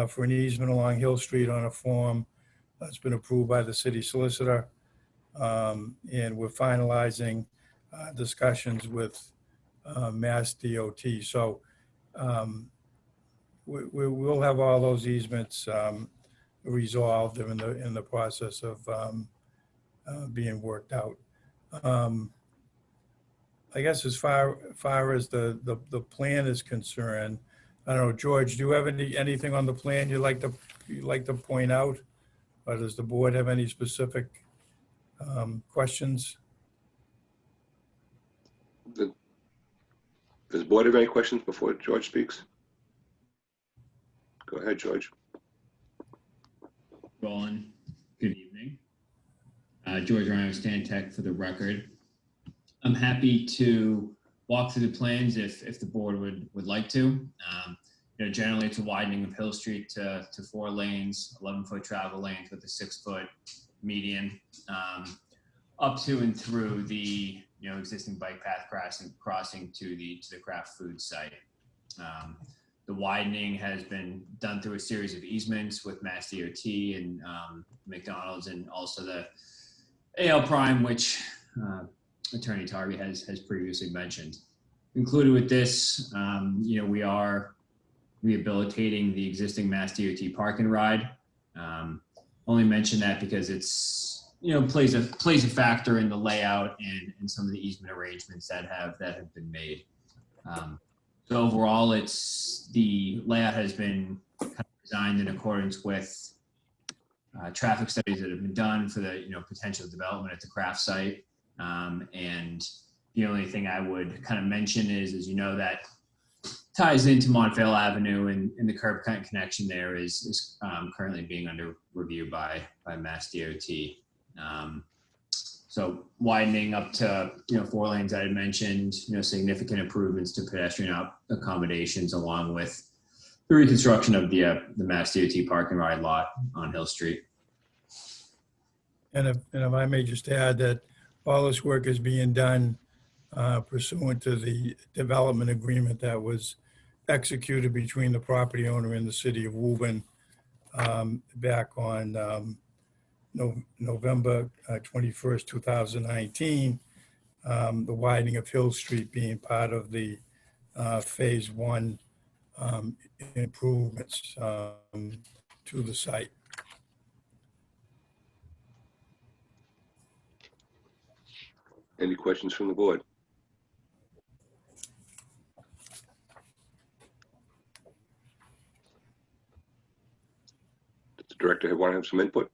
for an easement along Hill Street on a form that's been approved by the city solicitor. And we're finalizing discussions with Mass DOT. So we will have all those easements resolved in the process of being worked out. I guess as far as the plan is concerned, I don't know, George, do you have anything on the plan you'd like to point out? Or does the board have any specific Questions? Does the board have any questions before George speaks? Go ahead, George. On. Good evening. George Ryan, Stantec for the record. I'm happy to walk through the plans if the board would like to. Generally it's a widening of Hill Street to 4 lanes, 11-foot travel lanes with a 6-foot median, up to and through the existing bike path crossing to the craft food site. The widening has been done through a series of easements with Mass DOT and McDonald's, and also the AL Prime, which Attorney Tarby has previously mentioned. Included with this, we are rehabilitating the existing Mass DOT park and ride. Only mention that because it's plays a factor in the layout and some of the easement arrangements that have been made. So overall, the layout has been kind of designed in accordance with traffic studies that have been done for the potential development at the craft site. And the only thing I would kind of mention is that ties into Montvale Avenue, and the curb cut connection there is currently being under review by Mass DOT. So widening up to 4 lanes I had mentioned, significant improvements to pedestrian accommodations, along with the reconstruction of the Mass DOT park and ride lot on Hill Street. And if I may just add that all this work is being done pursuant to the development agreement that was executed between the property owner and the city of Woburn back on November 21st, 2019, the widening of Hill Street being part of the phase 1 improvements to the site. Any questions from the board? Does the director want to have some input?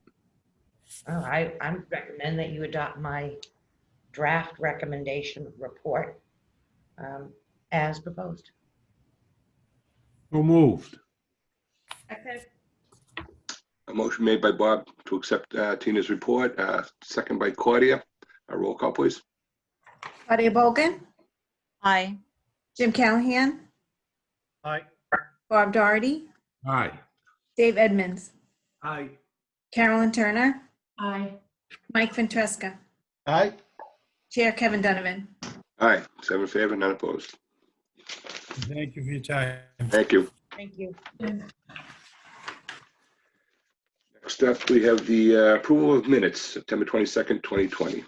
I recommend that you adopt my draft recommendation report as proposed. So moved. Okay. A motion made by Bob to accept Tina's report, second by Claudia. A roll call, please. Claudia Bogan, Aye. Jim Callahan, Aye. Bob Doherty, Aye. Dave Edmonds, Aye. Carolyn Turner, Aye. Mike Ventresca, Aye. Chair Kevin Donovan. Aye, 7 in favor, none opposed. Thank you for your time. Thank you. Thank you. Next up, we have the approval of minutes, September 22nd, 2020.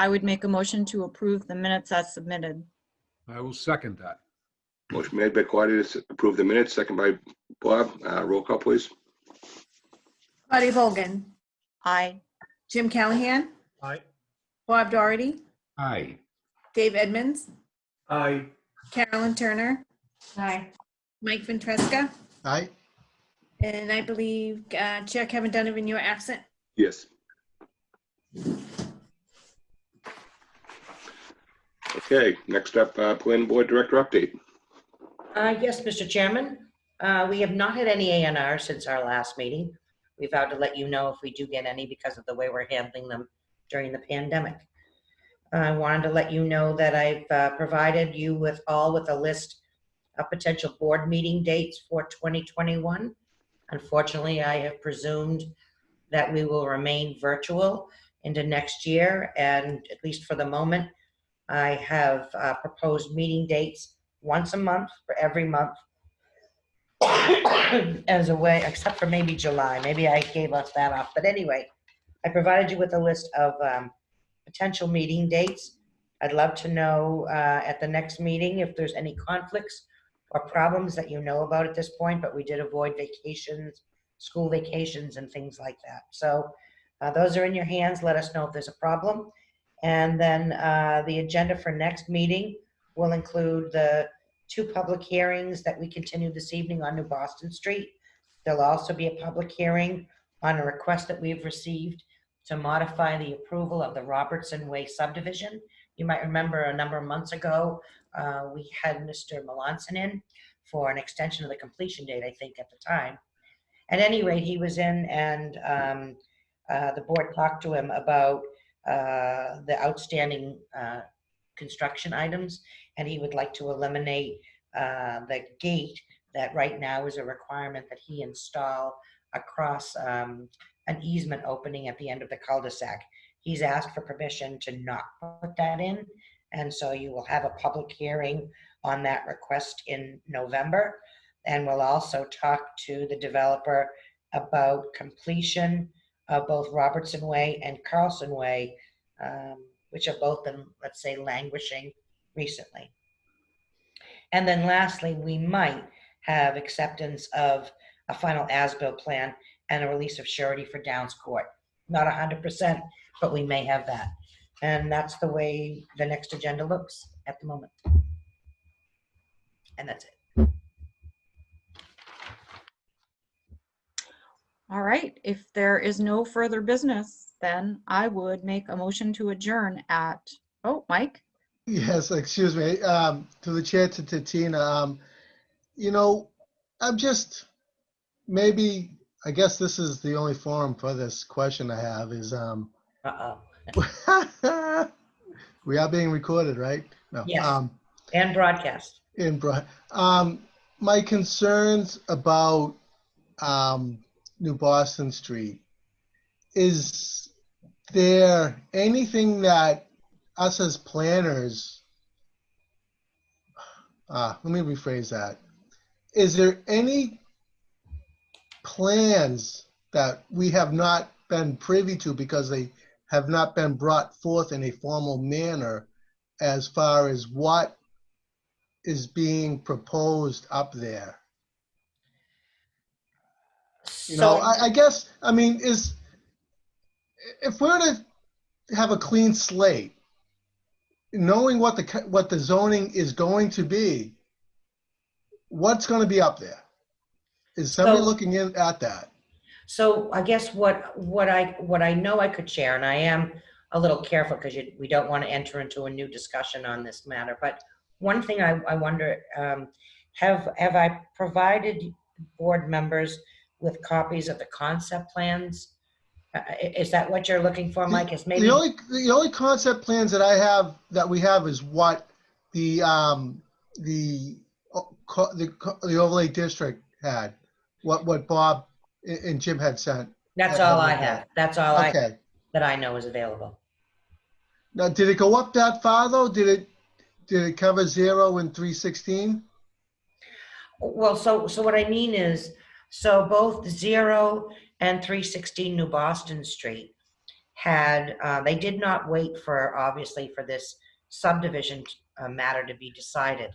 I would make a motion to approve the minutes as submitted. I will second that. Motion made by Claudia to approve the minutes, second by Bob. Roll call, please. Claudia Bogan, Aye. Jim Callahan, Aye. Bob Doherty, Aye. Dave Edmonds, Aye. Carolyn Turner, Aye. Mike Ventresca, Aye. and I believe Chair Kevin Donovan, you are absent. Yes. Okay, next up, planning board director update. Yes, Mr. Chairman. We have not had any A&R since our last meeting. We vowed to let you know if we do get any because of the way we're handling them during the pandemic. I wanted to let you know that I've provided you with a list of potential board meeting dates for 2021. Unfortunately, I have presumed that we will remain virtual into next year, and at least for the moment, I have proposed meeting dates once a month for every month as a way, except for maybe July. Maybe I gave us that off. But anyway, I provided you with a list of potential meeting dates. I'd love to know at the next meeting if there's any conflicts or problems that you know about at this point, but we did avoid vacations, school vacations, and things like that. So those are in your hands. Let us know if there's a problem. And then the agenda for next meeting will include the 2 public hearings that we continue this evening on New Boston Street. There'll also be a public hearing on a request that we've received to modify the approval of the Robertson Way subdivision. You might remember a number of months ago, we had Mr. Melanson in for an extension of the completion date, I think, at the time. At any rate, he was in, and the board talked to him about the outstanding construction items, and he would like to eliminate the gate that right now is a requirement that he install across an easement opening at the end of the cul-de-sac. He's asked for permission to not put that in, and so you will have a public hearing on that request in November. And we'll also talk to the developer about completion of both Robertson Way and Carlson Way, which have both been, let's say, languishing recently. And then lastly, we might have acceptance of a final as-built plan and a release of surety for Downs Court. Not 100%, but we may have that. And that's the way the next agenda looks at the moment. And that's it. All right, if there is no further business, then I would make a motion to adjourn at, oh, Mike? Yes, excuse me, to the chair, to Tina, you know, I'm just, maybe, I guess this is the only forum for this question I have is, we are being recorded, right? No. Yes, and broadcast. My concerns about New Boston Street, is there anything that us as planners, let me rephrase that. Is there any plans that we have not been privy to because they have not been brought forth in a formal manner as far as what is being proposed up there? You know, I guess, I mean, if we're to have a clean slate, knowing what the zoning is going to be, what's going to be up there? Is somebody looking in at that? So I guess what I know I could share, and I am a little careful because we don't want to enter into a new discussion on this matter, but one thing I wonder, have I provided board members with copies of the concept plans? Is that what you're looking for, Mike? Is maybe the only concept plans that we have is what the overlay district had, what Bob and Jim had sent. That's all I have. That's all that I know is available. Now, did it go up that far though? Did it cover 0 and 316? Well, so what I mean is, so both 0 and 316 New Boston Street had, they did not wait for, obviously, for this subdivision matter to be decided.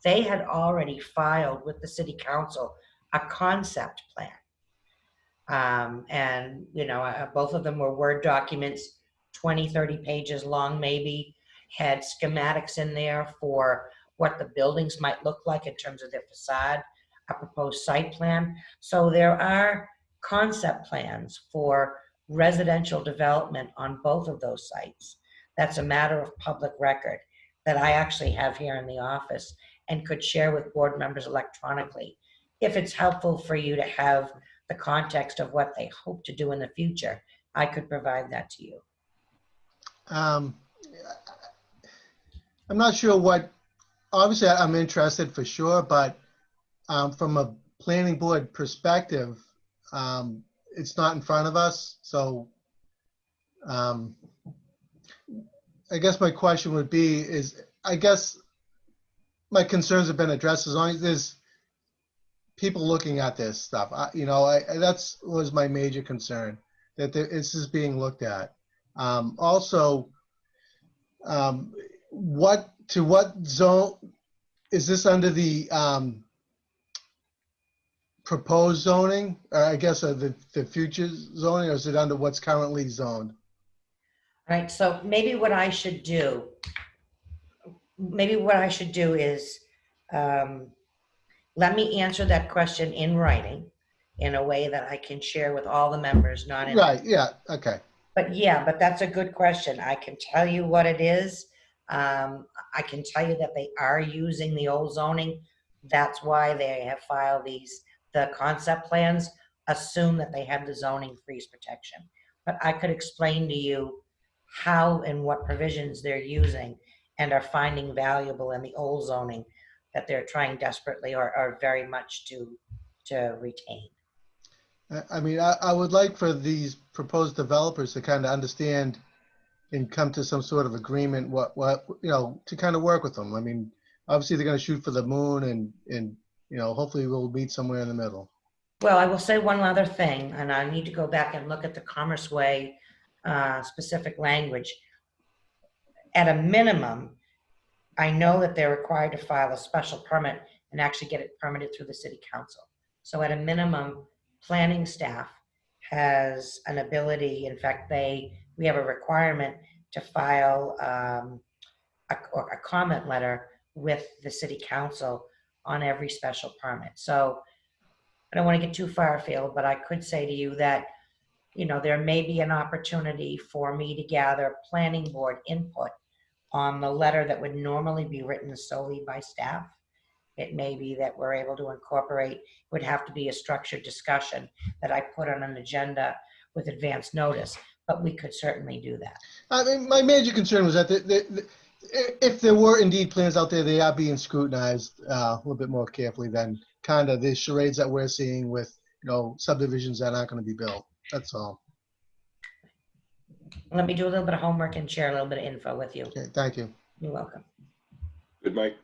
They had already filed with the city council a concept plan. And, you know, both of them were Word documents, 20, 30 pages long, maybe, had schematics in there for what the buildings might look like in terms of their facade, a proposed site plan. So there are concept plans for residential development on both of those sites. That's a matter of public record that I actually have here in the office and could share with board members electronically. If it's helpful for you to have the context of what they hope to do in the future, I could provide that to you. I'm not sure what, obviously I'm interested for sure, but from a planning board perspective, it's not in front of us. So I guess my question would be is, I guess my concerns have been addressed as long as there's people looking at this stuff. You know, that's was my major concern, that this is being looked at. Also, what zone is this under? The proposed zoning, or I guess the future zoning, or is it under what's currently zoned? All right, so maybe what I should do is let me answer that question in writing, in a way that I can share with all the members, not in. Right, yeah, okay. But yeah, but that's a good question. I can tell you what it is. I can tell you that they are using the old zoning. That's why they have filed the concept plans, assume that they have the zoning freeze protection. But I could explain to you how and what provisions they're using and are finding valuable in the old zoning that they're trying desperately or very much to retain. I mean, I would like for these proposed developers to kind of understand and come to some sort of agreement, what, you know, to kind of work with them. I mean, obviously they're going to shoot for the moon and, you know, hopefully we'll meet somewhere in the middle. Well, I will say one other thing, and I need to go back and look at the Commerce Way specific language. At a minimum, I know that they're required to file a special permit and actually get it permitted through the city council. So at a minimum, planning staff has an ability, in fact, we have a requirement to file a comment letter with the city council on every special permit. So I don't want to get too far afield, but I could say to you that, you know, there may be an opportunity for me to gather planning board input on the letter that would normally be written solely by staff. It may be that we're able to incorporate, would have to be a structured discussion that I put on an agenda with advance notice, but we could certainly do that. I mean, my major concern was that if there were indeed plans out there, they are being scrutinized a little bit more carefully than kind of the charades that we're seeing with, you know, subdivisions that aren't going to be built. That's all. Let me do a little bit of homework and share a little bit of info with you. Okay, thank you. You're welcome. Good, Mike.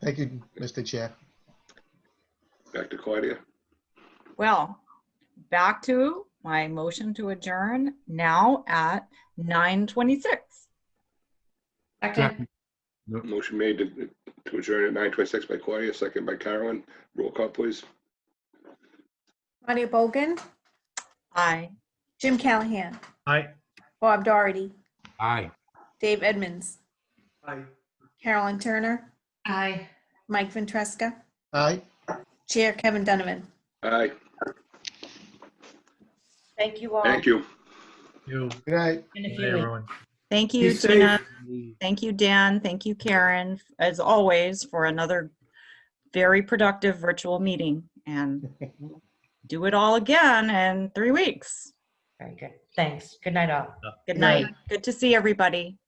Thank you, Mr. Chair. Back to Claudia. Well, back to my motion to adjourn now at 9:26. Second. Motion made to adjourn at 9:26 by Claudia, second by Carolyn. Roll call, please. Claudia Bogan, Aye. Jim Callahan, Aye. Bob Doherty, Aye. Dave Edmonds, Aye. Carolyn Turner, Aye. Mike Ventresca, Aye. Chair Kevin Donovan. Aye. Thank you all. Thank you. You. Good night. In a Good few night, weeks. everyone. Thank you, Be Tina. safe. Thank you, Dan. Thank you, Karen, as always, for another very productive virtual meeting. And do it all again in 3 weeks. Very good. Thanks. Good night all. Good night. Good to see everybody.